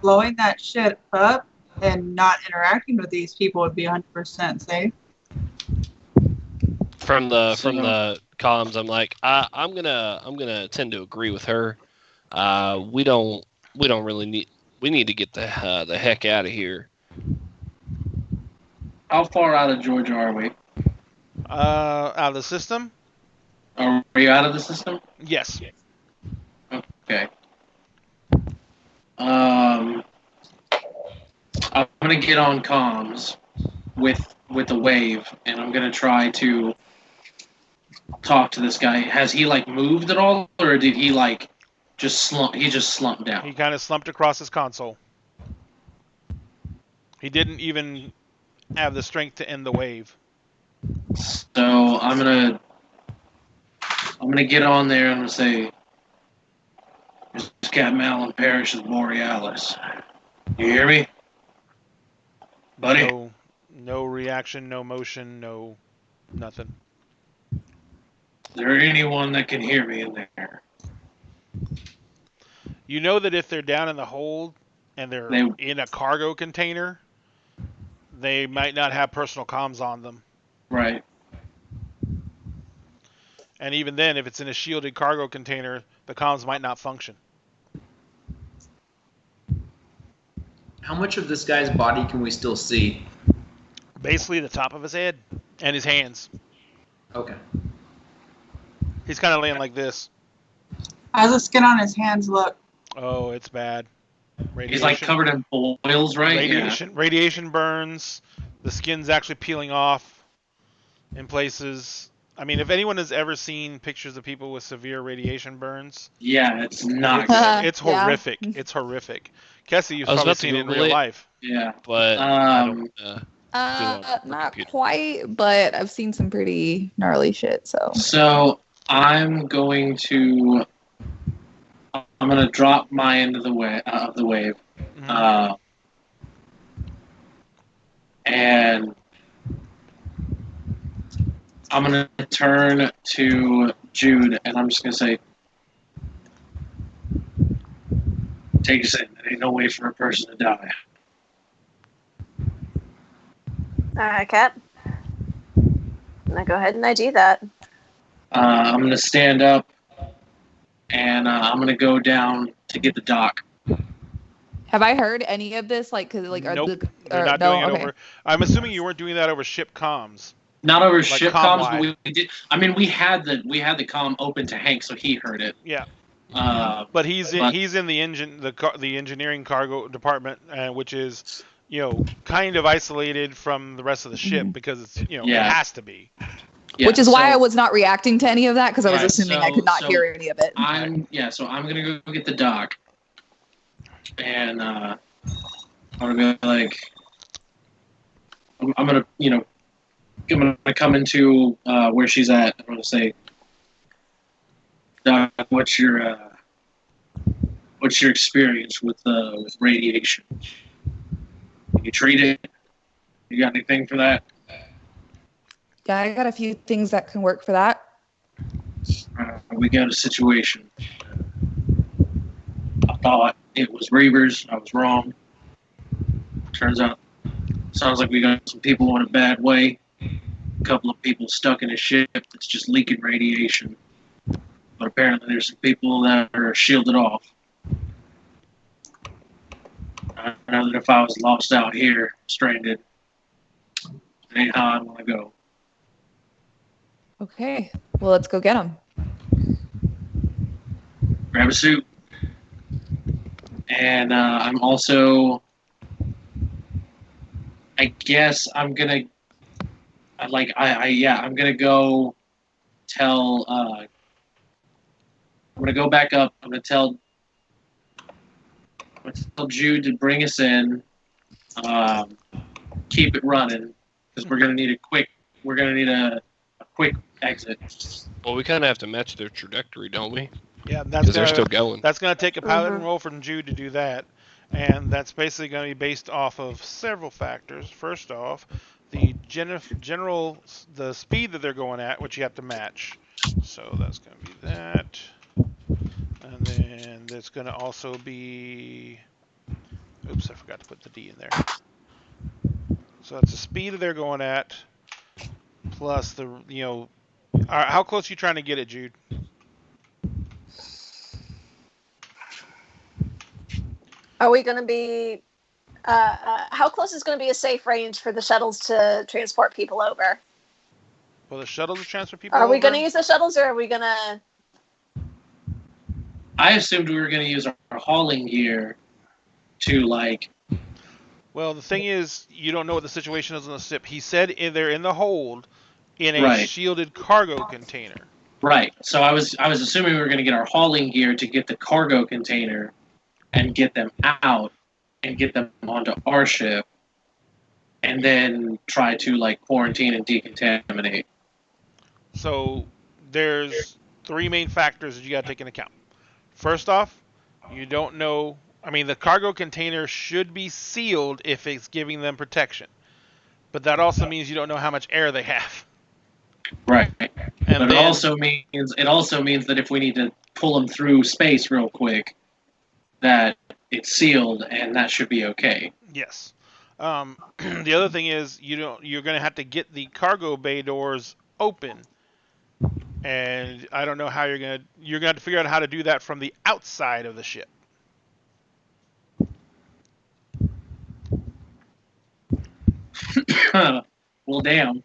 blowing that shit up and not interacting with these people would be 100% safe. From the comms, I'm like, I'm gonna tend to agree with her. We don't really need. We need to get the heck out of here. How far out of Georgia are we? Out of the system? Are we out of the system? Yes. Okay. I'm gonna get on comms with the wave, and I'm gonna try to talk to this guy. Has he moved at all, or did he just slump? He just slumped down. He kind of slumped across his console. He didn't even have the strength to end the wave. So I'm gonna get on there and I'm gonna say, "This is Captain Alan Parrish of Borealis. You hear me, buddy?" No reaction, no motion, no nothing. Is there anyone that can hear me in there? You know that if they're down in the hold and they're in a cargo container, they might not have personal comms on them. Right. And even then, if it's in a shielded cargo container, the comms might not function. How much of this guy's body can we still see? Basically the top of his head and his hands. Okay. He's kind of laying like this. How's the skin on his hands look? Oh, it's bad. Radiation. He's like covered in boils, right? Radiation burns. The skin's actually peeling off in places. I mean, if anyone has ever seen pictures of people with severe radiation burns, yeah, it's not good. It's horrific. Yeah. It's horrific. Kessie, you've probably seen it in real life. Yeah, but I don't. Not quite, but I've seen some pretty gnarly shit. So I'm gonna drop my end of the wave, mm-hmm. And I'm gonna turn to Jude, and I'm just gonna say, "Take us in. There ain't no way for a person to die." All right, Cap. Now go ahead and I do that. I'm going to stand up, and I'm going to go down to get the doc. Have I heard any of this? Nope. You're not doing it over. I'm assuming you weren't doing that over ship comms. Not over ship comms, but we did. I mean, we had the comm open to Hank, so he heard it. Yeah. But he's in the engineering cargo department, which is kind of isolated from the rest of the ship because it's it has to be. Yeah, which is why I was not reacting to any of that because I was assuming I could not hear any of it. So I'm gonna go get the doc, and I'm gonna be like, I'm gonna come into where she's at. I'm gonna say, Doc, what's your experience with radiation? Can you treat it? You got anything for that? Yeah, I got a few things that can work for that. We got a situation. I thought it was Reavers. I was wrong. Sounds like we got some people in a bad way. A couple of people stuck in a ship that's just leaking radiation. But apparently there's some people that are shielded off. I know that if I was lost out here, stranded, it ain't how I want to go. Okay, well, let's go get them. Grab a suit. And I'm also, I guess I'm going to, I'm going to go tell, I'm going to go back up. I'm going to tell Jude to bring us in, keep it running, because we're gonna need a quick exit. Well, we kind of have to match their trajectory, don't we? Yeah, because they're still going. That's gonna take a pilot roll from Jude to do that, and that's basically gonna be based off of several factors. First off, the the speed that they're going at, which you have to match. So that's gonna be that. And then there's going to also be... Oops, I forgot to put the D in there. So that's the speed that they're going at, plus the, how close are you trying to get it, Jude? Are we going to be... how close is going to be a safe range for the shuttles to transport people over? For the shuttles to transfer people over? Are we going to use the shuttles, or are we going to... I assumed we were going to use our hauling gear to, Well, the thing is, you don't know what the situation is on the ship. He said they're in the hold in a shielded cargo container. Right. So I was assuming we were going to get our hauling gear to get the cargo container and get them out and get them onto our ship. and then try to like quarantine and decontaminate. So there's 3 main factors that you got to take into account. First off, you don't know. I mean, the cargo container should be sealed if it's giving them protection, but that also means you don't know how much air they have. Right. And but it also means that if we need to pull them through space real quick, that it's sealed and that should be okay. Yes. The other thing is you're going to have to get the cargo bay doors open, and I don't know how you're going to have to figure out how to do that from the outside of the ship. Well, damn.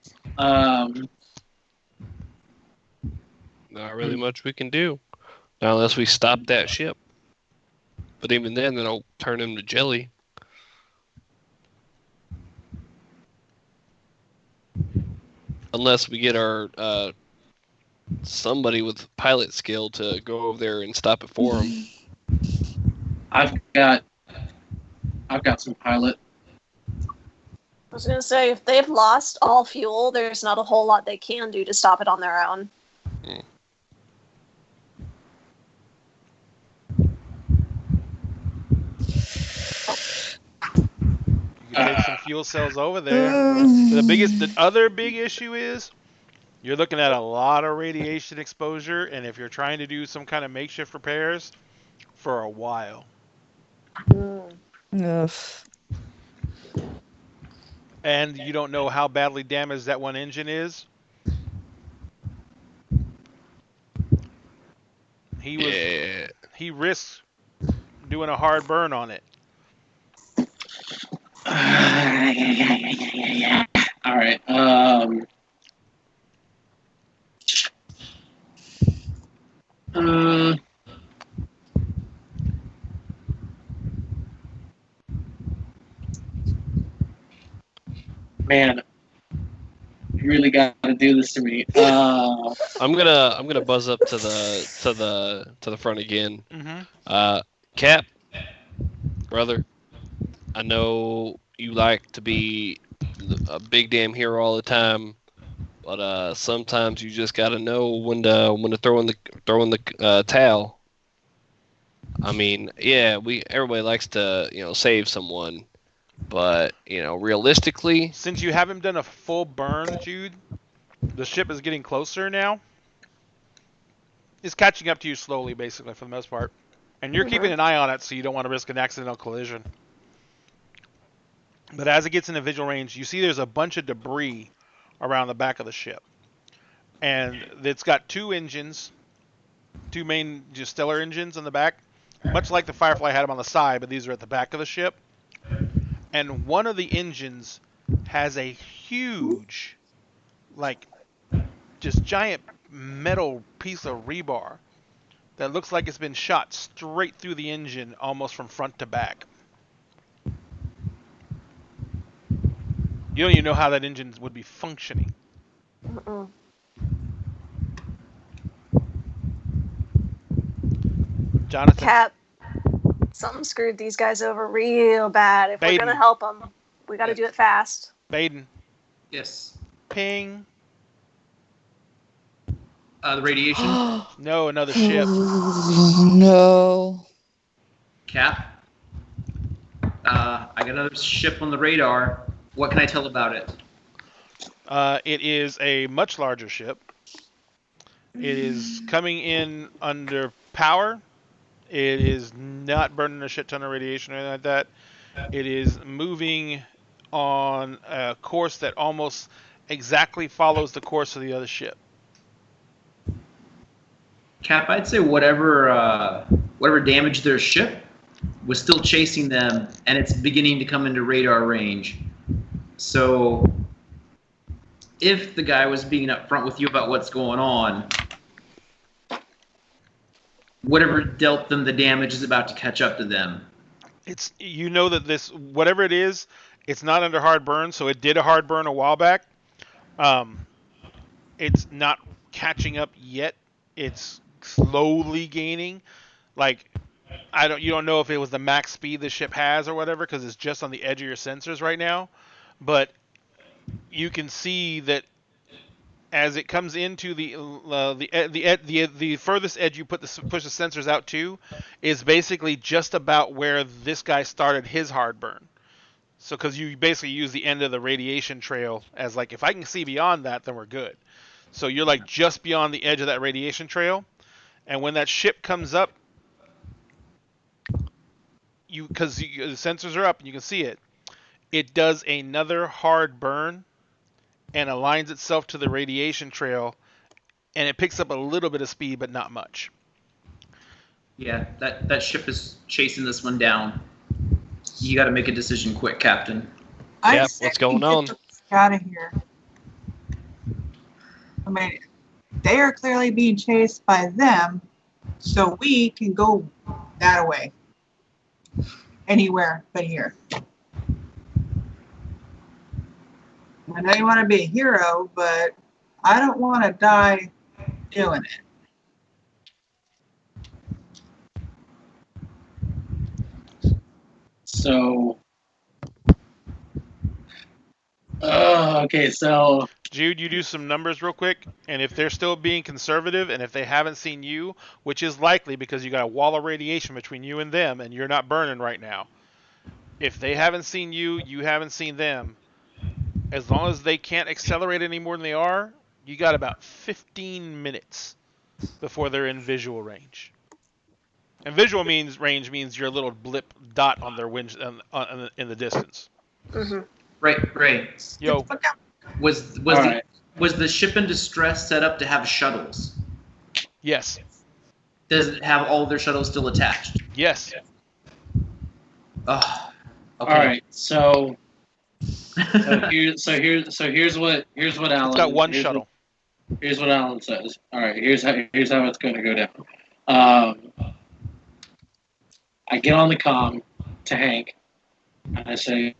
Not really much we can do. Not unless we stop that ship. But even then, they'll turn him to jelly. Unless we get our somebody with pilot skill to go over there and stop it for him. I've got some pilot. I was going to say, if they've lost all fuel, there's not a whole lot they can do to stop it on their own. Hmm. You can take some fuel cells over there. The other big issue is you're looking at a lot of radiation exposure, and if you're trying to do some kind of makeshift repairs, for a while. Ugh. And you don't know how badly damaged that one engine is. He risks doing a hard burn on it. All right. Man, you really got to do this to me. I'm gonna buzz up to the front again. Mm-hmm. Cap, brother, I know you like to be a big damn hero all the time, but sometimes you just gotta know when to throw in the towel. I mean, yeah, everybody likes to save someone, but realistically, since you haven't done a full burn, Jude, the ship is getting closer now. It's catching up to you slowly, basically, for the most part. And you're keeping an eye on it, so you don't want to risk an accidental collision. But as it gets into visual range, you see there's a bunch of debris around the back of the ship. And it's got 2 engines, 2 main just stellar engines in the back, much like the Firefly had them on the side, but these are at the back of the ship. And one of the engines has a huge, just giant metal piece of rebar that looks like it's been shot straight through the engine, almost from front to back. You don't even know how that engine would be functioning. Mm-mm. Jonathan. Cap, something screwed these guys over real bad. If we're going to help them, we got to do it fast. Baden. Yes. Ping. The radiation? No, another ship. No. Cap? I got another ship on the radar. What can I tell about it? It is a much larger ship. It is coming in under power. It is not burning a shit ton of radiation or anything like that. It is moving on a course that almost exactly follows the course of the other ship. Cap, I'd say whatever damaged their ship was still chasing them, and it's beginning to come into radar range. So, if the guy was being upfront with you about what's going on, whatever dealt them the damage is about to catch up to them. It's that this, whatever it is, it's not under hard burn, so it did a hard burn a while back. It's not catching up yet. It's slowly gaining. You don't know if it was the max speed the ship has or whatever, because it's just on the edge of your sensors right now. but you can see that as it comes into the furthest edge you push the sensors out to is basically just about where this guy started his hard burn. So because you basically use the end of the radiation trail as like, if I can see beyond that, then we're good. So you're like just beyond the edge of that radiation trail, and when that ship comes up, because the sensors are up and you can see it, it does another hard burn and aligns itself to the radiation trail, and it picks up a little bit of speed, but not much. Yeah, that ship is chasing this one down. You got to make a decision quick, Captain. Yeah, what's going on? Out of here. I mean, they are clearly being chased by them, so we can go that way. Anywhere but here. I know you want to be a hero, but I don't want to die doing it. So, okay, so Jude, you do some numbers real quick, and if they're still being conservative, and if they haven't seen you, which is likely because you got a wall of radiation between you and them, and you're not burning right now. If they haven't seen you, you haven't seen them. As long as they can't accelerate any more than they are, you got about 15 minutes before they're in visual range. And visual range means your little blip dot on their wind in the distance. Mm-hmm. Right. Yo, Was the ship in distress set up to have shuttles? yes. Does it have all of their shuttles still attached? Yes. Oh, okay. All right, so here's what Alan. It's got one shuttle. Here's what Alan says. All right, here's how it's going to go down. I get on the comm to Hank, and I say,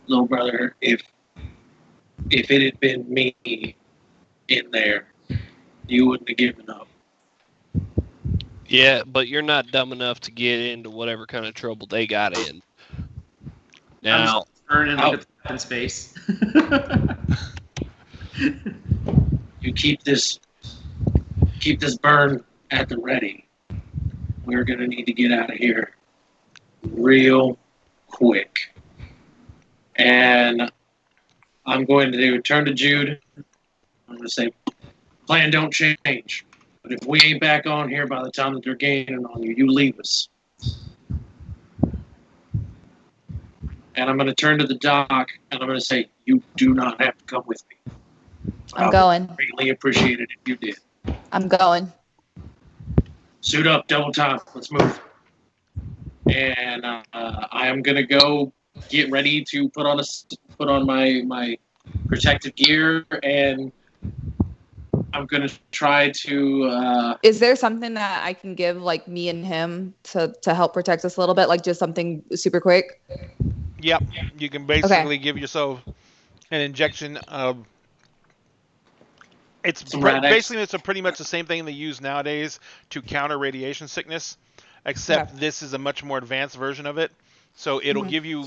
"Little brother, if it had been me in there, you wouldn't have given up." Yeah, but you're not dumb enough to get into whatever kind of trouble they got in. Now, turn and look at the space. You keep this burn at the ready. We're gonna need to get out of here real quick. And I'm going to turn to Jude. I'm going to say, plan don't change. But if we ain't back on here by the time that they're gaining on you, you leave us. And I'm going to turn to the doc, and I'm going to say, you do not have to come with me. I'm going. Greatly appreciate it if you did. I'm going. Suit up, double time. Let's move. And I am going to go get ready to put on my protective gear, and I'm going to try to... Is there something that I can give, like, me and him to help protect us a little bit? Like, just something super quick? Yep. You can basically give yourself an injection of... It's pretty much the same thing they use nowadays to counter radiation sickness, except this is a much more advanced version of it. So it'll give you...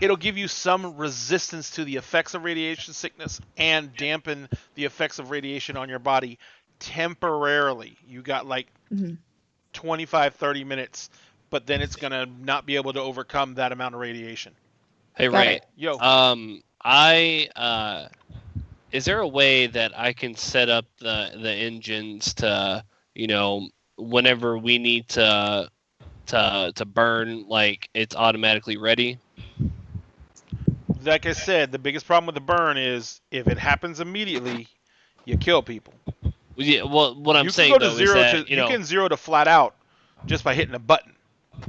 It'll give you some resistance to the effects of radiation sickness and dampen the effects of radiation on your body temporarily. You got like 25, 30 minutes, but then it's going to not be able to overcome that amount of radiation. Hey, Ray. Yo. Is there a way that I can set up the engines to, whenever we need to burn, like it's automatically ready? Like I said, the biggest problem with the burn is if it happens immediately, you kill people. Yeah, well, what I'm saying though is that you can zero to flat out just by hitting a button.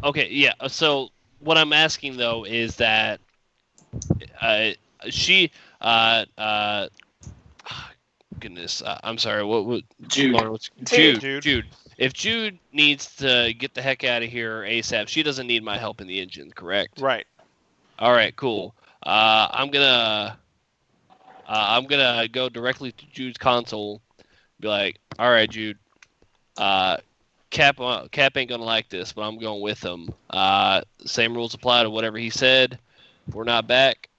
Okay, yeah. So what I'm asking though is that goodness, I'm sorry. What Jude. If Jude needs to get the heck out of here ASAP, she doesn't need my help in the engine, correct? Right. All right, cool. I'm gonna go directly to Jude's console. Be like, all right, Jude. Cap ain't gonna like this, but I'm going with him. Same rules apply to whatever he said. If we're not back,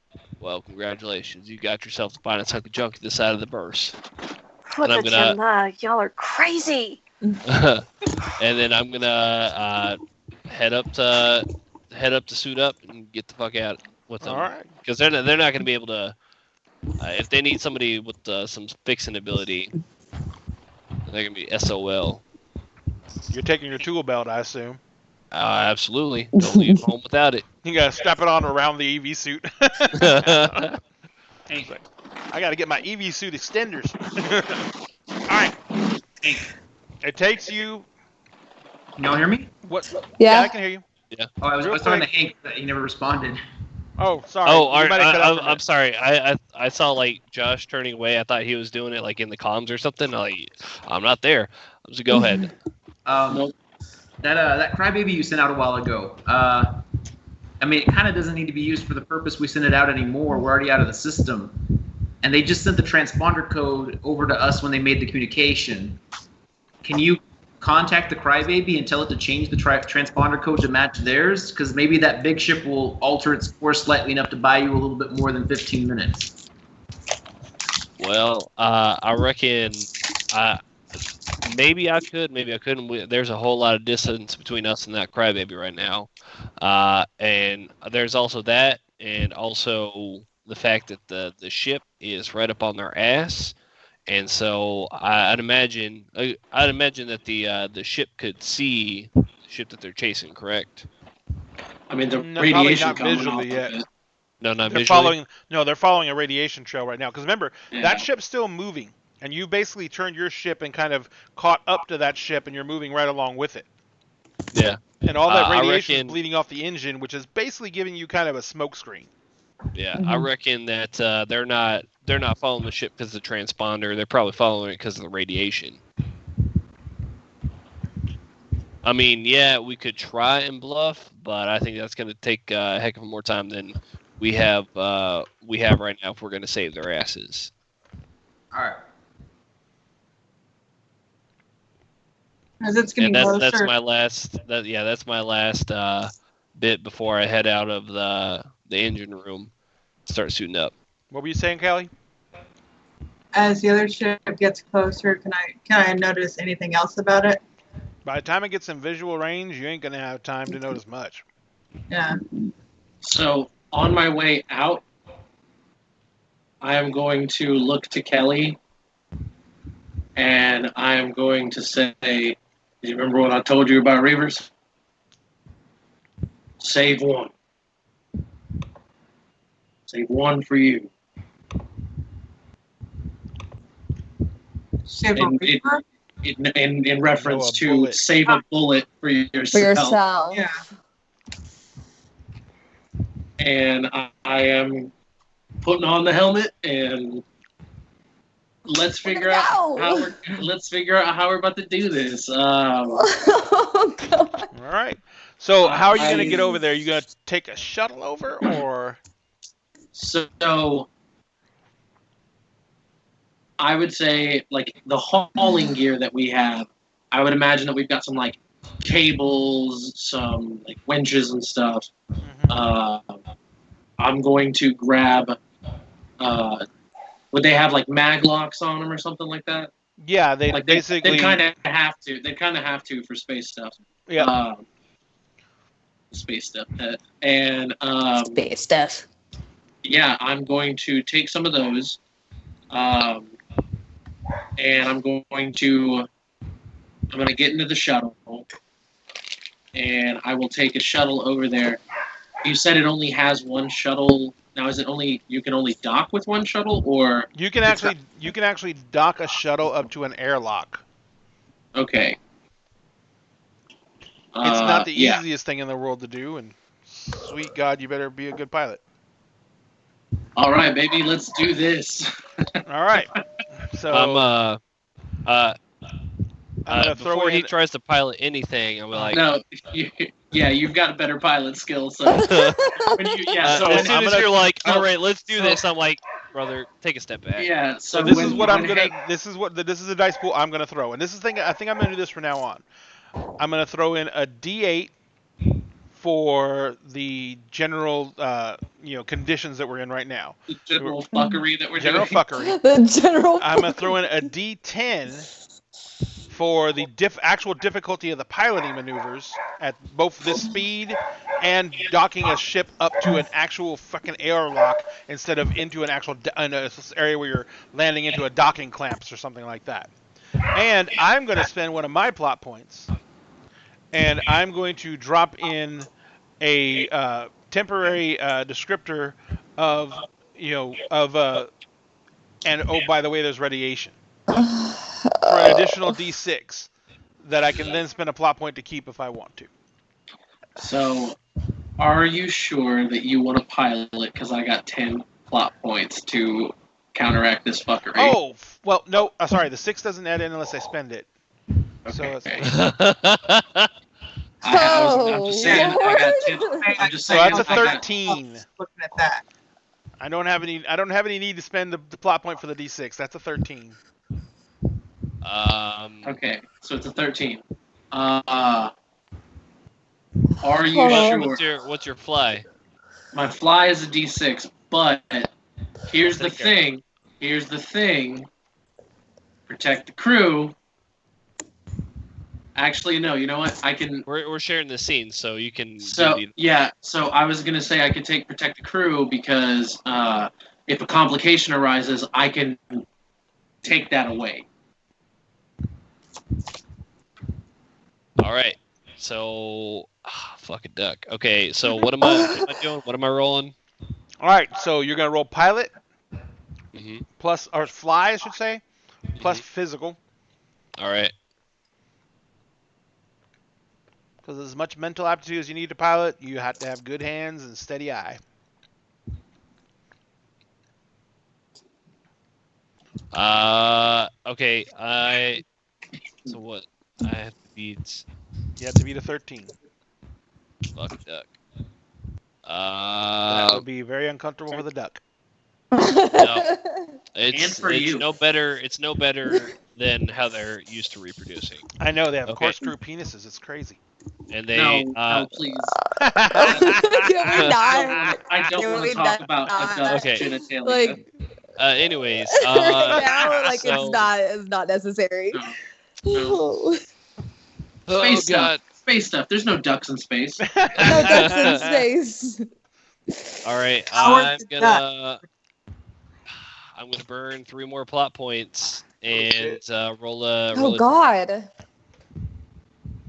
well, congratulations. You got yourself the finest hunk of junk at this side of the burst. What the Gemma? Y'all are crazy. And then I'm gonna head up to suit up and get the fuck out with them. All right. Because they're not gonna be able to. If they need somebody with some fixing ability, they're gonna be SOL. You're taking your tool belt, I assume. Absolutely. Don't leave home without it. You gotta strap it on around the EV suit. Hey, I gotta get my EV suit extenders. All right. hey, It takes you. can y'all hear me? What? Yeah. I can hear you. Oh, I was Real talking to quick. Hank, but he never responded. Oh, sorry. Oh, You might have cut out for a I'm minute. sorry. I saw like Josh turning away. I thought he was doing it like in the comms or something. I'm not there. So go ahead. Nope. That crybaby you sent out a while ago. I mean, it kind of doesn't need to be used for the purpose we sent it out anymore. We're already out of the system, and they just sent the transponder code over to us when they made the communication. Can you contact the crybaby and tell it to change the transponder code to match theirs? Because maybe that big ship will alter its course slightly enough to buy you a little bit more than 15 minutes. Well, I reckon maybe I could, maybe I couldn't. There's a whole lot of distance between us and that crybaby right now. And there's also that, and also the fact that the ship is right up on their ass. And so I'd imagine that the ship could see the ship that they're chasing, correct? I mean, the No, probably radiation not coming visually off yet. of it. No, not They're visually. following a radiation trail right now. Because remember, Yeah. that ship's still moving, and you basically turned your ship and kind of caught up to that ship, and you're moving right along with it. Yeah. And all that I radiation is reckon- bleeding off the engine, which is basically giving you kind of a smoke screen. Yeah, I reckon that they're not following the ship because of the transponder. They're probably following it because of the radiation. I mean, yeah, we could try and bluff, but I think that's going to take a heck of more time than we have right now if we're going to save their asses. All right. As it's getting And that's closer. my last. That's my last bit before I head out of the engine room, start suiting up. What were you saying, Callie? As the other ship gets closer, can I notice anything else about it? By the time it gets in visual range, you ain't gonna have time to notice much. Yeah. So on my way out, I am going to look to Kelly, and I am going to say, "Do you remember what I told you about Reavers? Save one. Save one for you." Save a And Reaper? in reference a to bullet. save a bullet for yourself. For yourself. Yeah. And I am putting on the helmet, and let's figure out go. how we're about to do this. Oh god. All right. So how are you I- gonna get over there? You gonna take a shuttle over, or So I would say, like, the hauling gear that we have, I would imagine that we've got some, like, cables, some, like, winches and stuff. I'm going to grab, would they have, like, mag locks on them or something like that? yeah, they Like, basically they kind of have to. They kind of have to for space stuff. yeah. Space stuff. And, Space stuff. yeah, I'm going to take some of those. And I'm going to get into the shuttle, and I will take a shuttle over there. You said it only has one shuttle. Now, is it only you can only dock with one shuttle, or You can actually dock a shuttle up to an airlock. okay? It's not the yeah. easiest thing in the world to do, and sweet God, you better be a good pilot. All right, baby, let's do this. All right. So I'm I'm gonna throw before he in. tries to pilot anything, I'm like, No, you've got a better pilot skill, so when you, yeah. So as when, soon I'm as gonna- you're like, all so- right, let's do so- this, I'm like, brother, take a step back. yeah. So So this when, is what I'm when gonna. Hank- This is the dice pool I'm gonna throw, and this is the thing. I think I'm gonna do this from now on. I'm going to throw in a D8 for the general, conditions that we're in right now. The general fuckery that we're General doing. fuckery. The general. I'm going to throw in a D10 for the actual difficulty of the piloting maneuvers at both this speed and docking a ship up to an actual fucking airlock instead of into an actual area where you're landing into a docking clamps or something like that. And I'm going to spend one of my plot points, and I'm going to drop in a temporary descriptor of, and oh, by the way, there's radiation. For an additional D6 that I can then spend a plot point to keep if I want to. So, are you sure that you want to pilot? Because I got 10 plot points to counteract this fuckery. Oh, well, no. Sorry, the 6 doesn't add in unless I spend it. Okay. So I'm just saying. I got 10. I'm just saying. So that's a 13. Looking at that. I don't have any need to spend the plot point for the D6. That's a 13. Okay, so it's a 13. Are you sure? What's your fly? My fly is a D6, but here's the thing. Protect the crew. Actually, no. You know what? I can. We're sharing the scene, so you can. So I was gonna say I could take protect the crew because if a complication arises, I can take that away. All right. So, fucking duck. Okay. So what am I doing? What am I rolling? All right. So you're gonna roll pilot Mm-hmm. plus, or fly, I should say, plus physical. All right. Because as much mental aptitude as you need to pilot, you have to have good hands and steady eye. Okay. So what? I have to beat. You have to beat a 13. Fuck duck. That would be very uncomfortable for the duck. No. It's And for you. no better. It's no better than how they're used to reproducing. I know they have Okay. corkscrew penises. It's crazy. And they. No, please. Can we not? I don't want to talk about a duck's Okay. genitalia. Like, Anyways. now, like so- it's not necessary. No. Oh Space God. stuff. Space stuff. There's no ducks in space. No ducks in space. All right. Howard the I'm gonna burn 3 more plot points and roll a. Oh God.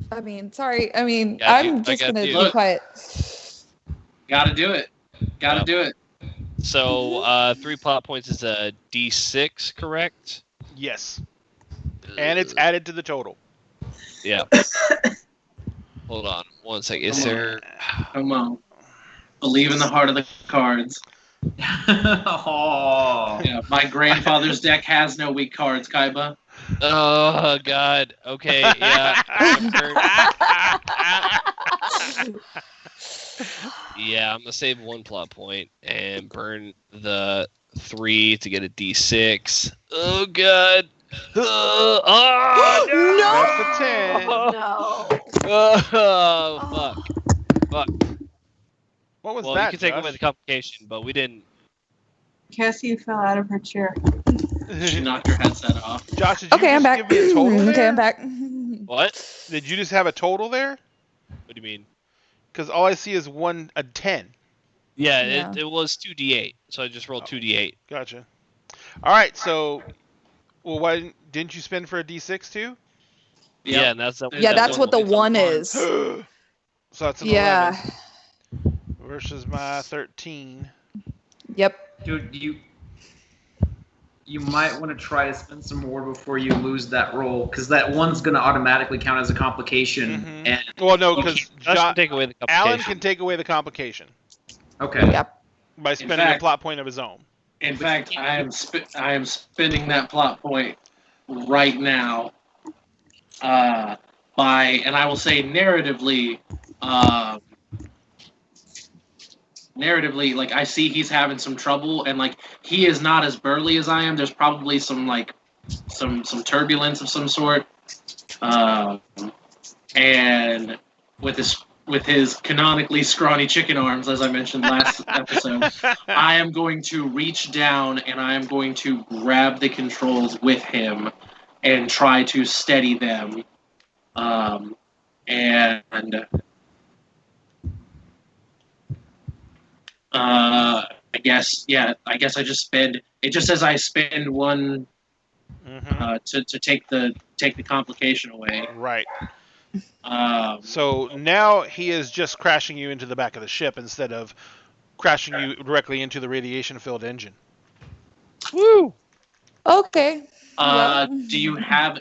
I mean, sorry. I mean, Got you. I'm I just got gonna you. be quiet. Gotta do it. Gotta do it. So 3 plot points is a D6, correct? Yes. And it's added to the total. Yeah. Hold on 1 second. Is there? Come on. Believe in the heart of the cards. Oh. Yeah, my grandfather's deck has no weak cards, Kaiba. Oh God. Okay. Yeah. Yeah, I'm gonna save 1 plot point and burn the 3 to get a D6. Oh God. Oh, no! That's a 10. Oh fuck. What was Well, that, you can take Josh? away the complication, but we didn't. Cassie fell out of her chair. She knocked her headset off. Josh, did you Okay, I'm just back. give me a total there? Okay, I'm back. What? Did you just have a total there? What do you mean? Because all I see is a 10. Yeah, Yeah. It was 2d8, so I just rolled 2d8. Gotcha. All right, so, well, why didn't you spend for a D6 too? Yeah, and that's Yeah, that's what the 1 is. So that's an Yeah. 11 versus my 13. Yep. Dude, you might want to try to spend some more before you lose that roll, because that one's going to automatically count as a complication. Mhm. And Well, no, because Josh can take away the complication. Alan can take away the complication okay, Yep. by spending fact- a plot point of his own. In fact, I am spending that plot point right now. And I will say narratively, like I see he's having some trouble, and like he is not as burly as I am. There's probably some turbulence of some sort. and with his canonically scrawny chicken arms, as I mentioned last episode, I am going to reach down and I am going to grab the controls with him and try to steady them. And I guess I just spend. It just says I spend one to take the complication away. Right. So now he is just crashing you into the back of the ship instead of crashing you directly into the radiation-filled engine. Woo. Okay. Do you have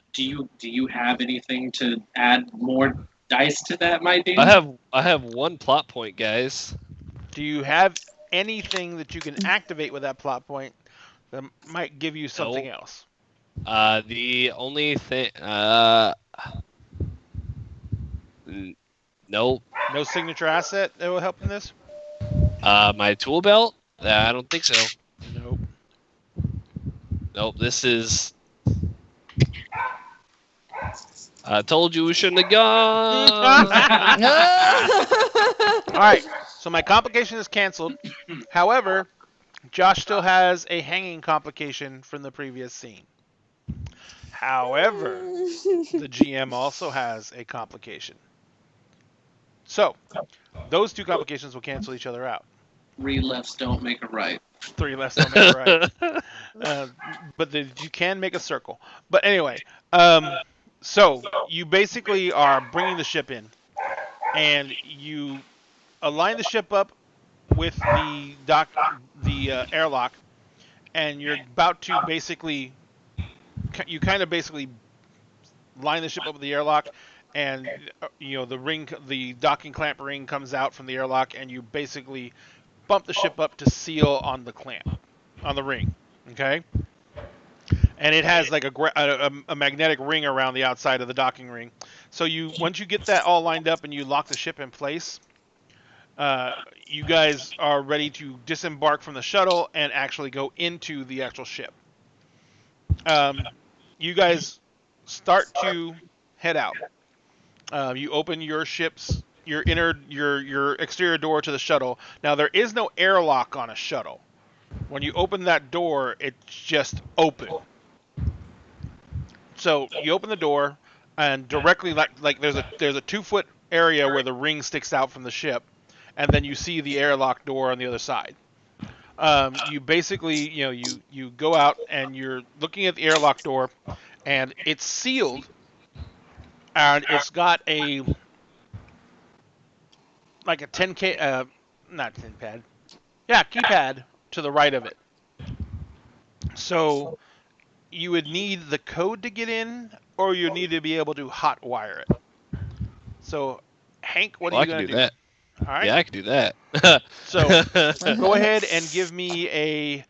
anything to add more dice to that, my dude? I have one plot point, guys. Do you have anything that you can activate with that plot point that might give you something else? The only thing, nope. No signature asset that will help in this? My tool belt? I don't think so. Nope. Nope, this is... I told you we shouldn't have gone! Alright, so my complication is canceled. However, Josh still has a hanging complication from the previous scene. However, the GM also has a complication. So, those two complications will cancel each other out. 3 lefts don't make a right. 3 lefts don't make a right. But you can make a circle. But anyway, so you basically are bringing the ship in, and you align the ship up with the airlock, and you're about to basically, you kind of basically line the ship up with the airlock, and the docking clamp ring comes out from the airlock, and you basically bump the ship up to seal on the clamp, on the ring, okay? And it has like a magnetic ring around the outside of the docking ring. So once you get that all lined up and you lock the ship in place, you guys are ready to disembark from the shuttle and actually go into the actual ship. You guys start to head out. You open your exterior door to the shuttle. Now there is no airlock on a shuttle. When you open that door, it's just open. So you open the door, and directly like there's a 2-foot area where the ring sticks out from the ship, and then you see the airlock door on the other side. You basically you go out and you're looking at the airlock door, and it's sealed, and it's got a 10K not 10 pad, keypad to the right of it. So you would need the code to get in, or you need to be able to hot wire it. So, Hank, what are you going to do? That. All right. Yeah, I can do that. So, go ahead and give me a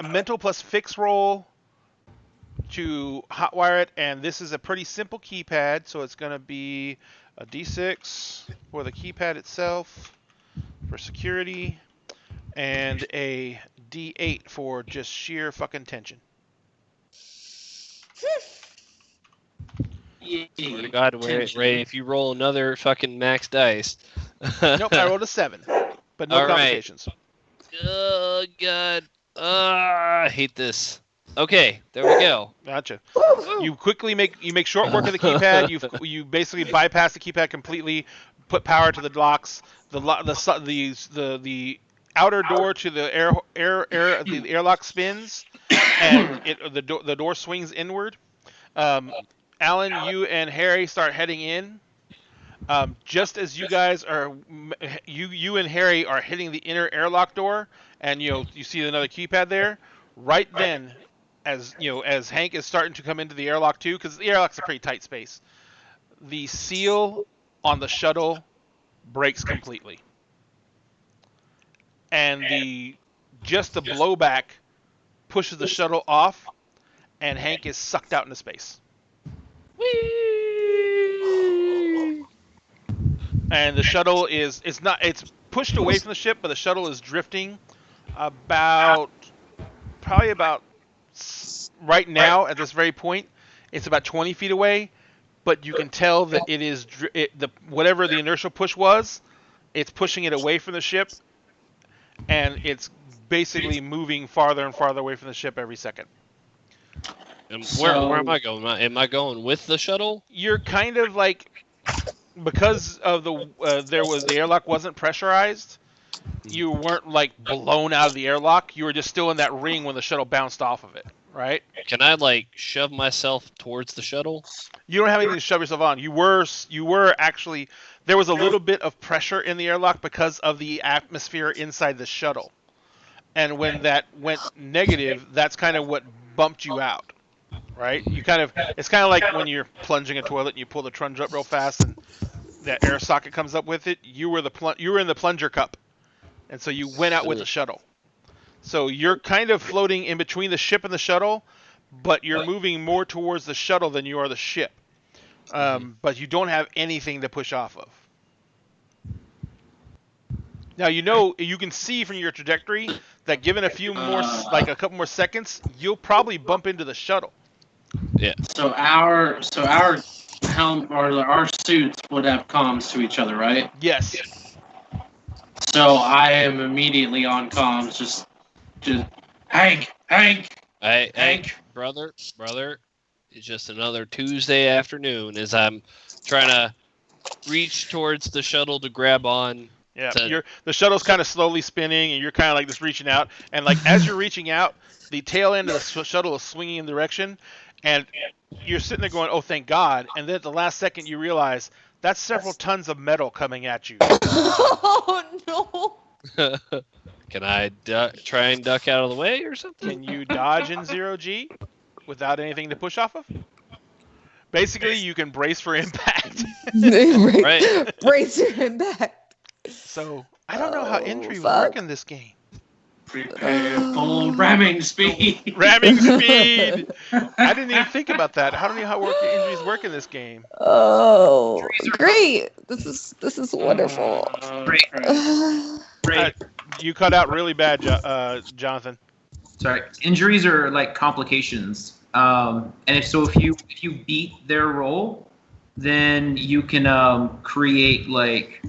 mental plus fix roll to hotwire it, and this is a pretty simple keypad, so it's going to be a D6 for the keypad itself for security, and a D8 for just sheer fucking tension. Swear to God, Ray, if you roll another fucking max dice. Nope, I rolled a 7, but no complications. Right. Oh, God. I hate this. Okay, there we go. Gotcha. You quickly make short work of the keypad. You basically bypass the keypad completely, put power to the locks. The outer door to the the airlock spins, and the door swings inward. Alan, you and Harry start heading in. Just as you guys are, you and Harry are hitting the inner airlock door, and you see another keypad there. Right then, as Hank is starting to come into the airlock too, because the airlock's a pretty tight space, the seal on the shuttle breaks completely, and the blowback pushes the shuttle off, and Hank is sucked out into space. And the shuttle it's pushed away from the ship, but the shuttle is drifting probably about right now at this very point, it's about 20 feet away. but you can tell that it is whatever the inertial push was, it's pushing it away from the ship, and it's basically moving farther and farther away from the ship every second. And where am I going? Am I going with the shuttle? You're kind of like, because of the airlock wasn't pressurized, you weren't like blown out of the airlock. You were just still in that ring when the shuttle bounced off of it, right? Can I like shove myself towards the shuttle? You don't have anything to shove yourself on. You were actually, there was a little bit of pressure in the airlock because of the atmosphere inside the shuttle. And when that went negative, that's kind of what bumped you out, right? It's kind of like when you're plunging a toilet and you pull the plunge up real fast and that air socket comes up with it. You were in the plunger cup, and so you went out with the shuttle. So you're kind of floating in between the ship and the shuttle, but you're moving more towards the shuttle than you are the ship. But you don't have anything to push off of. Now you can see from your trajectory that given a couple more seconds, you'll probably bump into the shuttle. Yeah. So our helm or our suits would have comms to each other, right? Yes. So I am immediately on comms, just Hank, brother. It's just another Tuesday afternoon as I'm trying to reach towards the shuttle to grab on. Yeah, the shuttle's kind of slowly spinning, and you're kind of like just reaching out. And like as you're reaching out, the tail end of the shuttle is swinging in the direction, and you're sitting there going, "Oh, thank God!" And then at the last second, you realize that's several tons of metal coming at you. Oh no! Can I try and duck out of the way or something? Can you dodge in 0G without anything to push off of? Basically, you can brace for impact. Right. Brace for impact. So, I don't know how injury would work in this game. Prepare full ramming speed. Ramming speed! I didn't even think about that. How do injuries work in this game? Oh, great! This is wonderful. Great. You cut out really bad, Jonathan. Sorry. Injuries are like complications. And if you beat their roll, then you can create like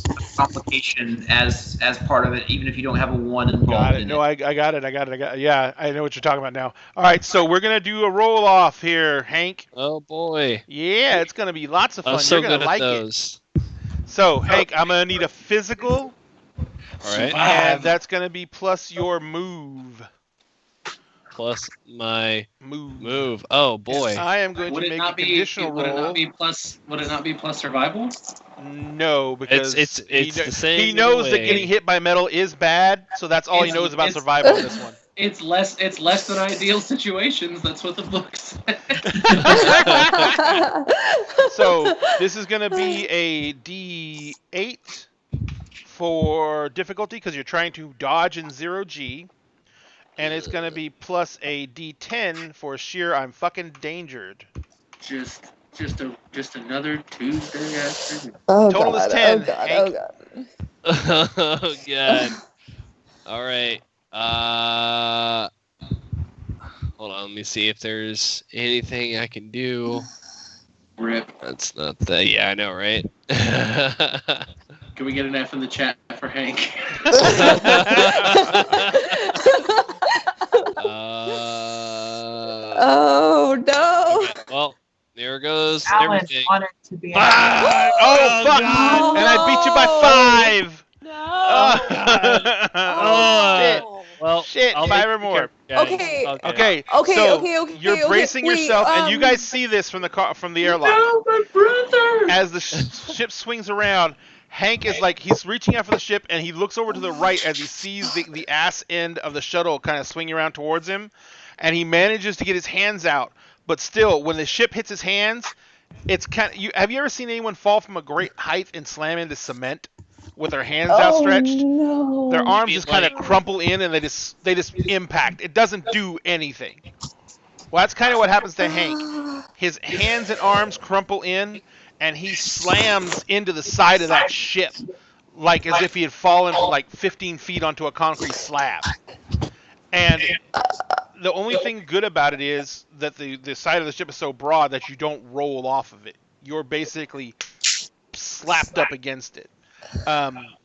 a complication as part of it, even if you don't have a 1 involved. Got it. In no, it. I got it. Yeah, I know what you're talking about now. All right, so we're gonna do a roll off here, Hank. Oh boy. Yeah, it's gonna be lots of fun. I'm so You're gonna good like at those. it. So, Hank, I'm gonna need a physical. All right. And that's gonna be plus your move. Plus my Move. move. Oh boy. I am going to make a conditional roll. Would it not be plus survival? No, because it's the same. He knows that way. getting hit by metal is bad, so that's all he knows about survival in this one. It's less than ideal situations. That's what the book said. So this is going to be a D8 for difficulty because you're trying to dodge in 0G. And it's going to be plus a D10 for sheer I'm fucking dangered. Just another Tuesday afternoon. Oh, Total God, is 10. Oh God! Hank. Oh God! Oh god. All right. Hold on. Let me see if there's anything I can do. Rip. That's not the. Yeah, I know, right? Can we get an F in the chat for Hank? Oh no! Okay, well, there goes Alan everything. wanted to be. Oh, fuck! God. And I beat you by 5! No. Shit. Well, Shit, I'll 5 or more. Okay. Okay. Okay, So okay, you're bracing wait, yourself, and you guys see this from the airlock. No, my brother! As the ship swings around, Hank is like, he's reaching out for the ship, and he looks over to the right as he sees the ass end of the shuttle kind of swinging around towards him, and he manages to get his hands out. But still, when the ship hits his hands, it's kind of. Have you ever seen anyone fall from a great height and slam into cement with their hands outstretched? No. Their arms just kind of crumple in, and they just impact. It doesn't do anything. Well, that's kind of what happens to Hank. His hands and arms crumple in, and he slams into the side of that ship, like as if he had fallen from like 15 feet onto a concrete slab. And the only thing good about it is that the side of the ship is so broad that you don't roll off of it. you're basically slapped up against it.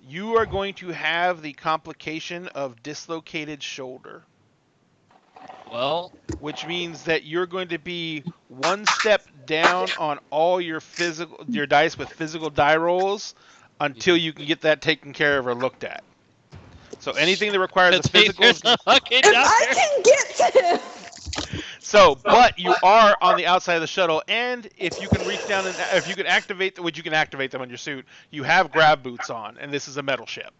You are going to have the complication of dislocated shoulder. Well, which means that you're going to be one step down on all your dice with physical die rolls until you can get that taken care of or looked at. So anything that requires a physical. If I can get to him. So, but you are on the outside of the shuttle, and if you can reach down and if you can activate, which you can activate them on your suit, you have grab boots on, and this is a metal ship.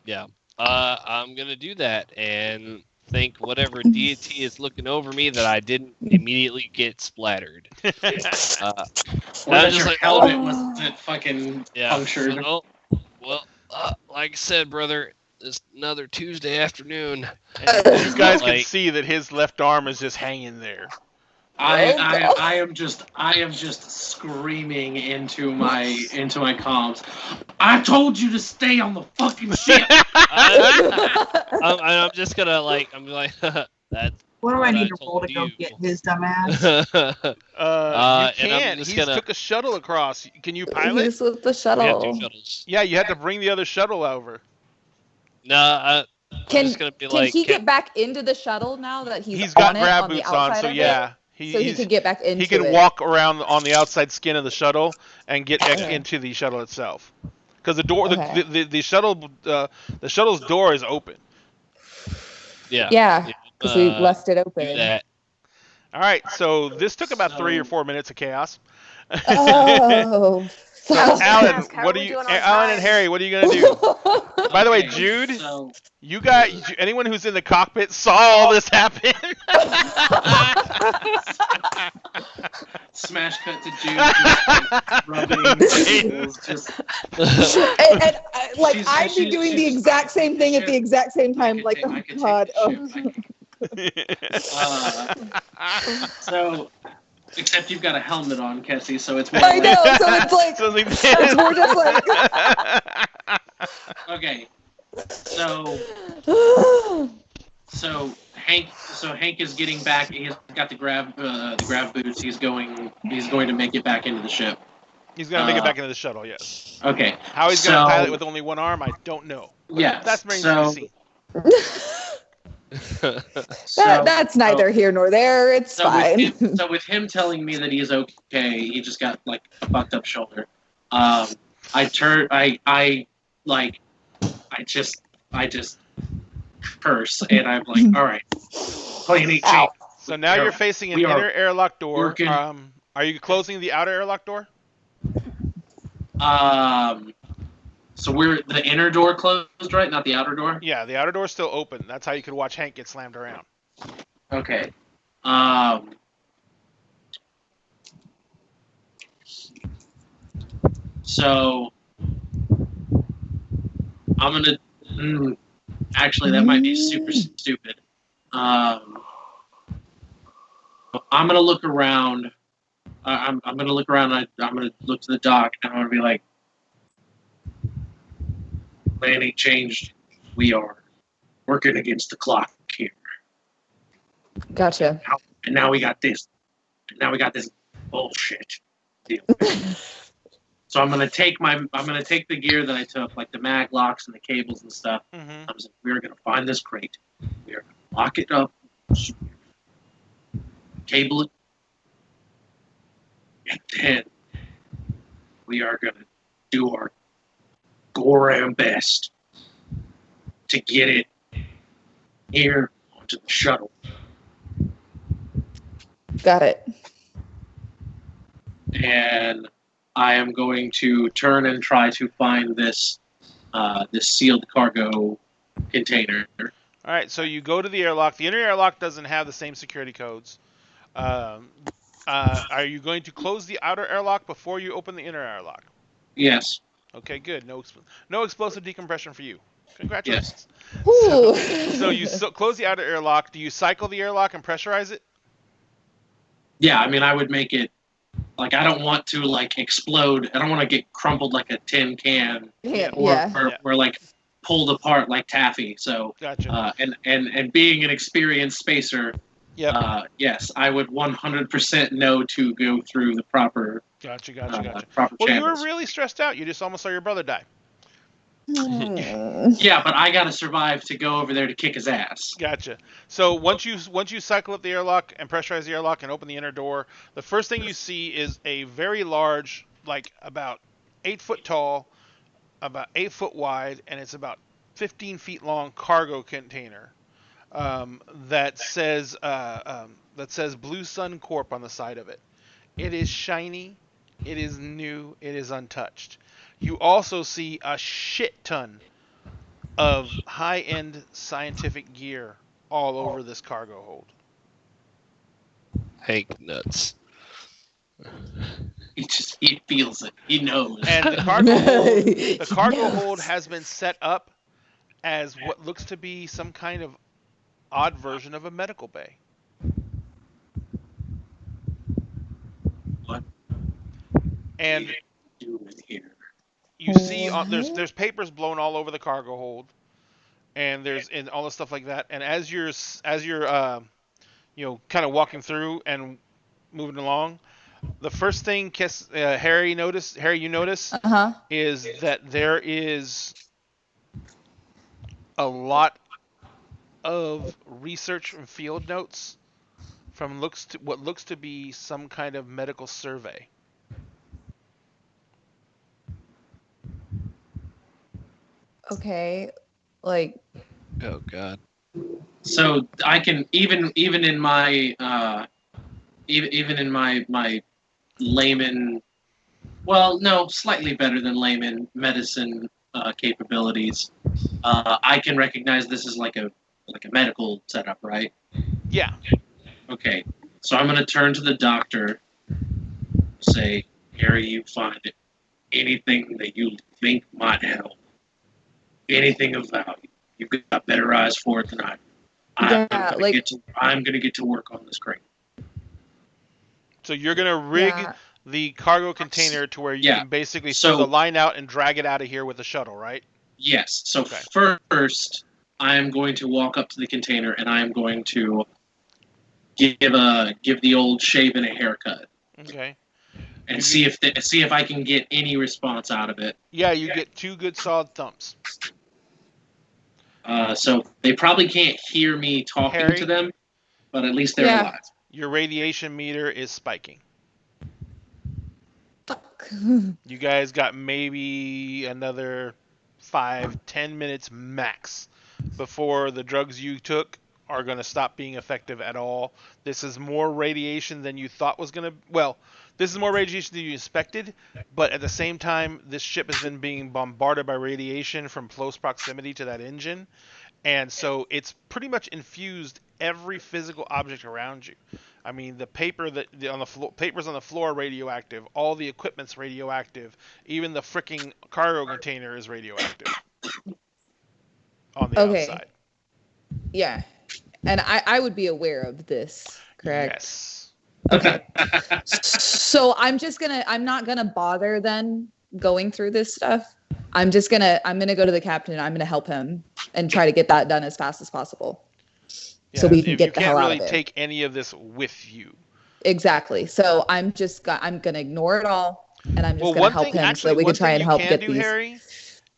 Yeah, I'm gonna do that and think whatever deity is looking over me that I didn't immediately get splattered. Or that your helmet wasn't fucking punctured. So, well, like I said, brother, it's another Tuesday afternoon. You guys can see that his left arm is just hanging there. I am just screaming into my comms. I told you to stay on the fucking ship. I'm just gonna that. What do I need to roll to go get his dumb ass? You can't. He took a shuttle across. Can you pilot? He's with the shuttle. We have 2 shuttles. Yeah, you had to bring the other shuttle over. No, can he get back into the shuttle now that he's got on grab it, boots on the on, outside so of yeah. He can get back into it. He can walk around on the outside skin of the shuttle and get into the shuttle itself. Because the door, the shuttle's door is open. Yeah, because we left it open. Do that. All right, so this took about 3 or 4 minutes of chaos. Oh. So, Alan, Alan and Harry, what are you gonna do? By the way, Jude, anyone who's in the cockpit saw all this happen. Smash cut to Jude, just rubbing just. And I'd be doing the exact same thing at the exact same time. Like, oh god. So. Except you've got a helmet on, Kessie, so it's more I know, so it's like it's more just like okay. So Hank is getting back. He's got the grab boots. He's going to make it back into the ship. He's going to make it back into the shuttle, yes. Okay. How he's going to pilot with only one arm, I don't know. Yeah. That's very easy. That's neither here nor there. It's fine. With him telling me that he's okay, he just got like a fucked up shoulder. I just curse and I'm like, all right, planning change. So now you're facing an inner airlock door. Are you closing the outer airlock door? So the inner door closed, right? Not the outer door? Yeah, the outer door's still open. That's how you could watch Hank get slammed around. Okay. So I'm gonna actually that might be super stupid. I'm gonna look around. I'm gonna look around. I'm gonna look to the dock and I'm gonna be like, planning changed. We are working against the clock here. Gotcha. And now we got this. And now we got this bullshit deal. So I'm gonna take the gear that I took, like the mag locks and the cables and stuff. Mm-hmm. I was like, we're gonna find this crate. We are gonna lock it up, cable it, and then we are gonna do our Goram best to get it here onto the shuttle. Got it. And I am going to turn and try to find this sealed cargo container. All right, so you go to the airlock. The inner airlock doesn't have the same security codes. Are you going to close the outer airlock before you open the inner airlock? Yes. Okay, good. No explosive decompression for you. Congratulations. Yes. So you close the outer airlock. Do you cycle the airlock and pressurize it? Yeah, I mean, I would make it like I don't want to like explode. I don't want to get crumpled like a tin can, or like pulled apart like taffy. So, gotcha. And being an experienced spacer, yes, I would 100% know to go through the proper Gotcha. Proper Well, you were channels. really stressed out. You just almost saw your brother die. Yeah, but I gotta survive to go over there to kick his ass. Gotcha. So once you cycle up the airlock and pressurize the airlock and open the inner door, the first thing you see is a very large, like about 8 foot tall, about 8 foot wide, and it's about 15 feet long cargo container that says Blue Sun Corp on the side of it. It is shiny, it is new, it is untouched. You also see a shit ton of high-end scientific gear all over this cargo hold. Hank nuts. He feels it. He knows. And the cargo hold has been set up as what looks to be some kind of odd version of a medical bay. What? And do in here? You see, there's papers blown all over the cargo hold, and there's and all the stuff like that. And as you're kind of walking through and moving along, the first thing Harry, you notice is that there is a lot of research and field notes from what looks to be some kind of medical survey. Okay, like. Oh God. So I can even in my even in my layman, well, no, slightly better than layman medicine capabilities, I can recognize this is like a medical setup, right? Yeah. Okay. So I'm gonna turn to the doctor, say, Harry, you find anything that you think might help. Anything of value. You've got better eyes for it than I do. I'm gonna get to work on this crate. So you're gonna rig the cargo container to where you can basically throw the line out and drag it out of here with the shuttle, right? Yes. So first, I am going to walk up to the container and I am going to give the old shaven a haircut. Okay. And see if I can get any response out of it. Yeah, you get 2 good solid thumps. So they probably can't hear me talking to them, but at least they're alive. Your radiation meter is spiking. Fuck. You guys got maybe another 5-10 minutes max before the drugs you took are going to stop being effective at all. This is more radiation than you thought was going to... Well, this is more radiation than you expected, but at the same time, this ship has been being bombarded by radiation from close proximity to that engine, and so it's pretty much infused every physical object around you. I mean, the paper papers on the floor are radioactive, all the equipment's radioactive, even the freaking cargo container is radioactive on the outside. Yeah. And I would be aware of this, correct? Yes. Okay. So I'm not gonna bother then going through this stuff. I'm gonna go to the captain and I'm gonna help him and try to get that done as fast as possible. Yeah, so we can get the hell out of it. You can't really take any of this with you. Exactly. So I'm gonna ignore it all and I'm just gonna help him so that we can try and help get these. Harry,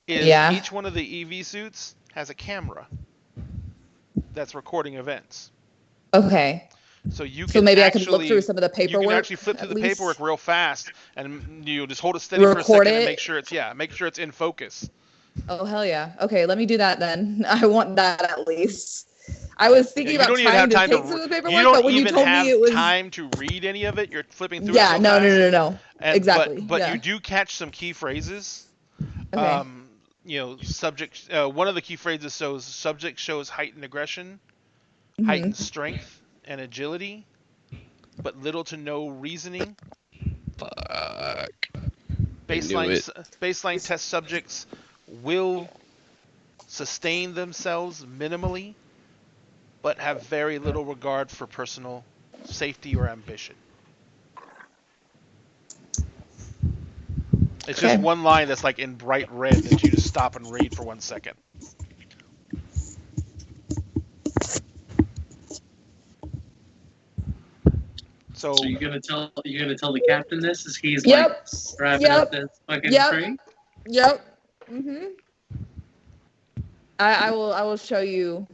is each one of the EV suits has a camera that's recording events. Okay. So you can. So maybe I can look through some of the paperwork. You can actually flip through the paperwork real fast, and you just hold it steady for a second and make sure it's in focus. Oh hell yeah! Okay, let me do that then. I want that at least. I was thinking about trying to take some of the paperwork, but when you told me it was time to read any of it, you're flipping through. Yeah, it so no. Exactly. But you do catch some key phrases. Okay. Subject. One of the key phrases subject shows heightened aggression, heightened strength and agility, but little to no reasoning. Fuck. Baseline test subjects will sustain themselves minimally, but have very little regard for personal safety or ambition. It's just one line that's like in bright red that you just stop and read for 1 second. So you're gonna tell the captain this as he's like wrapping up this fucking tree? Yep. Mhm. I will show you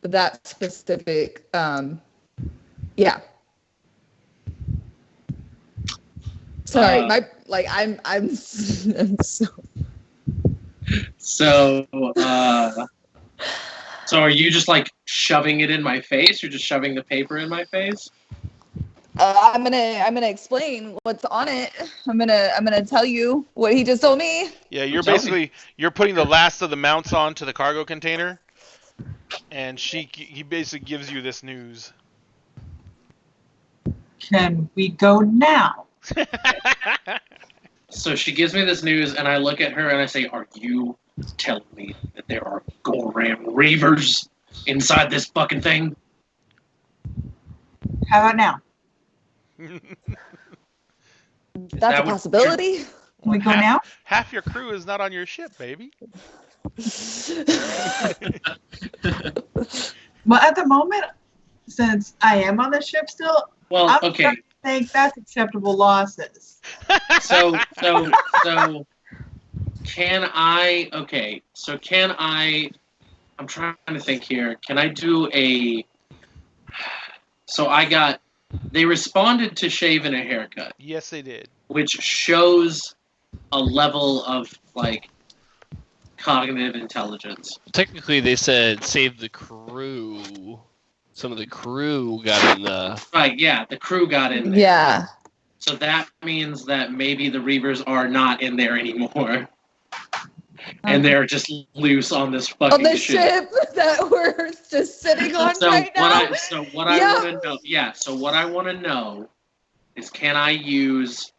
that specific. Yeah. Sorry, I'm so. So are you just like shoving it in my face? You're just shoving the paper in my face? I'm gonna explain what's on it. I'm gonna tell you what he just told me. Yeah, you're putting the last of the mounts onto the cargo container, and he basically gives you this news. Can we go now? So she gives me this news, and I look at her and I say, "Are you telling me that there are Goram Reavers inside this fucking thing?" How about now? That's a possibility. Can we go now? Half your crew is not on your ship, baby. Well, at the moment, since I am on the ship still, well, I'm starting to think that's acceptable losses. So can I? Okay, so can I? I'm trying to think here. Can I do a? So they responded to shaving a haircut. Yes, they did. Which shows a level of like cognitive intelligence. Technically, they said save the crew. Some of the crew got in the. Right, yeah, the crew got in there. Yeah. So that means that maybe the Reavers are not in there anymore. And they're just loose on this fucking on the ship that we're just sitting on right now. What I want to know is, can I use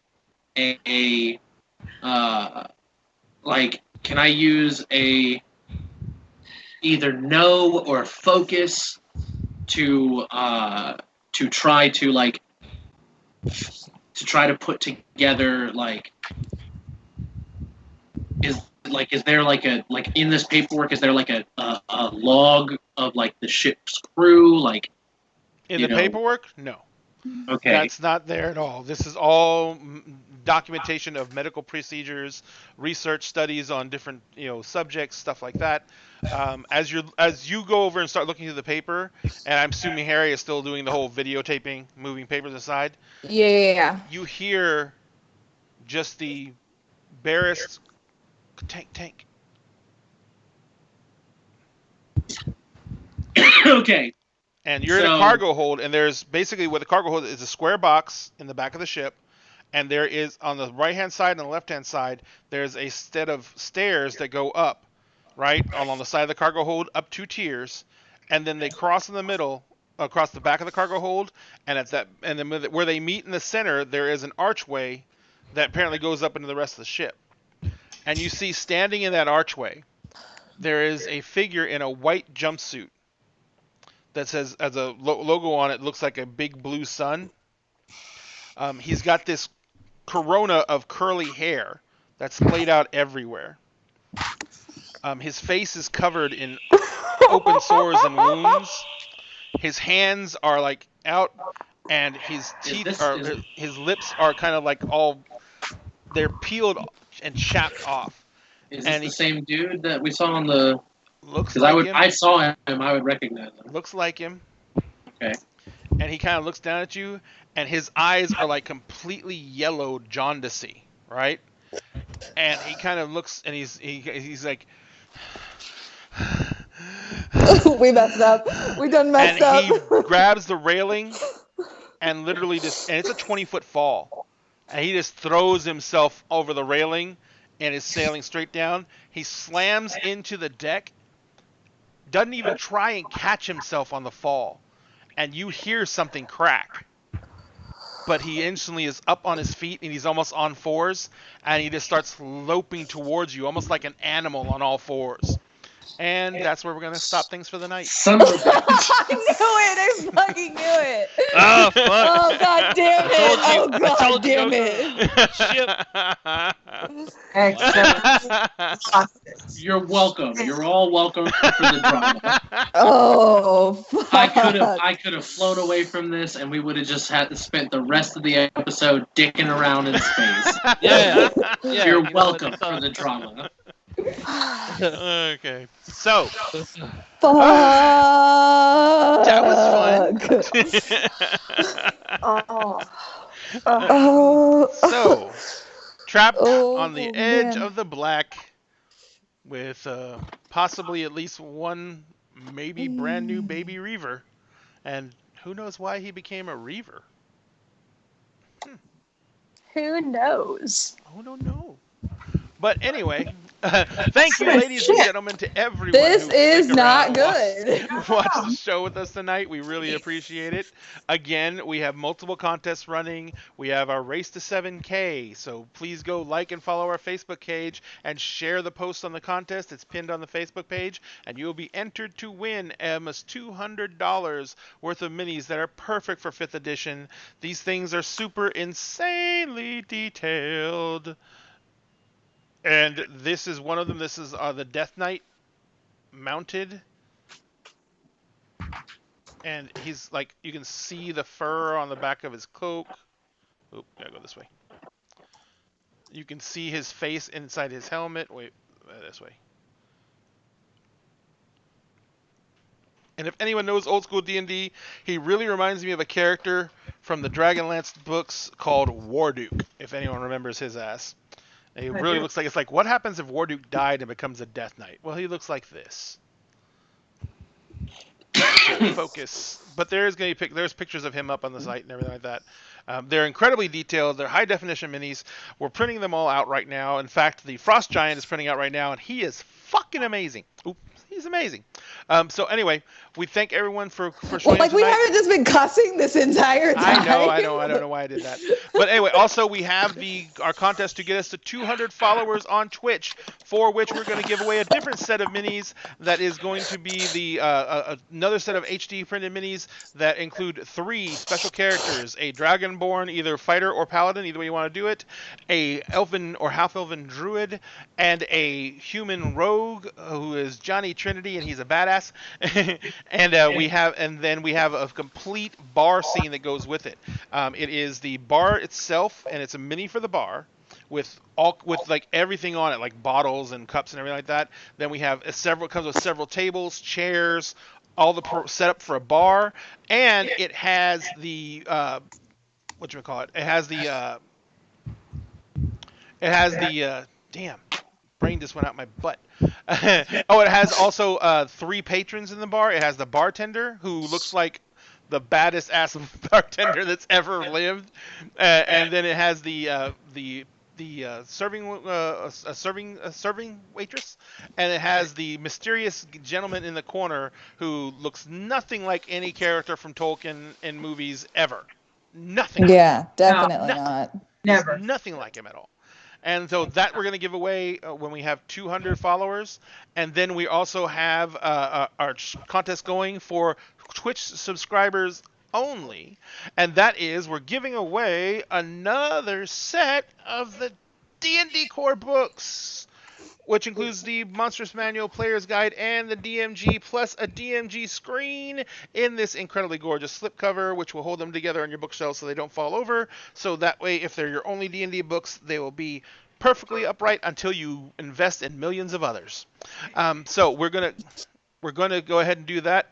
can I use a either know or focus to try to put together is there in this paperwork, is there a log of the ship's crew in the paperwork? No. Okay. That's not there at all. This is all documentation of medical procedures, research studies on different subjects, stuff like that. As you go over and start looking through the paper, and I'm assuming Harry is still doing the whole videotaping, moving papers aside. Yeah. You hear just the barest tank. Okay. And you're in a cargo hold, and there's basically what the cargo hold is a square box in the back of the ship, and there is on the right-hand side and the left-hand side, there's a set of stairs that go up, right, along the side of the cargo hold, up 2 tiers, and then they cross in the middle, across the back of the cargo hold, and then where they meet in the center, there is an archway that apparently goes up into the rest of the ship. And you see standing in that archway, there is a figure in a white jumpsuit that says, as a logo on it, looks like a big blue sun. He's got this corona of curly hair that's splayed out everywhere. His face is covered in open sores and wounds. His hands are out, and his his lips are kind of they're peeled and chapped off. Is this the same dude that we saw on the? Looks like him. I saw him. I would recognize him. Looks like him. Okay. And he kind of looks down at you, and his eyes are completely yellow, jaundicey, right? And he kind of looks, and he's like, we messed up. We done messed up. And he grabs the railing, and literally and it's a 20-foot fall, and he just throws himself over the railing, and is sailing straight down. He slams into the deck. Doesn't even try and catch himself on the fall. And you hear something crack. But he instantly is up on his feet, and he's almost on 4s, and he just starts loping towards you, almost like an animal on all 4s. And that's where we're going to stop things for the night. Son of a bitch. I knew it. I fucking knew it. Oh, fuck. Oh, God damn it. I told you. Damn it. Shit. Excellent. You're welcome. You're all welcome for the drama. Oh, fuck. I could have flown away from this, and we would have just had to spent the rest of the episode dicking around in space. Yeah. You're you know what, welcome it's, for the drama. Okay. So Fuck. that was fun. So trapped on the edge of the black with possibly at least one maybe brand new baby Reaver. And who knows why he became a Reaver? Who knows? Oh, no. But anyway, thank you, ladies and gentlemen, to everyone. This who is stick not around good. Watch the show with us tonight. We really appreciate it. Again, we have multiple contests running. We have our Race to 7K. So please go like and follow our Facebook page and share the post on the contest. It's pinned on the Facebook page. And you will be entered to win almost $200 worth of minis that are perfect for 5th edition. These things are super insanely detailed. And this is one of them. This is the Death Knight mounted. And he's like, you can see the fur on the back of his cloak. Oop, gotta go this way. You can see his face inside his helmet. Wait, this way. And if anyone knows old school D&D, he really reminds me of a character from the Dragonlance books called Warduke, if anyone remembers his ass. And he really looks like, it's like, what happens if Warduke died and becomes a Death Knight? Well, he looks like this. Focus. But there's pictures of him up on the site and everything like that. They're incredibly detailed. They're high definition minis. We're printing them all out right now. In fact, the Frost Giant is printing out right now, and he is fucking amazing. Oop, he's amazing. So anyway, we thank everyone for showing like we tonight. haven't just been cussing this entire time. I know. I don't know why I did that. But anyway, also we have our contest to get us to 200 followers on Twitch, for which we're going to give away a different set of minis that is going to be the another set of HD printed minis that include 3 special characters: a Dragonborn, either fighter or paladin, either way you want to do it, a elven or half-elven druid, and a human rogue who is Johnny Trinity, and he's a badass. And then we have a complete bar scene that goes with it. It is the bar itself, and it's a mini for the bar with like everything on it, like bottles and cups and everything like that. Then we have it comes with several tables, chairs, all the setup for a bar, and it has the damn, brain just went out my butt. Oh, it has also 3 patrons in the bar. It has the bartender, who looks like the baddest ass bartender that's ever lived, and then it has the serving waitress, and it has the mysterious gentleman in the corner who looks nothing like any character from Tolkien in movies ever. Nothing. Yeah, definitely not. Never. Nothing like him at all. And so that we're going to give away when we have 200 followers. And then we also have our contest going for Twitch subscribers only. And that is, we're giving away another set of the D&D core books, which includes the Monstrous Manual, Player's Guide, and the DMG, plus a DMG screen in this incredibly gorgeous slipcover, which will hold them together on your bookshelf so they don't fall over. So that way, if they're your only D&D books, they will be perfectly upright until you invest in millions of others. So we're gonna go ahead and do that.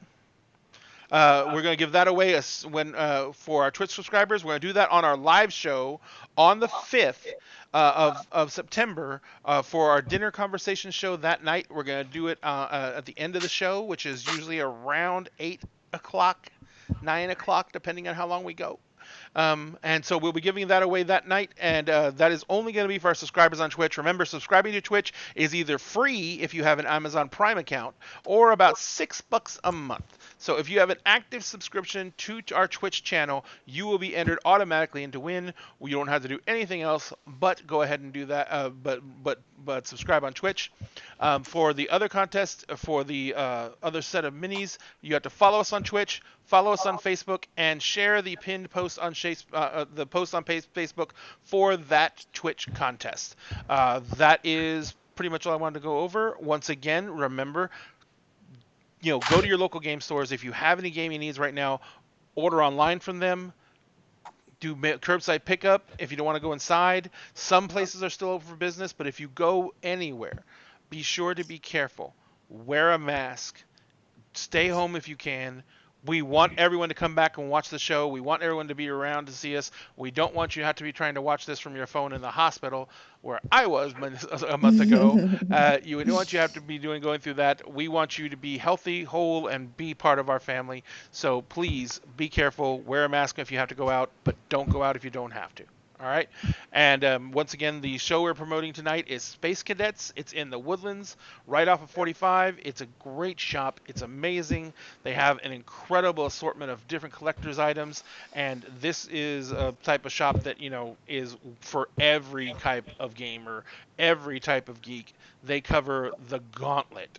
We're going to give that away for our Twitch subscribers. We're going to do that on our live show on the 5th of September for our dinner conversation show that night. We're going to do it at the end of the show, which is usually around 8 o'clock, 9 o'clock, depending on how long we go. And so we'll be giving that away that night, and that is only going to be for our subscribers on Twitch. Remember, subscribing to Twitch is either free if you have an Amazon Prime account, or about $6 a month. So if you have an active subscription to our Twitch channel, you will be entered automatically into win. You don't have to do anything else but go ahead and do that. But subscribe on Twitch. For the other contest, for the other set of minis, you have to follow us on Twitch, follow us on Facebook, and share the pinned post on Facebook for that Twitch contest. That is pretty much all I wanted to go over. Once again, remember, go to your local game stores. If you have any gaming needs right now, order online from them. Do curbside pickup if you don't want to go inside. Some places are still open for business, but if you go anywhere, be sure to be careful. Wear a mask. Stay home if you can. We want everyone to come back and watch the show. We want everyone to be around to see us. We don't want you to have to be trying to watch this from your phone in the hospital, where I was a month ago. You don't want you to have to be going through that. We want you to be healthy, whole, and be part of our family. So please be careful. Wear a mask if you have to go out, but don't go out if you don't have to. All right. And once again, the show we're promoting tonight is Space Cadets. It's in the Woodlands, right off of 45. It's a great shop. It's amazing. They have an incredible assortment of different collector's items. And this is a type of shop that, is for every type of gamer, every type of geek. They cover the gauntlet.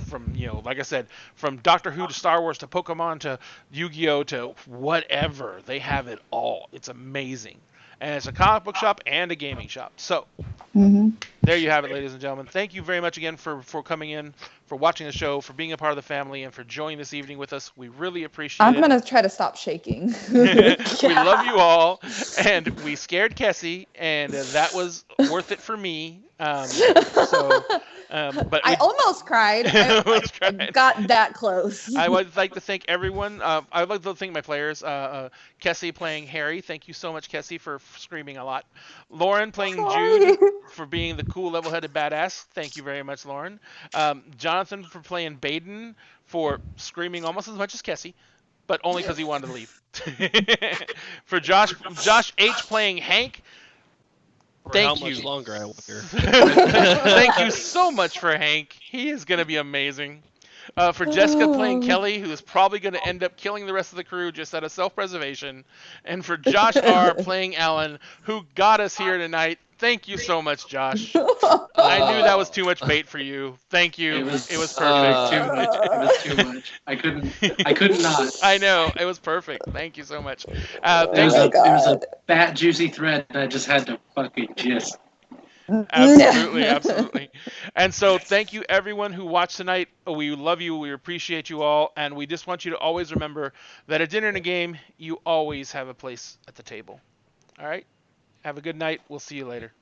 From, like I said, from Doctor Who to Star Wars to Pokemon to Yu-Gi-Oh to whatever. They have it all. It's amazing. And it's a comic book shop and a gaming shop. So, there you have it, ladies and gentlemen. Thank you very much again for coming in, for watching the show, for being a part of the family, and for joining this evening with us. We really appreciate it. I'm going to try to stop shaking. We love you all. And we scared Kessie, and that was worth it for me. But I almost cried. I got that close. I would like to thank everyone. I would like to thank my players. Kessie playing Harry. Thank you so much, Kessie, for screaming a lot. Lauren playing Jude for being the cool, level-headed badass. Thank you very much, Lauren. Jonathan for playing Baden, for screaming almost as much as Kessie, but only because he wanted to leave. For Josh H playing Hank. Thank you. How much longer, I wonder. Thank you so much for Hank. He is going to be amazing. For Jessica playing Kelly, who is probably going to end up killing the rest of the crew just out of self-preservation. And for Josh R. playing Alan, who got us here tonight. Thank you so much, Josh. I knew that was too much bait for you. Thank you. It was perfect. Too much. It was too much. I couldn't not. I know. It was perfect. Thank you so much. It was a fat, juicy thread that I just had to fucking gist. Absolutely. And so thank you everyone who watched tonight. We love you. We appreciate you all. And we just want you to always remember that at dinner and a game, you always have a place at the table. All right? Have a good night. We'll see you later.